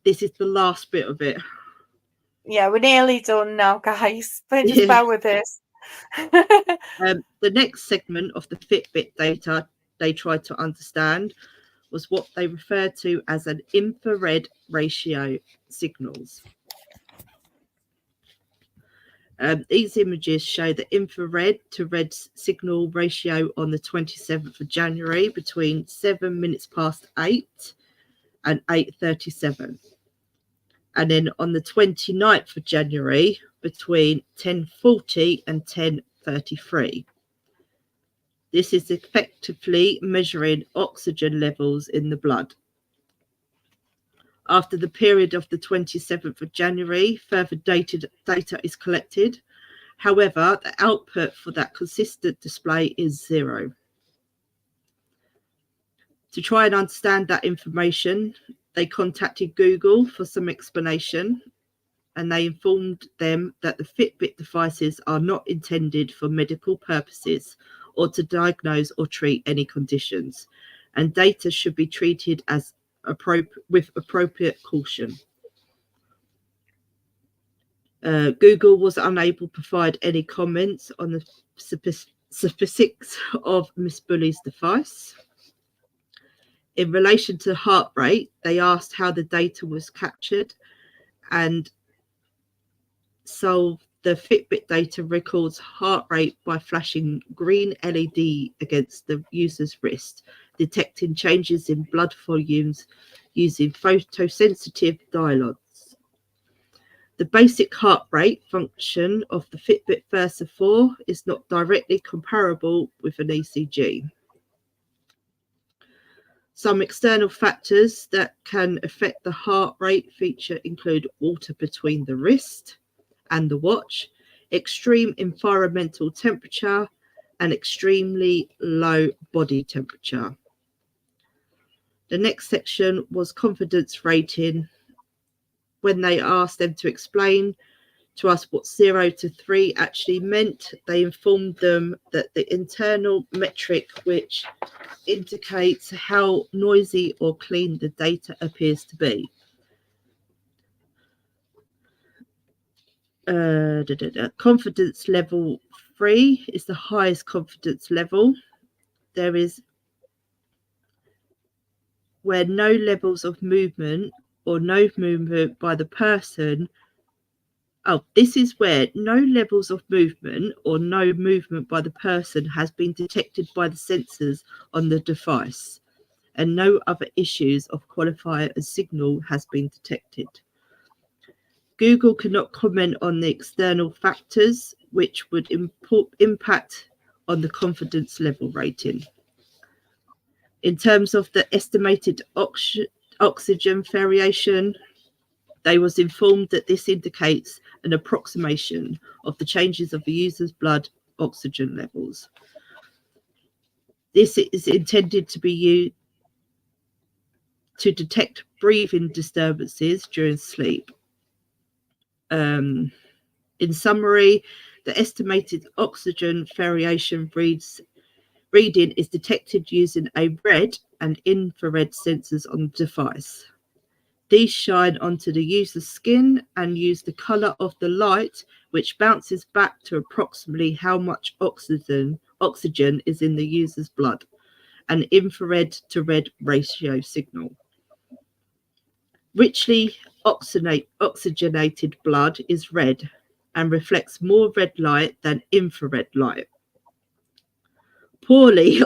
A: this is the last bit of it.
B: Yeah, we're nearly done now, guys. But just bear with us.
A: The next segment of the Fitbit data they tried to understand was what they referred to as an infrared ratio signals. These images show the infrared to red signal ratio on the 27th of January between 7 minutes past 8 and 8:37. And then on the 29th of January between 10:40 and 10:33. This is effectively measuring oxygen levels in the blood. After the period of the 27th of January, further data is collected. However, the output for that consistent display is 0. To try and understand that information, they contacted Google for some explanation, and they informed them that the Fitbit devices are not intended for medical purposes or to diagnose or treat any conditions, and data should be treated as with appropriate caution. Google was unable to provide any comments on the specifics of Miss Bully's device. In relation to heart rate, they asked how the data was captured, and so the Fitbit data records heart rate by flashing green LED against the user's wrist, detecting changes in blood volumes using photosensitive diodes. The basic heart rate function of the Fitbit Versa 4 is not directly comparable with an ECG. Some external factors that can affect the heart rate feature include water between the wrist and the watch, extreme environmental temperature, and extremely low body temperature. The next section was confidence rating. When they asked them to explain to us what 0 to 3 actually meant, they informed them that the internal metric which indicates how noisy or clean the data appears to be. Confidence level 3 is the highest confidence level. There is where no levels of movement or no movement by the person. This is where no levels of movement or no movement by the person has been detected by the sensors on the device, and no other issues of qualifier as signal has been detected. Google cannot comment on the external factors which would impact on the confidence level rating. In terms of the estimated oxygen variation, they was informed that this indicates an approximation of the changes of the user's blood oxygen levels. This is intended to be used to detect breathing disturbances during sleep. In summary, the estimated oxygen variation reading is detected using a red and infrared sensors on the device. These shine onto the user's skin and use the color of the light, which bounces back to approximately how much oxygen is in the user's blood, an infrared to red ratio signal. Richly oxygenated blood is red and reflects more red light than infrared light. Poorly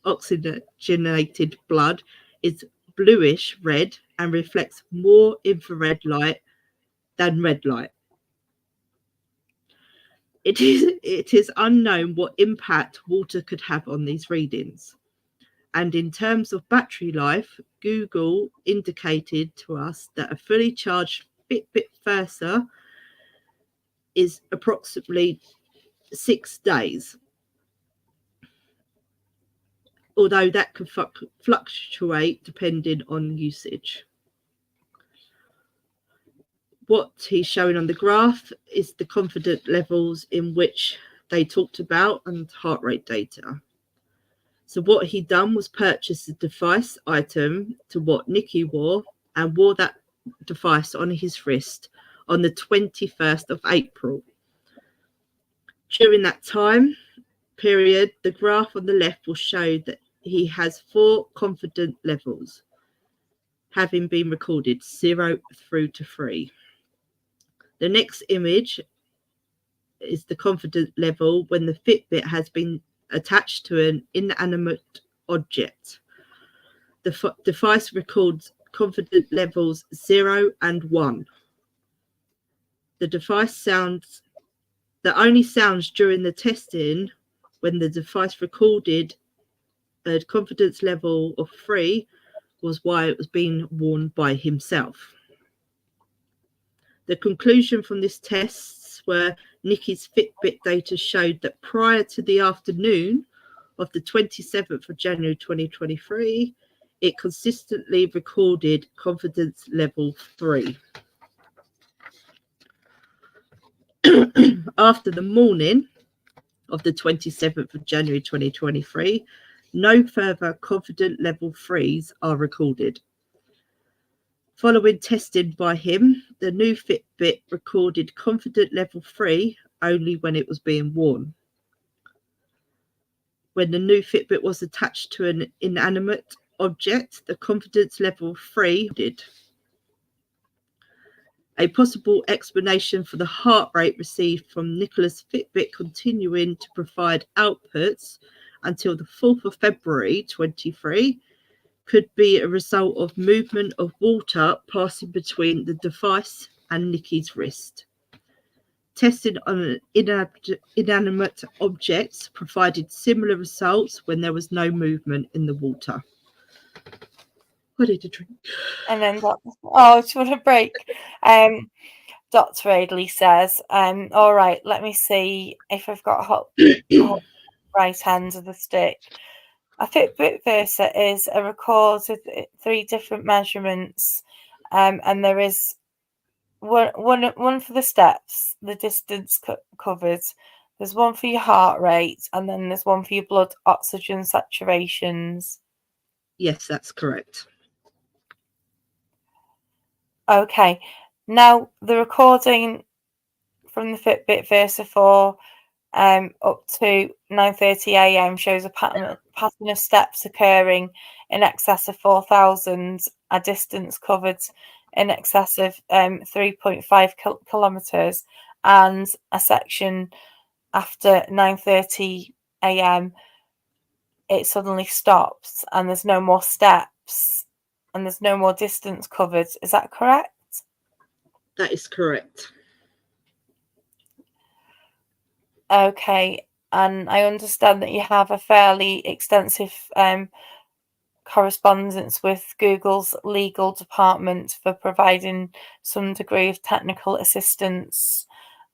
A: oxygenated blood is bluish red and reflects more infrared light than red light. It is unknown what impact water could have on these readings. And in terms of battery life, Google indicated to us that a fully charged Fitbit Versa is approximately 6 days, although that could fluctuate depending on usage. What he's showing on the graph is the confidence levels in which they talked about and heart rate data. So what he done was purchase the device item to what Nikki wore and wore that device on his wrist on the 21st of April. During that time period, the graph on the left will show that he has 4 confidence levels having been recorded, 0 through to 3. The next image is the confidence level when the Fitbit has been attached to an inanimate object. The device records confidence levels 0 and 1. The device only sounds during the testing when the device recorded a confidence level of 3 was why it was being worn by himself. The conclusion from this tests were Nikki's Fitbit data showed that prior to the afternoon of the 27th of January 2023, it consistently recorded confidence level 3. After the morning of the 27th of January 2023, no further confidence level 3s are recorded. Following testing by him, the new Fitbit recorded confidence level 3 only when it was being worn. When the new Fitbit was attached to an inanimate object, the confidence level 3 did. A possible explanation for the heart rate received from Nicola's Fitbit continuing to provide outputs until the 4th of February 23 could be a result of movement of water passing between the device and Nikki's wrist. Testing on inanimate objects provided similar results when there was no movement in the water. I need a drink.
B: And then, do you want a break? Dr. Adley says, all right, let me see if I've got hot right hand of the stick. A Fitbit Versa is a record with 3 different measurements, and there is one for the steps, the distance covered. There's one for your heart rate, and then there's one for your blood oxygen saturations.
A: Yes, that's correct.
B: Okay, now the recording from the Fitbit Versa 4 up to 9:30 a.m. shows a pattern of steps occurring in excess of 4,000, a distance covered in excess of 3.5 kilometres, and a section after 9:30 a.m. it suddenly stops and there's no more steps and there's no more distance covered. Is that correct?
A: That is correct.
B: Okay, and I understand that you have a fairly extensive correspondence with Google's legal department for providing some degree of technical assistance.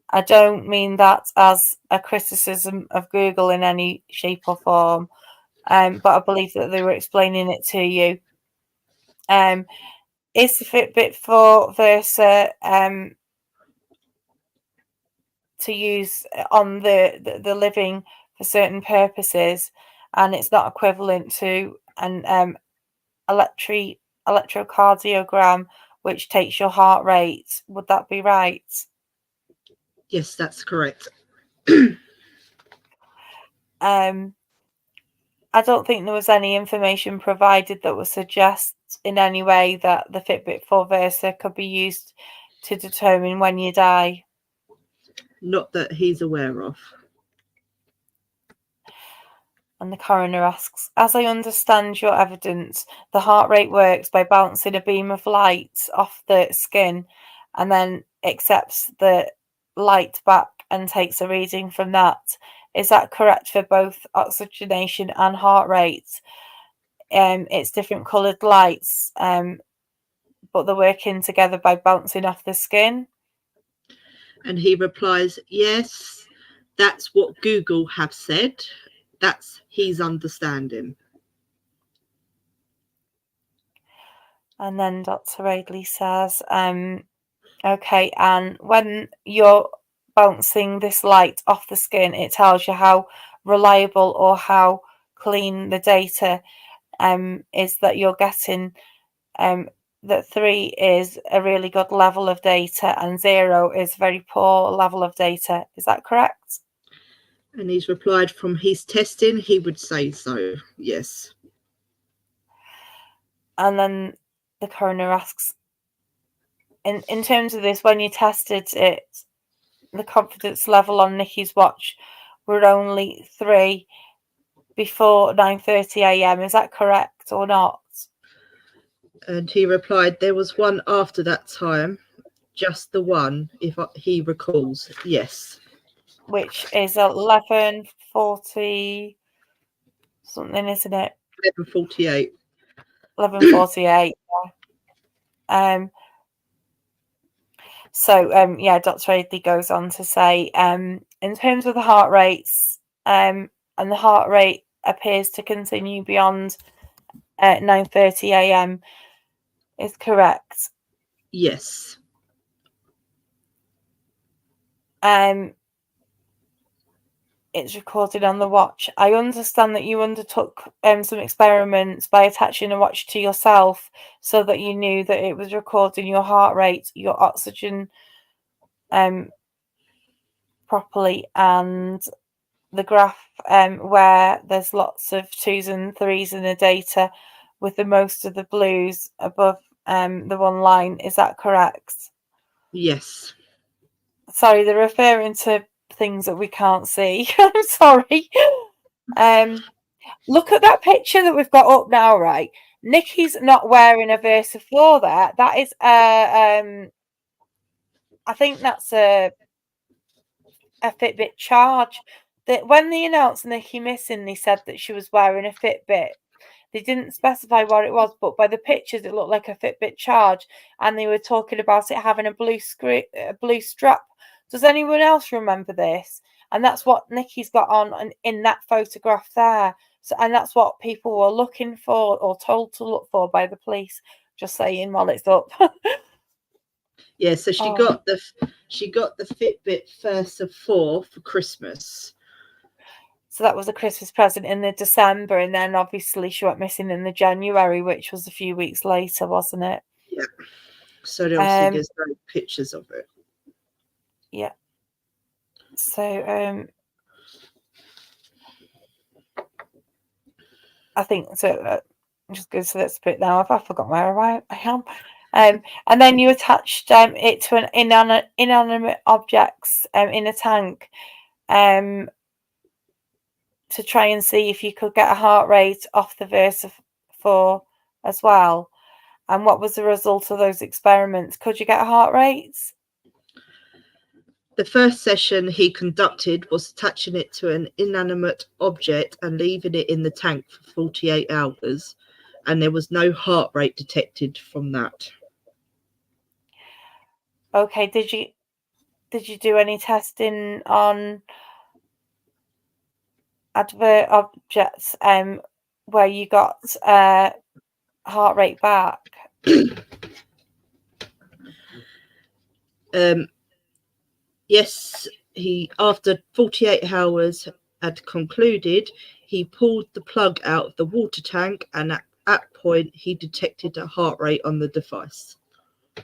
B: I don't mean that as a criticism of Google in any shape or form, but I believe that they were explaining it to you. Is the Fitbit 4 Versa to use on the living for certain purposes, and it's not equivalent to an electrocardiogram, which takes your heart rate? Would that be right?
A: Yes, that's correct.
B: I don't think there was any information provided that would suggest in any way that the Fitbit 4 Versa could be used to determine when you die.
A: Not that he's aware of.
B: And the coroner asks, as I understand your evidence, the heart rate works by bouncing a beam of light off the skin and then accepts the light back and takes a reading from that. Is that correct for both oxygenation and heart rate? It's different coloured lights, but they're working together by bouncing off the skin.
A: And he replies, yes, that's what Google have said. That's his understanding.
B: And then Dr. Radley says, okay, and when you're bouncing this light off the skin, it tells you how reliable or how clean the data is that you're getting. That 3 is a really good level of data and 0 is very poor level of data. Is that correct?
A: And he's replied, from his testing, he would say so, yes.
B: And then the coroner asks, in terms of this, when you tested it, the confidence level on Nikki's watch were only 3 before 9:30 a.m. Is that correct or not?
A: And he replied, there was one after that time, just the one, if he recalls, yes.
B: Which is 11:40 something, isn't it?
A: 11:48.
B: 11:48. Yeah. So yeah, Dr. Radley goes on to say, in terms of the heart rates, and the heart rate appears to continue beyond 9:30 a.m. is correct.
A: Yes.
B: It's recorded on the watch. I understand that you undertook some experiments by attaching a watch to yourself so that you knew that it was recording your heart rate, your oxygen properly, and the graph where there's lots of 2s and 3s in the data with the most of the blues above the one line. Is that correct?
A: Yes.
B: Sorry, they're referring to things that we can't see. I'm sorry. Look at that picture that we've got up now, right? Nikki's not wearing a Versa 4 there. That is I think that's a Fitbit charge. That when they announced Nikki missing, they said that she was wearing a Fitbit. They didn't specify what it was, but by the pictures it looked like a Fitbit charge, and they were talking about it having a blue strap. Does anyone else remember this? And that's what Nikki's got on in that photograph there. So, and that's what people were looking for or told to look for by the police. Just saying while it's up.
A: Yeah, so she got the Fitbit Versa 4 for Christmas.
B: So that was a Christmas present in the December, and then obviously she went missing in the January, which was a few weeks later, wasn't it?
A: Yeah. So obviously there's no pictures of it.
B: Yeah. So I think so. just go to this bit now. I've forgotten where I am. And then you attached it to an inanimate objects in a tank to try and see if you could get a heart rate off the VersaFor as well. And what was the result of those experiments? Could you get heart rates?
A: The first session he conducted was attaching it to an inanimate object and leaving it in the tank for 48 hours, and there was no heart rate detected from that.
B: Okay, did you do any testing on advert objects where you got heart rate back?
A: Yes, he, after 48 hours had concluded, he pulled the plug out of the water tank, and at that point he detected a heart rate on the device.
B: So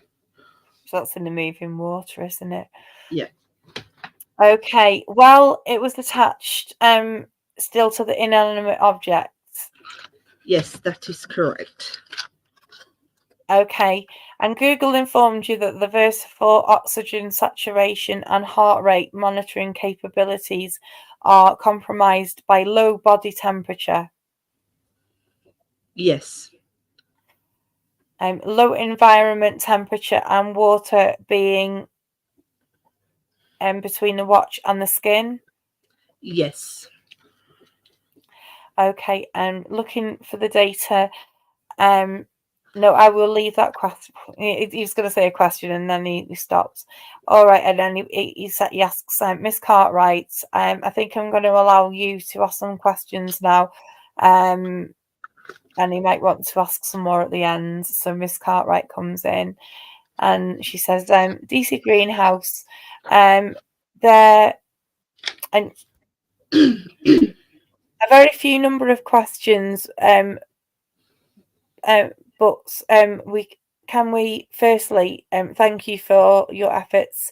B: that's in the moving water, isn't it?
A: Yeah.
B: Okay, well, it was attached still to the inanimate object.
A: Yes, that is correct.
B: Okay, and Google informed you that the VersaFor oxygen saturation and heart rate monitoring capabilities are compromised by low body temperature.
A: Yes.
B: Low environment temperature and water being between the watch and the skin.
A: Yes.
B: Okay, and looking for the data. No, I will leave that question. He's going to say a question and then he stops. All right, and then he asks Miss Cartwright. I think I'm going to allow you to ask some questions now. And he might want to ask some more at the end. So Miss Cartwright comes in and she says, DC Greenhouse, there and a very few number of questions, but we firstly thank you for your efforts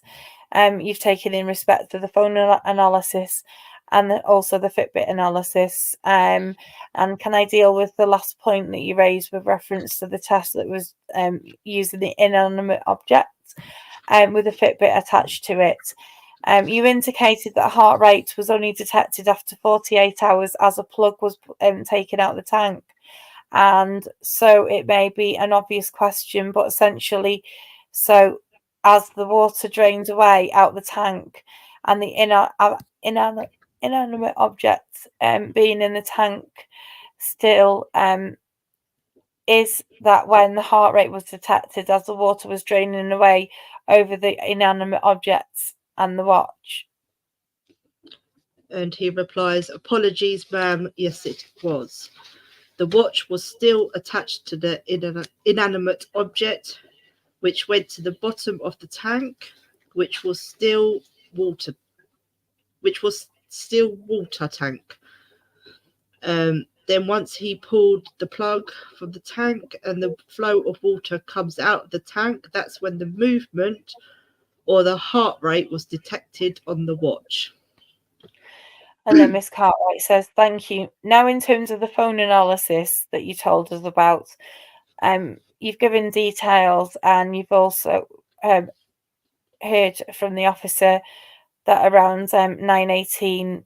B: you've taken in respect to the phone analysis and also the Fitbit analysis. And can I deal with the last point that you raised with reference to the test that was using the inanimate object with a Fitbit attached to it? You indicated that heart rate was only detected after 48 hours as a plug was taken out of the tank. And so it may be an obvious question, but essentially, so as the water drains away out the tank and the inanimate object being in the tank still, is that when the heart rate was detected as the water was draining away over the inanimate objects and the watch?
A: And he replies, apologies, ma'am. Yes, it was. The watch was still attached to the inanimate object, which went to the bottom of the tank, which was still water tank. Then once he pulled the plug from the tank and the flow of water comes out of the tank, that's when the movement or the heart rate was detected on the watch.
B: And then Miss Cartwright says, thank you. Now, in terms of the phone analysis that you told us about, you've given details and you've also heard from the officer that around 9:18,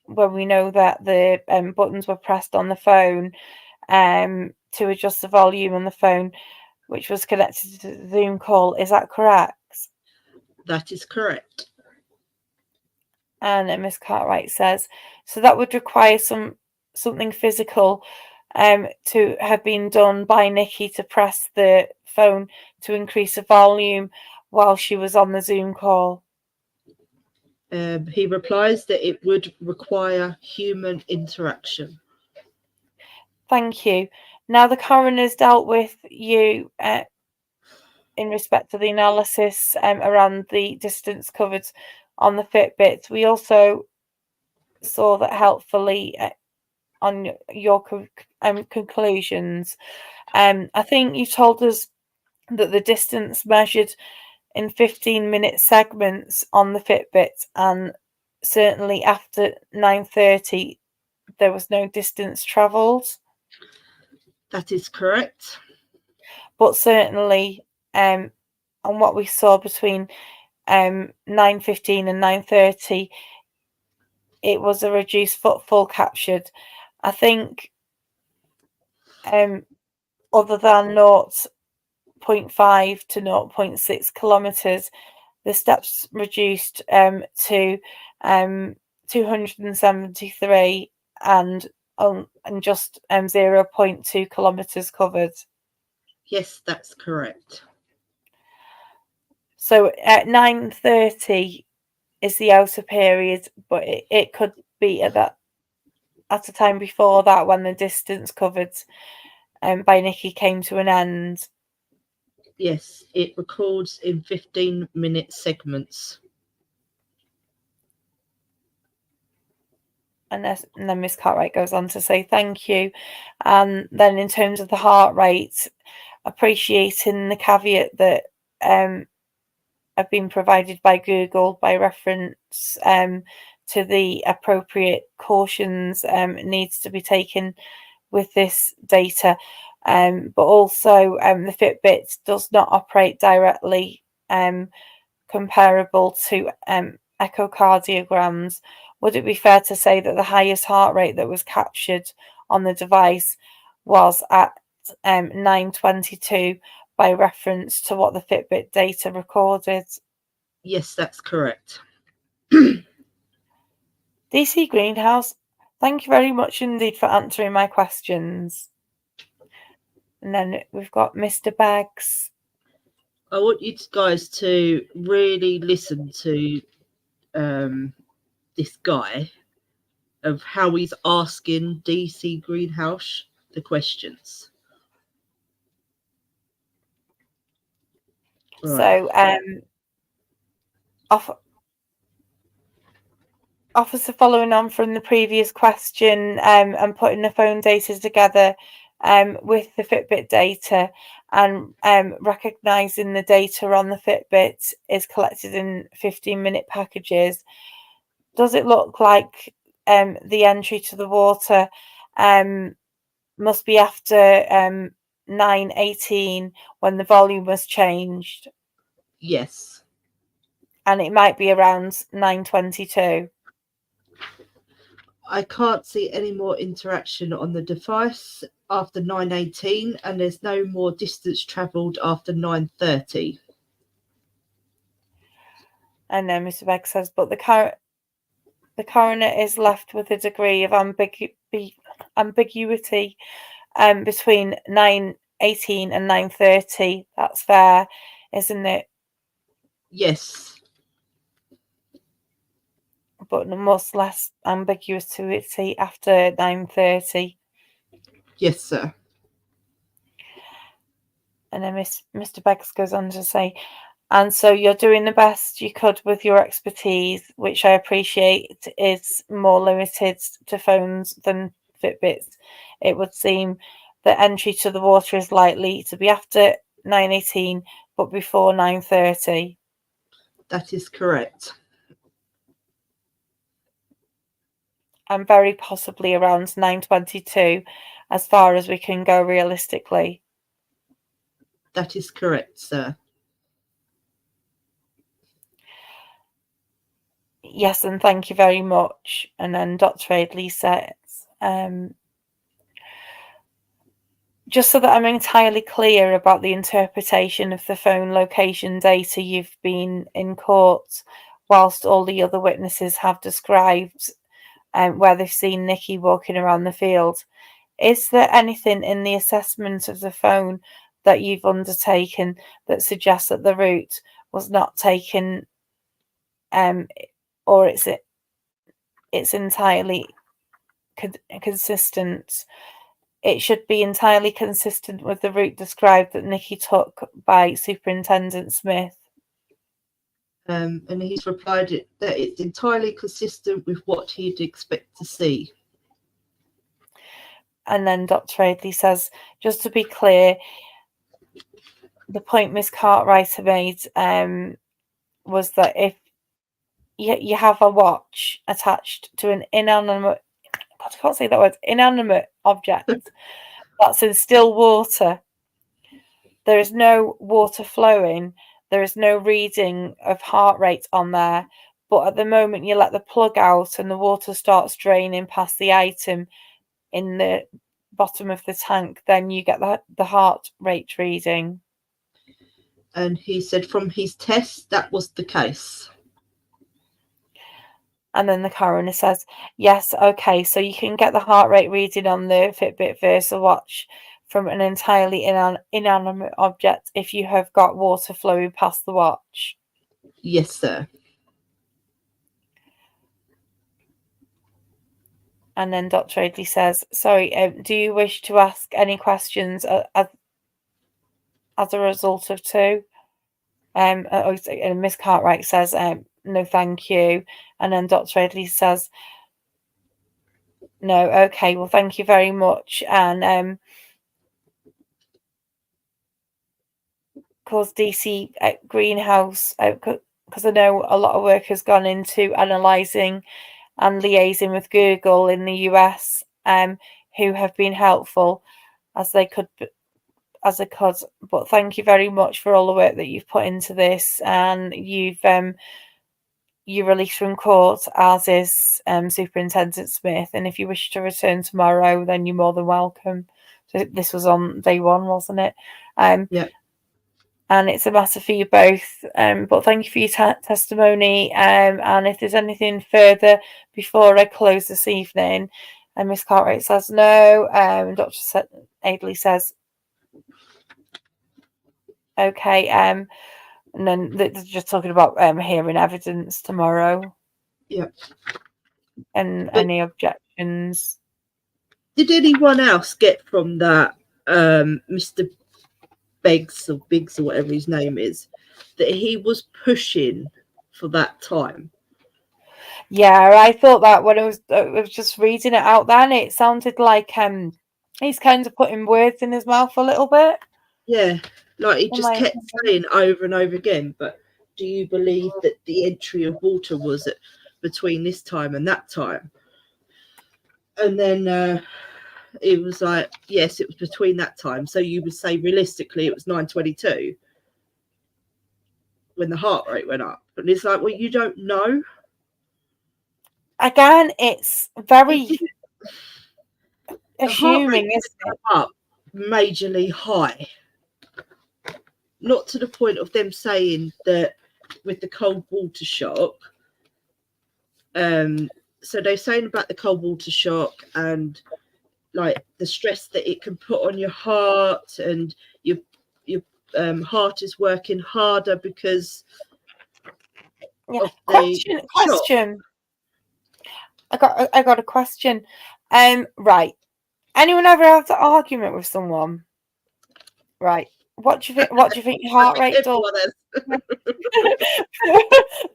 B: when we know that the buttons were pressed on the phone to adjust the volume on the phone, which was connected to the Zoom call. Is that correct?
A: That is correct.
B: And then Miss Cartwright says, so that would require something physical to have been done by Nikki to press the phone to increase the volume while she was on the Zoom call.
A: He replies that it would require human interaction.
B: Thank you. Now the coroner's dealt with you in respect to the analysis around the distance covered on the Fitbit. We also saw that helpfully on your conclusions. I think you told us that the distance measured in 15-minute segments on the Fitbit, and certainly after 9:30 there was no distance travelled.
A: That is correct.
B: But certainly, on what we saw between 9:15 and 9:30, it was a reduced footfall captured. I think other than 0.5 to 0.6 kilometres, the steps reduced to 273 and just 0.2 kilometres covered.
A: Yes, that's correct.
B: So at 9:30 is the outer period, but it could be at a time before that when the distance covered by Nikki came to an end.
A: Yes, it records in 15-minute segments.
B: And then Miss Cartwright goes on to say thank you. And then in terms of the heart rate, appreciating the caveat that have been provided by Google by reference to the appropriate cautions needs to be taken with this data. But also the Fitbit does not operate directly comparable to echocardiograms. Would it be fair to say that the highest heart rate that was captured on the device was at 9:22 by reference to what the Fitbit data recorded?
A: Yes, that's correct.
B: DC Greenhouse, thank you very much indeed for answering my questions. And then we've got Mr. Baggs.
A: I want you guys to really listen to this guy of how he's asking DC Greenhouse the questions.
B: Right. So, officer, following on from the previous question and putting the phone data together with the Fitbit data and recognising the data on the Fitbit is collected in 15-minute packages, does it look like the entry to the water must be after 9:18 when the volume was changed?
A: Yes.
B: And it might be around 9:22.
A: I can't see any more interaction on the device after 9:18, and there's no more distance travelled after 9:30.
B: And then Mr. Begg says, but the coroner is left with a degree of ambiguity between 9:18 and 9:30. That's fair, isn't it?
A: Yes.
B: But much less ambiguity after 9:30.
A: Yes, sir.
B: And then Mr. Beggs goes on to say, and so you're doing the best you could with your expertise, which I appreciate is more limited to phones than Fitbits. It would seem that entry to the water is likely to be after 9:18, but before 9:30.
A: That is correct.
B: And very possibly around 9:22, as far as we can go realistically.
A: That is correct, sir.
B: Yes, and thank you very much. And then Dr. Adley says, just so that I'm entirely clear about the interpretation of the phone location data, you've been in court whilst all the other witnesses have described where they've seen Nikki walking around the field. Is there anything in the assessment of the phone that you've undertaken that suggests that the route was not taken or it's entirely consistent? It should be entirely consistent with the route described that Nikki took by Superintendent Smith.
A: And he's replied that it's entirely consistent with what he'd expect to see.
B: And then Dr. Adley says, just to be clear, the point Miss Cartwright made was that if you have a watch attached to an inanimate, God, I can't say that word, inanimate object, That's in still water. There is no water flowing. There is no reading of heart rate on there. But at the moment you let the plug out and the water starts draining past the item in the bottom of the tank, then you get the heart rate reading.
A: And he said from his test that was the case.
B: And then the coroner says, yes, okay, so you can get the heart rate reading on the Fitbit Versa watch from an entirely inanimate object if you have got water flowing past the watch.
A: Yes, sir.
B: And then Dr. Adley says, sorry, do you wish to ask any questions as a result of two? And Miss Cartwright says, no, thank you. And then Dr. Adley says, no, okay, well, thank you very much. And cause DC Greenhouse, because I know a lot of work has gone into analysing and liaising with Google in the US, who have been helpful as they could. But thank you very much for all the work that you've put into this, and you released from court, as is Superintendent Smith. And if you wish to return tomorrow, then you're more than welcome. So this was on day one, wasn't it?
A: Yeah.
B: And it's a matter for you both. But thank you for your testimony. And if there's anything further before I close this evening, and Miss Cartwright says no. Dr. Adley says, okay. And then they're just talking about hearing evidence tomorrow.
A: Yeah.
B: And any objections?
A: Did anyone else get from that Mr. Biggs or whatever his name is, that he was pushing for that time?
B: Yeah, I thought that when I was just reading it out then, it sounded like he's kind of putting words in his mouth a little bit.
A: Yeah, like he just kept saying over and over again, but do you believe that the entry of water was between this time and that time? And then it was like, yes, it was between that time. So you would say realistically it was 9:22 when the heart rate went up. And it's like, well, you don't know.
B: Again, it's very assuming, isn't it?
A: Up majorly high. Not to the point of them saying that with the cold water shock. So they're saying about the cold water shock and like the stress that it can put on your heart, and your heart is working harder because of the
B: question. I got a question. Right. Anyone ever have an argument with someone? Right. What do you think your heart rate does?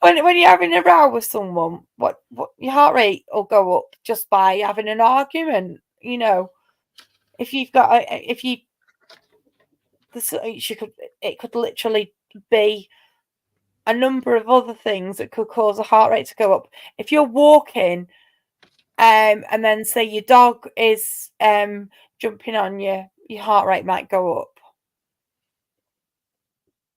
B: when you're having a row with someone, what your heart rate will go up just by having an argument. You know, if you've got it could literally be a number of other things that could cause a heart rate to go up. If you're walking, and then say your dog is jumping on you, your heart rate might go up.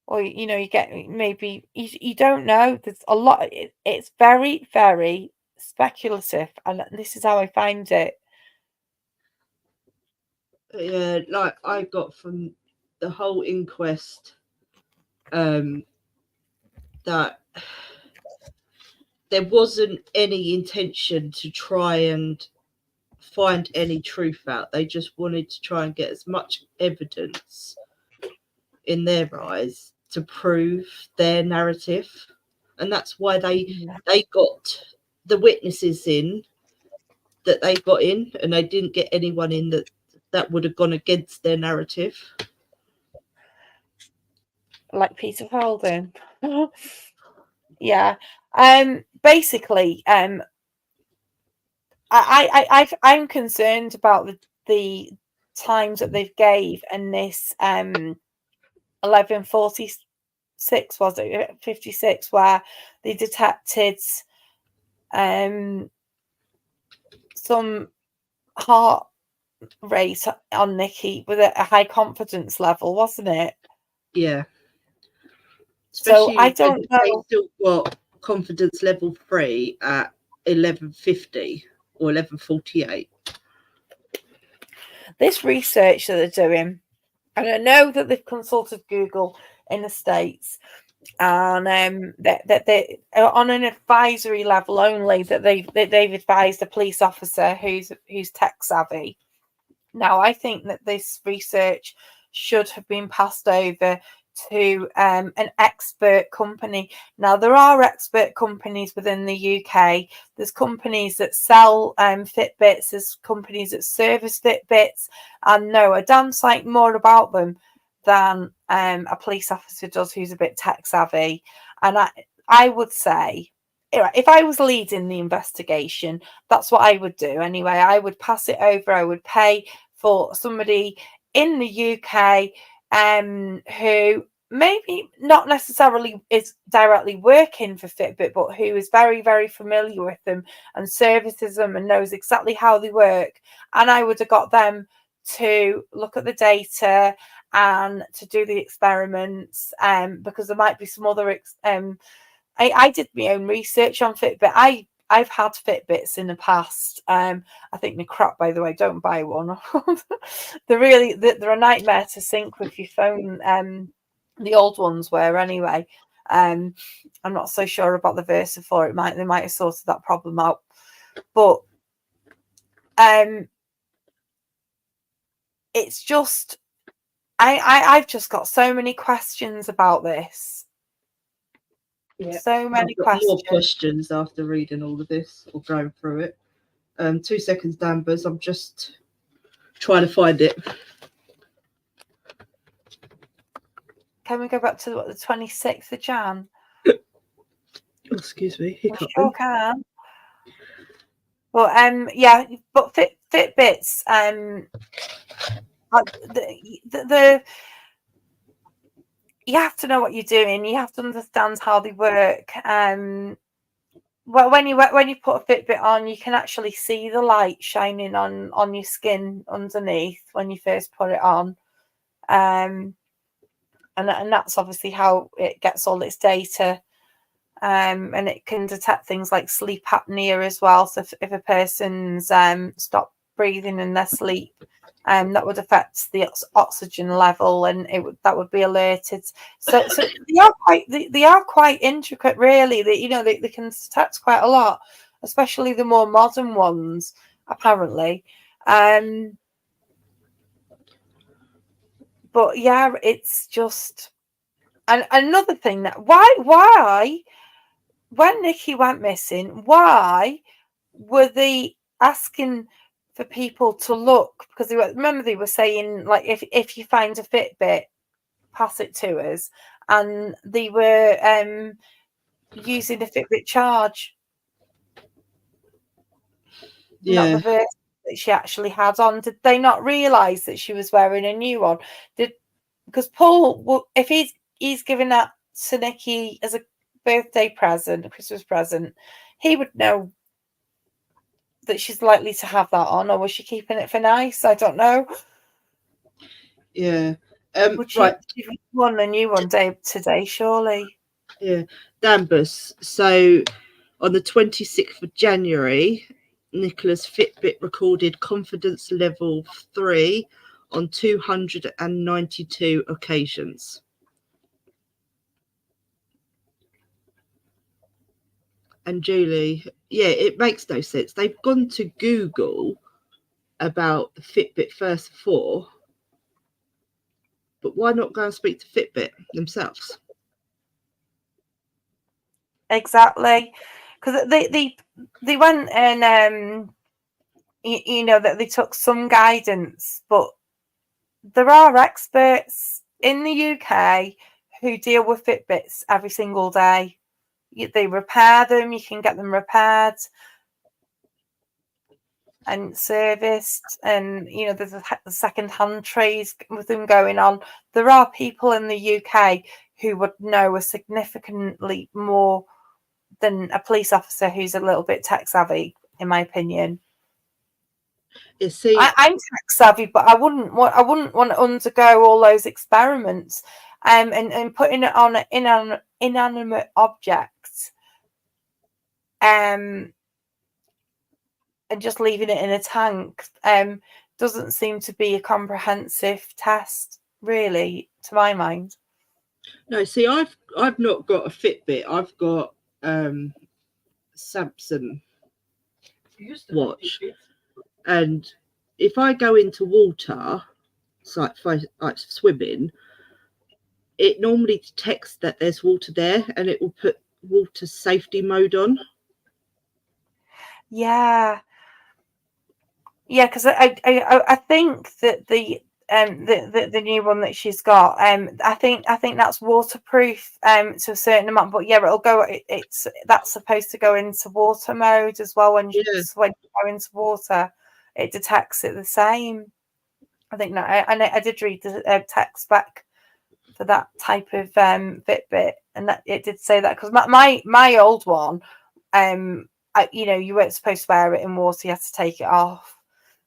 B: Or, you know, you get maybe, you don't know. There's a lot. It's very, very speculative. And this is how I find it.
A: Yeah, like I got from the whole inquest that there wasn't any intention to try and find any truth out. They just wanted to try and get as much evidence in their eyes to prove their narrative, and that's why they got the witnesses in that they got in, and they didn't get anyone in that would have gone against their narrative,
B: like Peter Holden. Yeah. Basically, I'm concerned about the times that they've gave, and this 11:46 was it 56, where they detected some heart rate on Nikki with a high confidence level, wasn't it?
A: Yeah.
B: So
A: Especially
B: I don't
A: they
B: know.
A: still got confidence level 3 at 1150 or 1148.
B: This research that they're doing, and I know that they've consulted Google in the States, and that they on an advisory level only, that they've advised a police officer who's tech savvy. Now, I think that this research should have been passed over to an expert company. Now, there are expert companies within the UK. There's companies that sell Fitbits. There's companies that service Fitbits, and know a damn sight more about them than a police officer does who's a bit tech savvy. And I would say, if I was leading the investigation, that's what I would do anyway. I would pass it over. I would pay for somebody in the UK who maybe not necessarily is directly working for Fitbit, but who is very, very familiar with them and services them and knows exactly how they work. And I would have got them to look at the data and to do the experiments, because there might be some other I did my own research on Fitbit. I've had Fitbits in the past. I think they're crap, by the way. Don't buy one. They're a nightmare to sync with your phone. The old ones were anyway. I'm not so sure about the Versa 4. They might have sorted that problem out. But it's just I've just got so many questions about this.
A: Yeah.
B: So many
A: I've got
B: questions.
A: more questions after reading all of this or going through it. 2 seconds, Danvers. I'm just trying to find it.
B: Can we go back to the 26th of Jan?
A: Oh, excuse me.
B: We sure can. Well, yeah, but Fitbits, the you have to know what you're doing. You have to understand how they work. Well, when you put a Fitbit on, you can actually see the light shining on your skin underneath when you first put it on, and that's obviously how it gets all its data. And it can detect things like sleep apnea as well. So if a person's stopped breathing in their sleep, that would affect the oxygen level, and that would be alerted. So they are quite intricate, really. They can detect quite a lot, especially the more modern ones, apparently. But yeah, it's just and another thing that why. When Nikki went missing, why were they asking for people to look? Because they were saying, like, if you find a Fitbit, pass it to us, and they were using the Fitbit charge, not the version that she actually had on. Did they not realise that she was wearing a new one? Because Paul, if he's giving that to Nikki as a birthday present, a Christmas present, he would know that she's likely to have that on, or was she keeping it for nice? I don't know.
A: Yeah.
B: Would she want a new one today, surely?
A: Yeah. Danvers. So on the 26th of January, Nicola's Fitbit recorded confidence level 3 on 292 occasions. And Julie, yeah, it makes no sense. They've gone to Google about the Fitbit Versa 4, but why not go and speak to Fitbit themselves?
B: Exactly, because they went and that they took some guidance, but there are experts in the UK who deal with Fitbits every single day. They repair them. You can get them repaired and serviced, and there's a second-hand trades with them going on. There are people in the UK who would know a significantly more than a police officer who's a little bit tech savvy, in my opinion.
A: You see,
B: I'm tech savvy, but I wouldn't want to undergo all those experiments and putting it on an inanimate object and just leaving it in a tank doesn't seem to be a comprehensive test, really, to my mind.
A: No, see, I've not got a Fitbit. I've got Samsung watch, and if I go into water, it's like swimming, it normally detects that there's water there, and it will put water safety mode on.
B: Yeah, because I think that the new one that she's got, I think that's waterproof to a certain amount, but yeah, it'll go. That's supposed to go into water mode as well when you go into water. It detects it the same. I think that I did read the text back for that type of Fitbit, and that it did say that, because my old one, you weren't supposed to wear it in water; you had to take it off.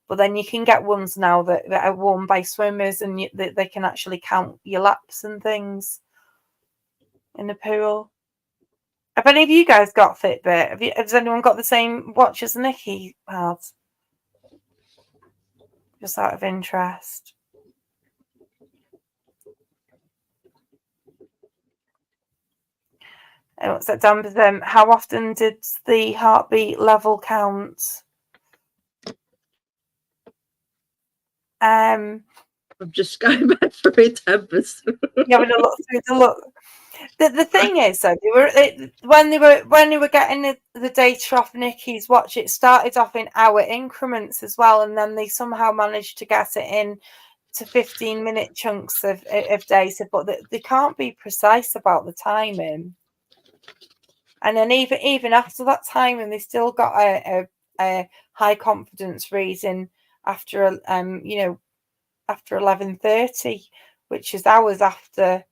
B: But then you can get ones now that are worn by swimmers, and they can actually count your laps and things in the pool. Have any of you guys got Fitbit? Has anyone got the same watch as Nikki has? Just out of interest. What's that done with them? How often did the heartbeat level count? I'm
A: just going back through it, Ambers.
B: You're having a look through the look. The thing is, though, when they were getting the data off Nikki's watch, it started off in hour increments as well, and then they somehow managed to get it in to 15-minute chunks of data, but they can't be precise about the timing. And then even after that timing, they still got a high confidence reading after after 11:30, which is hours after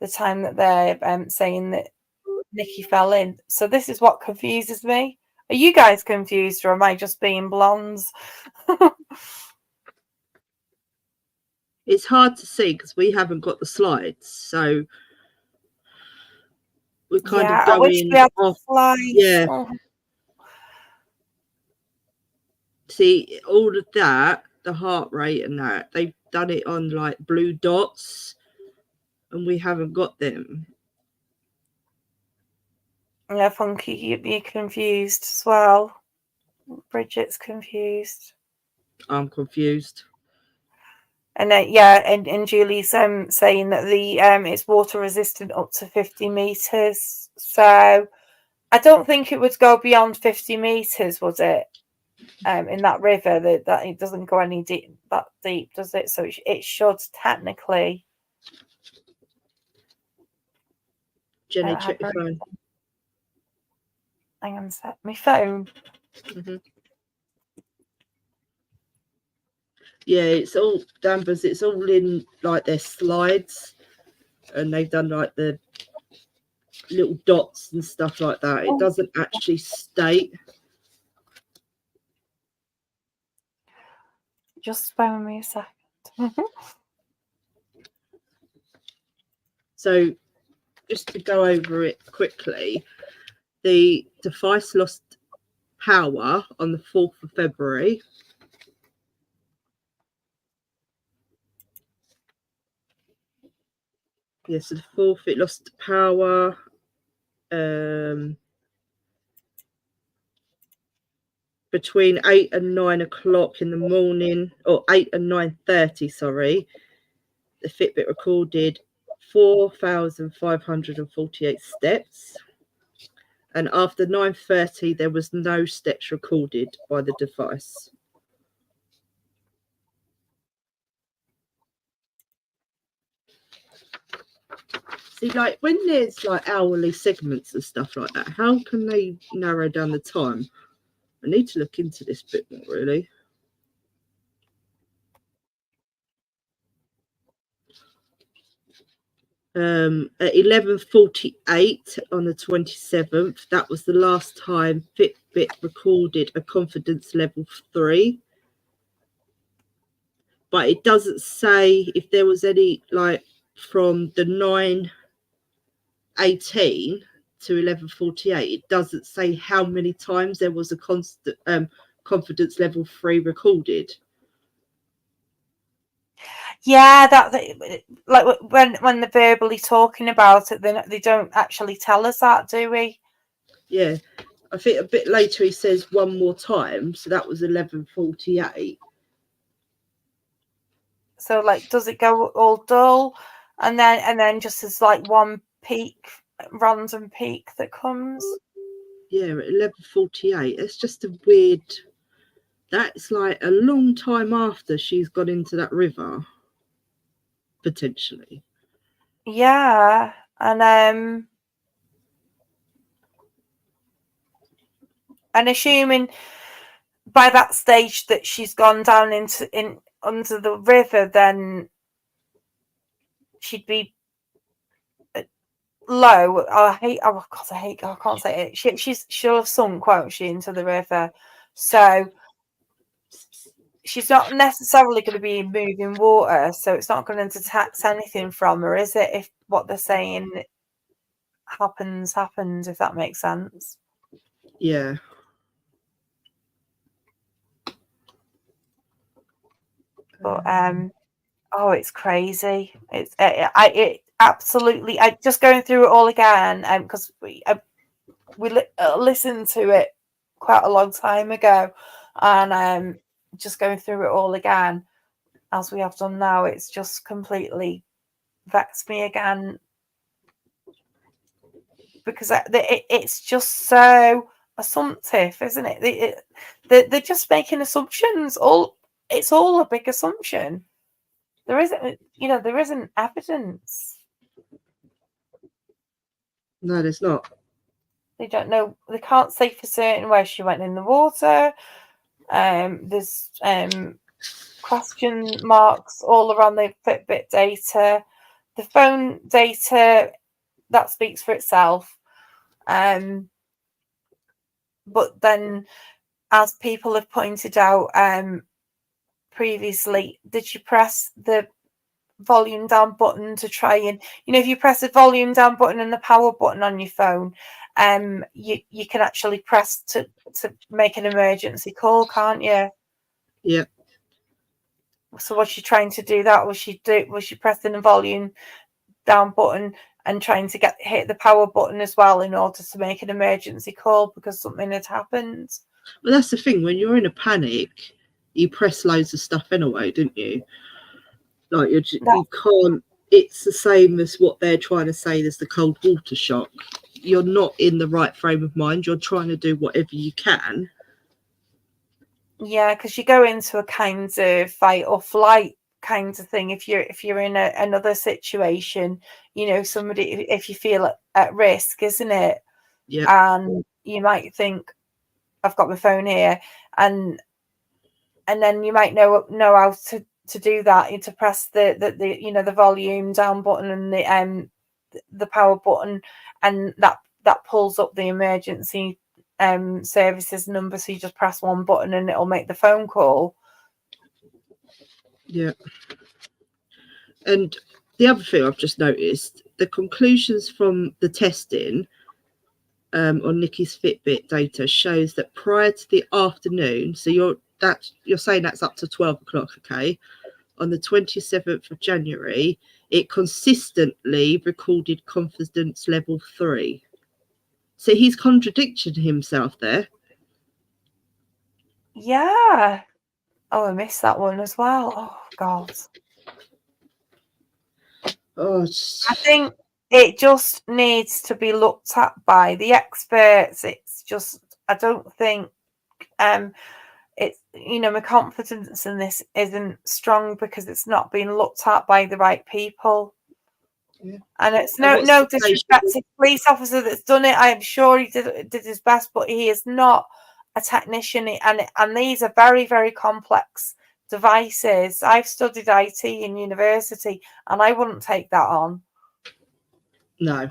B: the time that they're saying that Nikki fell in. So this is what confuses me. Are you guys confused, or am I just being blondes?
A: It's hard to see because we haven't got the slides, so we're kind of going off. Yeah.
B: Oh.
A: See, all of that, the heart rate and that, they've done it on like blue dots, and we haven't got them.
B: Yeah, Funky, you're confused as well. Bridget's confused.
A: I'm confused.
B: And and Julie's saying that the it's water resistant up to 50 meters. So I don't think it would go beyond 50 meters, would it? In that river, that it doesn't go any that deep, does it? So it should technically.
A: Jenny, check your phone.
B: Hang on a sec. My phone.
A: Mm-hmm. Yeah, it's all Danvers. It's all in like their slides, and they've done like the little dots and stuff like that. It doesn't actually state.
B: Just spare me a second.
A: So, just to go over it quickly, the device lost power on the 4th of February. Yes, so the 4th, it lost power. Between 8 and 9 o'clock in the morning, or 8 and 9:30, sorry, the Fitbit recorded 4,548 steps. And after 9:30, there was no steps recorded by the device. See, like when there's like hourly segments and stuff like that, how can they narrow down the time? I need to look into this bit more, really. At 11:48 on the 27th, that was the last time Fitbit recorded a confidence level 3. but it doesn't say if there was any, like, from the 9:18 to 11:48. It doesn't say how many times there was a constant confidence level 3 recorded.
B: Yeah, that like when they're verbally talking about it, they don't actually tell us that, do we?
A: Yeah, I think a bit later he says one more time, so that was 11:48.
B: So, like, does it go all dull, and then just as like one peak, random peak that comes?
A: Yeah, at 11:48. It's just a weird. That's like a long time after she's gone into that river, potentially.
B: Yeah, and assuming by that stage that she's gone down under the river, then she'd be low. I can't say it. She'll have sunk, won't she, into the river? So she's not necessarily going to be in moving water, so it's not going to detect anything from her, is it? If what they're saying happens, if that makes sense.
A: Yeah.
B: But oh, it's crazy. It absolutely. I just going through it all again, because we listened to it quite a long time ago, and just going through it all again as we have done now. It's just completely vexed me again, because it's just so assumptive, isn't it? They're just making assumptions. It's all a big assumption. There isn't evidence.
A: No, there's not.
B: They don't know. They can't say for certain where she went in the water. There's question marks all around the Fitbit data. The phone data, that speaks for itself. But then, as people have pointed out previously, did you press the volume down button to try and, if you press the volume down button and the power button on your phone, you can actually press to make an emergency call, can't you?
A: Yeah.
B: So was she trying to do that? Was she pressing the volume down button and trying to hit the power button as well in order to make an emergency call because something had happened?
A: Well, that's the thing. When you're in a panic, you press loads of stuff anyway, don't you? Like you can't. It's the same as what they're trying to say. There's the cold water shock. You're not in the right frame of mind. You're trying to do whatever you can.
B: Yeah, because you go into a kind of fight or flight kind of thing if you're in another situation. Somebody, if you feel at risk, isn't it?
A: Yeah.
B: And you might think, I've got my phone here, and then you might know how to do that, to press the volume down button and the power button, and that pulls up the emergency services number, so you just press one button and it'll make the phone call.
A: Yeah. And the other thing I've just noticed, the conclusions from the testing on Nikki's Fitbit data shows that prior to the afternoon, so you're saying that's up to 12 o'clock, okay? On the 27th of January, it consistently recorded confidence level 3. So he's contradicting himself there.
B: Yeah. Oh, I missed that one as well. Oh, God.
A: Oh,
B: I think it just needs to be looked at by the experts. It's just, I don't think it's, my confidence in this isn't strong because it's not being looked at by the right people. Yeah. And it's no disrespect to the police officer that's done it. I am sure he did his best, but he is not a technician, and these are very, very complex devices. I've studied IT in university, and I wouldn't take that on.
A: No.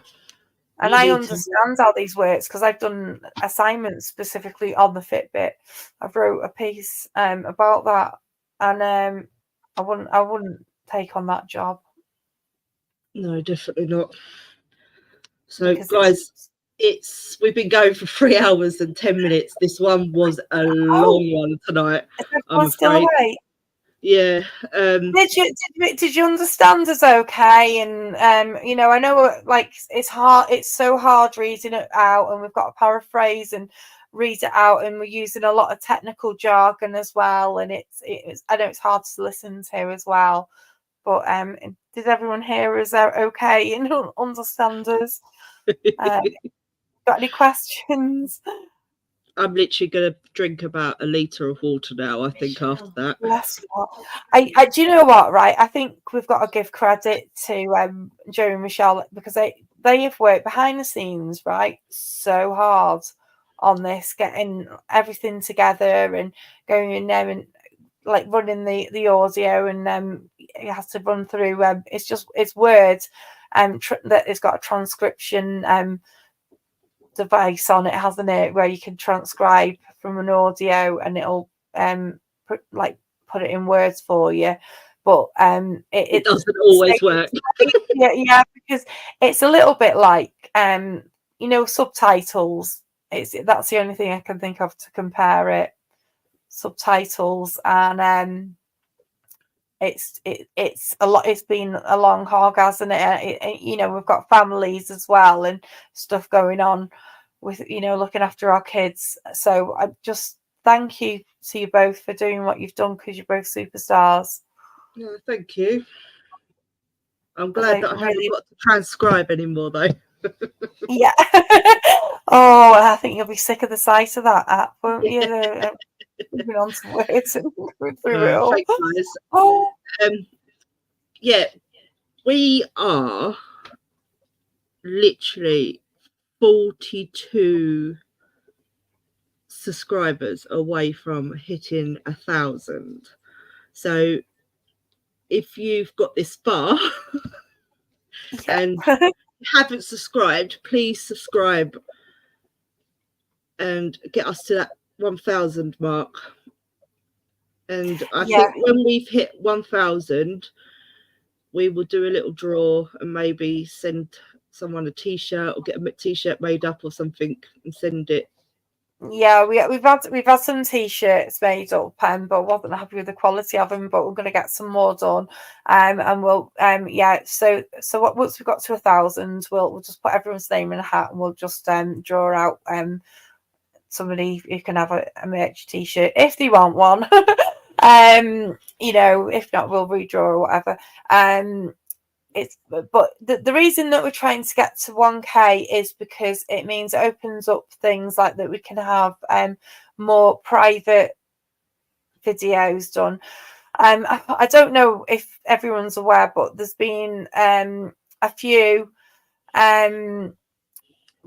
B: And I understand how these works because I've done assignments specifically on the Fitbit. I've wrote a piece about that, and I wouldn't take on that job.
A: No, definitely not. So,
B: Because
A: guys, we've been going for 3 hours and 10 minutes. This one was a long one tonight,
B: is
A: I'm
B: everyone still
A: afraid.
B: awake?
A: Yeah.
B: Did you understand us okay? And you know, I know like it's hard. It's so hard reading it out, and we've got to paraphrase and read it out, and we're using a lot of technical jargon as well. And it's I know it's hard to listen to as well. But did everyone hear us okay and understand us? Got any questions?
A: I'm literally going to drink about a litre of water now, I think, after that.
B: Bless you. I do you know what, right? I think we've got to give credit to Joe and Michelle, because they have worked behind the scenes, right, so hard on this, getting everything together and going in there and like running the audio, and you have to run through it's words that it's got a transcription device on it, hasn't it, where you can transcribe from an audio and it'll put it in words for you. But it
A: doesn't always work.
B: yeah, because it's a little bit like you know, subtitles. That's the only thing I can think of to compare it. Subtitles, and it's a lot. It's been a long hog, hasn't it? You know, we've got families as well and stuff going on with, you know, looking after our kids. So I just thank you to you both for doing what you've done, because you're both superstars.
A: No, thank you. I'm glad that I haven't got to transcribe anymore, though.
B: Yeah. Oh, I think you'll be sick of the sight of that app, won't you? Moving on to words and going through it all.
A: Thanks, guys.
B: Oh.
A: Yeah, we are literally 42 subscribers away from hitting 1,000. So if you've got this far and haven't subscribed, please subscribe and get us to that 1,000 mark. And I think when we've hit 1,000, we will do a little draw and maybe send someone a t-shirt or get a t-shirt made up or something and send it.
B: Yeah, we've had some t-shirts made up, but wasn't happy with the quality of them. But we're going to get some more done, and we'll So once we've got to 1,000, we'll just put everyone's name in a hat, and we'll just draw out somebody who can have a merch t-shirt if they want one. You know, if not, we'll redraw or whatever. But the reason that we're trying to get to 1K is because it means it opens up things like that we can have more private videos done. I don't know if everyone's aware, but there's been a few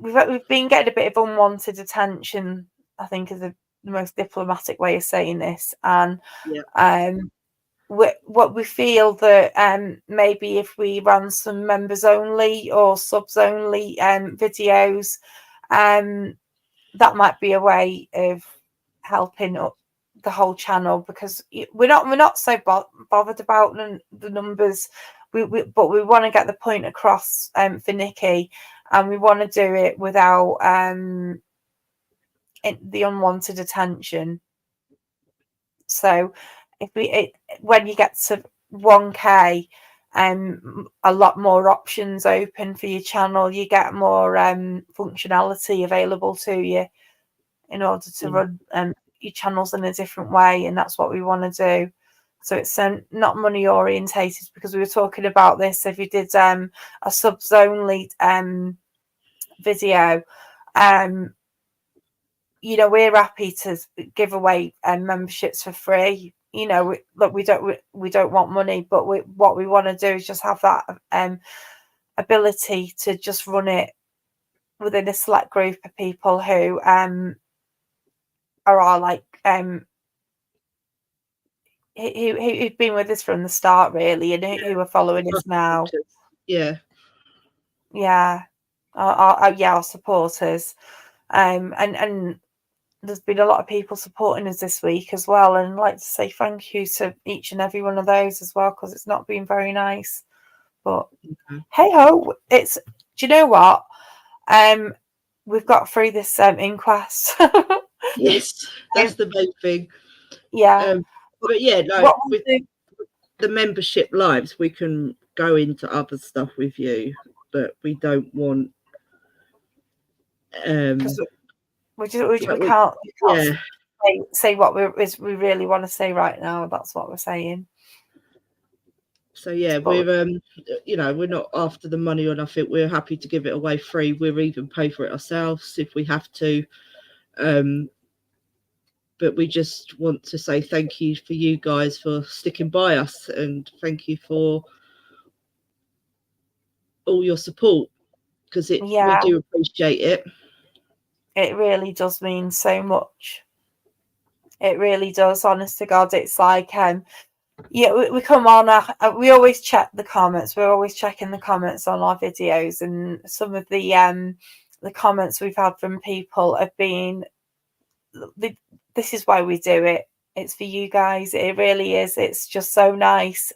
B: we've been getting a bit of unwanted attention, I think, is the most diplomatic way of saying this. And what we feel that maybe if we ran some members only or subs only videos, that might be a way of helping up the whole channel, because we're not so bothered about the numbers, but we want to get the point across for Nikki, and we want to do it without the unwanted attention. So when you get to 1K, a lot more options open for your channel. You get more functionality available to you in order to run your channels in a different way, and that's what we want to do. So it's not money orientated, because we were talking about this. If you did a subs only video, you know, we're happy to give away memberships for free. You know, look, we don't want money, but what we want to do is just have that ability to just run it within a select group of people who are like who've been with us from the start, really, and who are following us now. Our supporters, and there's been a lot of people supporting us this week as well, and I'd like to say thank you to each and every one of those as well, because it's not been very nice. But hey ho, it's, do you know what? We've got through this inquest.
A: Yes, that's the main thing.
B: Yeah.
A: But yeah, no, with the membership lives, we can go into other stuff with you, but we don't want
B: we can't say what we really want to say right now. That's what we're saying.
A: So yeah, we're you know, we're not after the money or nothing. We're happy to give it away free. We'll even pay for it ourselves if we have to. But we just want to say thank you for you guys for sticking by us, and thank you for all your support, because we do appreciate it.
B: It really does mean so much. It really does, honest to God. It's like we come on, we always check the comments. We're always checking the comments on our videos, and some of the comments we've had from people have been, this is why we do it. It's for you guys. It really is. It's just so nice.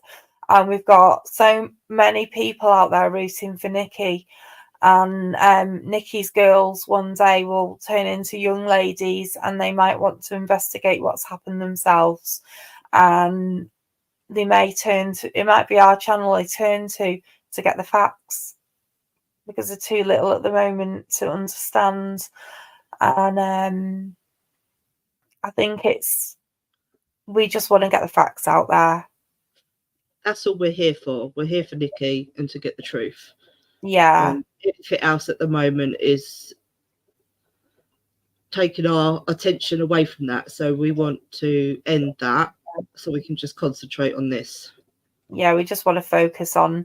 B: And we've got so many people out there rooting for Nikki. And Nikki's girls one day will turn into young ladies, and they might want to investigate what's happened themselves. And they may turn to, it might be our channel they turn to get the facts, because they're too little at the moment to understand. And I think we just want to get the facts out there.
A: That's all we're here for. We're here for Nikki and to get the truth.
B: Yeah.
A: Anything else at the moment is taking our attention away from that. So we want to end that so we can just concentrate on this.
B: Yeah, we just want to focus on,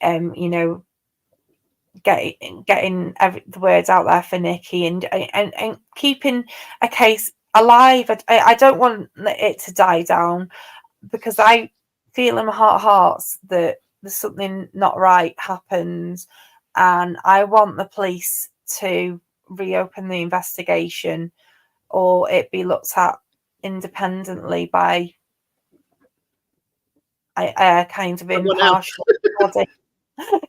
B: you know, getting the words out there for Nikki, and keeping a case alive. I don't want it to die down, because I feel in my heart of hearts that there's something not right happened, and I want the police to reopen the investigation, or it be looked at independently by a kind of impartial body.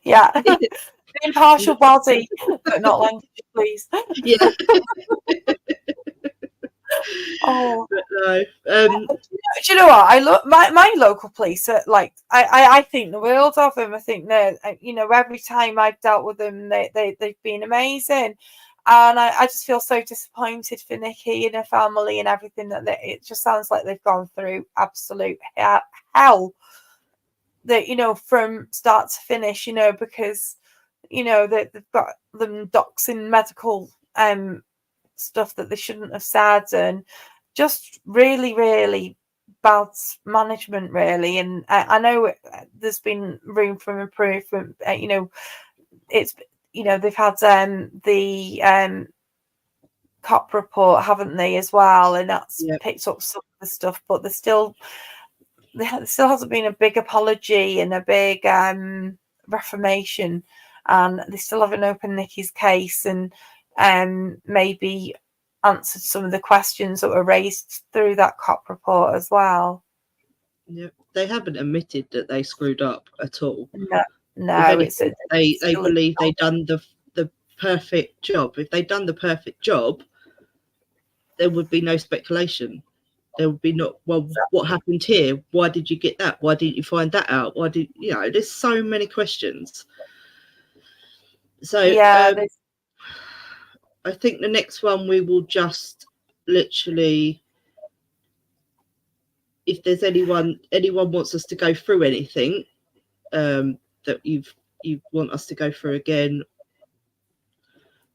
B: Yeah. Impartial body, but not language, please.
A: Yeah.
B: Oh,
A: but no.
B: Do you know what? I look my local police are like, I think the world of them. I think that, you know, every time I've dealt with them, they've been amazing, and I just feel so disappointed for Nikki and her family and everything, that it just sounds like they've gone through absolute hell. That, you know, from start to finish, you know, because, you know, they've got them doxing medical stuff that they shouldn't have said, and just really, really bad management, really. And I know there's been room for improvement. You know, it's, you know, they've had the cop report, haven't they, as well, and that's picked up some of the stuff, but there still hasn't been a big apology and a big reformation, and they still haven't opened Nikki's case and maybe answered some of the questions that were raised through that cop report as well.
A: Yeah, they haven't admitted that they screwed up at all.
B: No,
A: they believe they've done the perfect job. If they'd done the perfect job, there would be no speculation. There would be not, well, what happened here? Why did you get that? Why didn't you find that out? Why did, you know, there's so many questions. So
B: yeah,
A: I think the next one we will just literally, if there's anyone wants us to go through anything that you want us to go through again,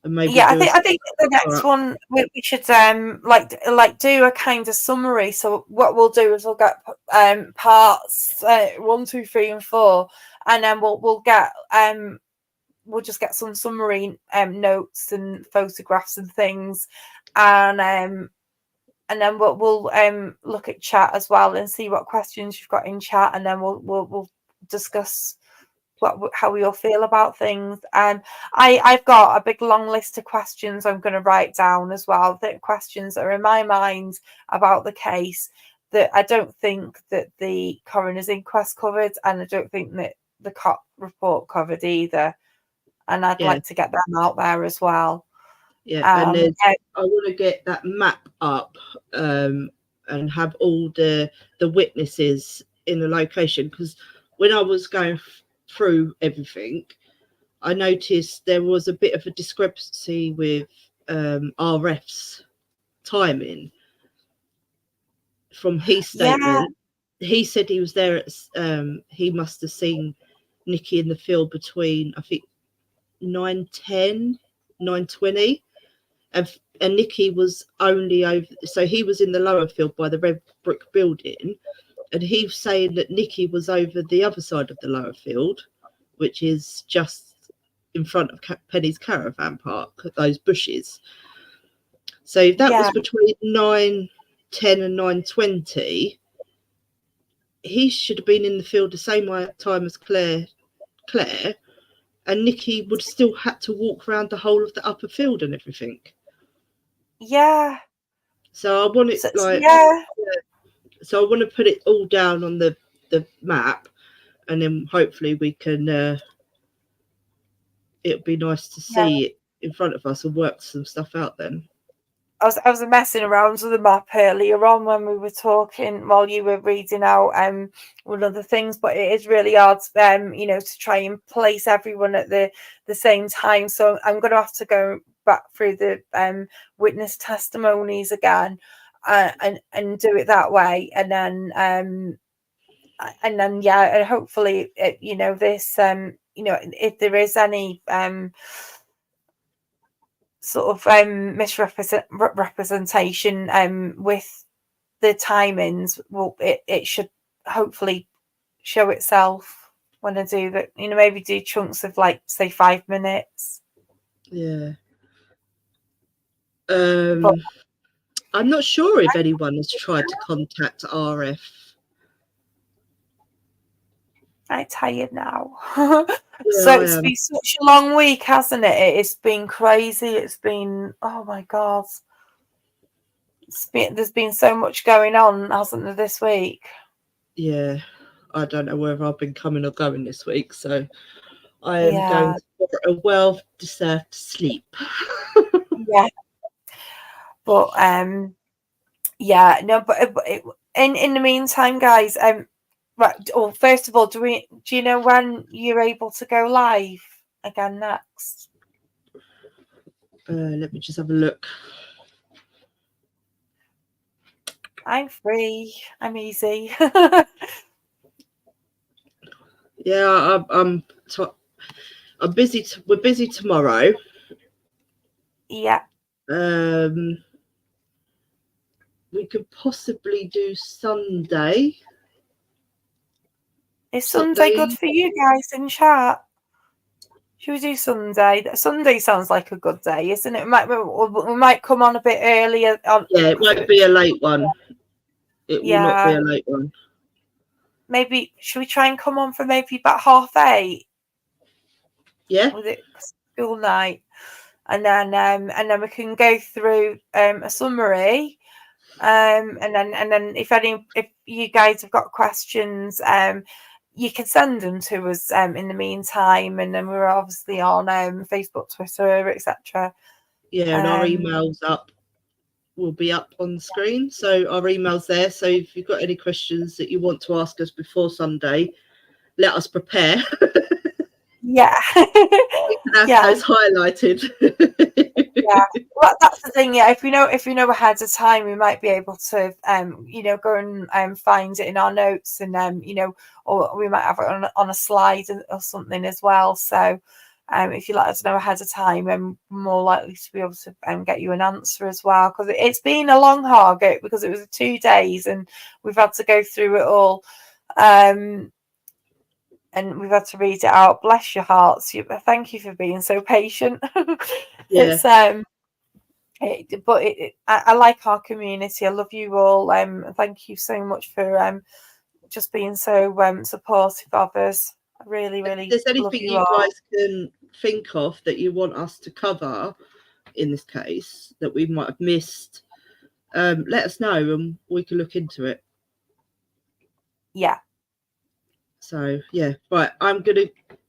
A: and maybe
B: I think the next one we should like do a kind of summary. So what we'll do is we'll get parts 1, 2, 3, and 4, and then we'll get we'll just get some summary notes and photographs and things, and then we'll look at chat as well and see what questions you've got in chat, and then we'll discuss how we all feel about things. I've got a big long list of questions I'm going to write down as well. The questions that are in my mind about the case that I don't think that the coroner's inquest covered, and I don't think that the cop report covered either. And I'd like to get them out there as well.
A: And I want to get that map up and have all the witnesses in the location, because when I was going through everything, I noticed there was a bit of a discrepancy with RF's timing. From his statement, he said he was there at he must have seen Nikki in the field between, I think, 9:10, 9:20, and Nikki was only over, so he was in the lower field by the red brick building, and he was saying that Nikki was over the other side of the lower field, which is just in front of Penny's caravan park, those bushes. So if that was between 9:10 and 9:20, he should have been in the field the same time as Claire, and Nikki would still had to walk around the whole of the upper field and everything.
B: Yeah.
A: So I want it so I want to put it all down on the map, and then hopefully we can it'll be nice to see it in front of us and work some stuff out then.
B: I was messing around with the map earlier on when we were talking while you were reading out one of the things, but it is really hard to try and place everyone at the same time. So I'm going to have to go back through the witness testimonies again and do it that way, and then and hopefully this if there is any sort of misrepresentation with the timings, well, it should hopefully show itself when I do that. Maybe do chunks of say 5 minutes.
A: But I'm not sure if anyone has tried to contact RF.
B: I'm tired now. So it's been such a long week, hasn't it? It's been crazy. It's been, oh my God. There's been so much going on, hasn't there, this week?
A: Yeah, I don't know whether I've been coming or going this week, so I am going for a well-deserved sleep.
B: But in the meantime, guys, right. Well, first of all, do you know when you're able to go live again next?
A: Let me just have a look.
B: I'm free. I'm easy.
A: I'm busy. We're busy tomorrow.
B: Yeah.
A: We could possibly do Sunday.
B: Is Sunday good for you guys in chat? Should we do Sunday? Sunday sounds like a good day, isn't it? We might come on a bit earlier.
A: It won't be a late one. It will not be a late one.
B: Maybe should we try and come on for maybe about 8:30?
A: Yeah.
B: With it school night, and then we can go through a summary, and then if you guys have got questions, you can send them to us in the meantime, and then we're obviously on Facebook, Twitter, etc.
A: Yeah, and our emails will be up on the screen, so our email's there. So if you've got any questions that you want to ask us before Sunday, let us prepare.
B: Yeah.
A: We can have those highlighted.
B: Yeah, well, that's the thing. Yeah, if we know ahead of time, we might be able to go and find it in our notes, and or we might have it on a slide or something as well. So if you let us know ahead of time, I'm more likely to be able to get you an answer as well, because it's been a long hard go, because it was 2 days and we've had to go through it all. And we've had to read it out. Bless your hearts. Thank you for being so patient.
A: Yeah.
B: It's I like our community. I love you all. Thank you so much for just being so supportive of us. really
A: if there's
B: love
A: anything
B: you
A: you
B: all.
A: guys can think of that you want us to cover in this case that we might have missed, let us know and we can look into it.
B: Yeah.
A: So yeah, right, I'm gonna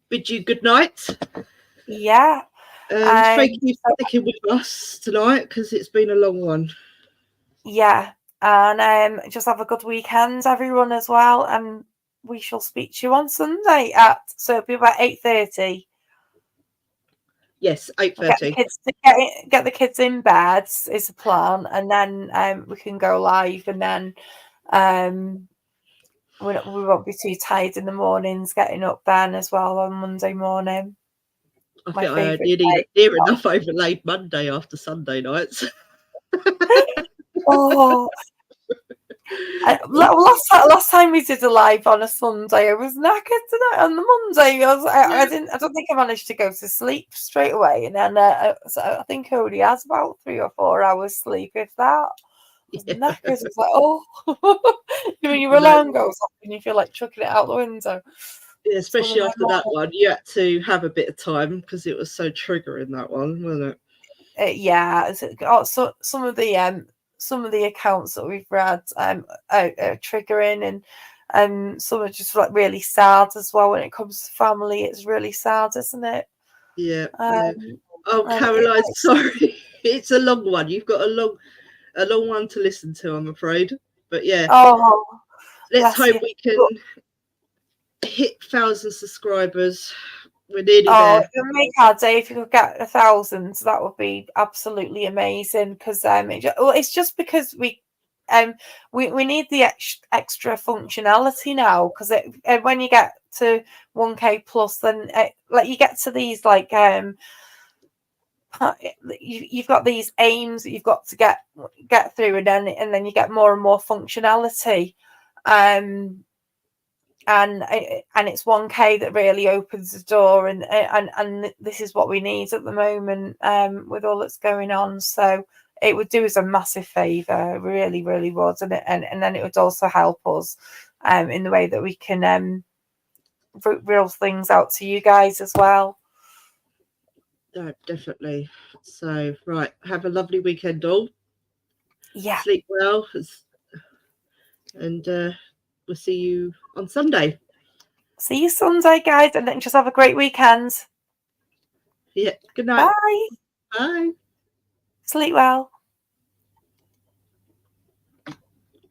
A: bid you good night.
B: Yeah.
A: Thank you for sticking with us tonight because it's been a long one.
B: Yeah, and just have a good weekend, everyone, as well. And we shall speak to you on Sunday so it'll be about 8:30.
A: Yes, 8:30.
B: Get the kids in bed is the plan, and then we can go live, and then we won't be too tired in the mornings getting up then as well on Monday morning.
A: I think I had near enough overlaid Monday after Sunday nights.
B: Oh. Last time we did a live on a Sunday, I was knackered tonight. On the Monday, I don't think I managed to go to sleep straight away, and then so I think I only has about 3 or 4 hours sleep, if that. I was knackered. It's like, oh, when your alarm goes off and you feel like chucking it out the window.
A: Yeah, especially after that one, you had to have a bit of time because it was so triggering, that one, wasn't it?
B: Yeah. So some of the accounts that we've read are triggering, and some are just like really sad as well. When it comes to family, it's really sad, isn't it?
A: Yeah. Oh, Caroline, sorry, it's a long one. You've got a long one to listen to, I'm afraid. But yeah, let's hope we can hit 1,000 subscribers. We're nearly there.
B: It would make our day if you could get 1,000. That would be absolutely amazing. Because it's just because we need the extra functionality now. Because when you get to 1K plus, then like you get to these like you've got these aims that you've got to get through, and then you get more and more functionality. And it's 1K that really opens the door, and this is what we need at the moment with all that's going on. So it would do us a massive favour, really, really would, and then it would also help us in the way that we can reel things out to you guys as well.
A: No, definitely. So right, have a lovely weekend, all.
B: Yeah.
A: Sleep well, and we'll see you on Sunday.
B: See you Sunday, guys, and then just have a great weekend.
A: Yeah. Good night.
B: Bye.
A: Bye.
B: Sleep well.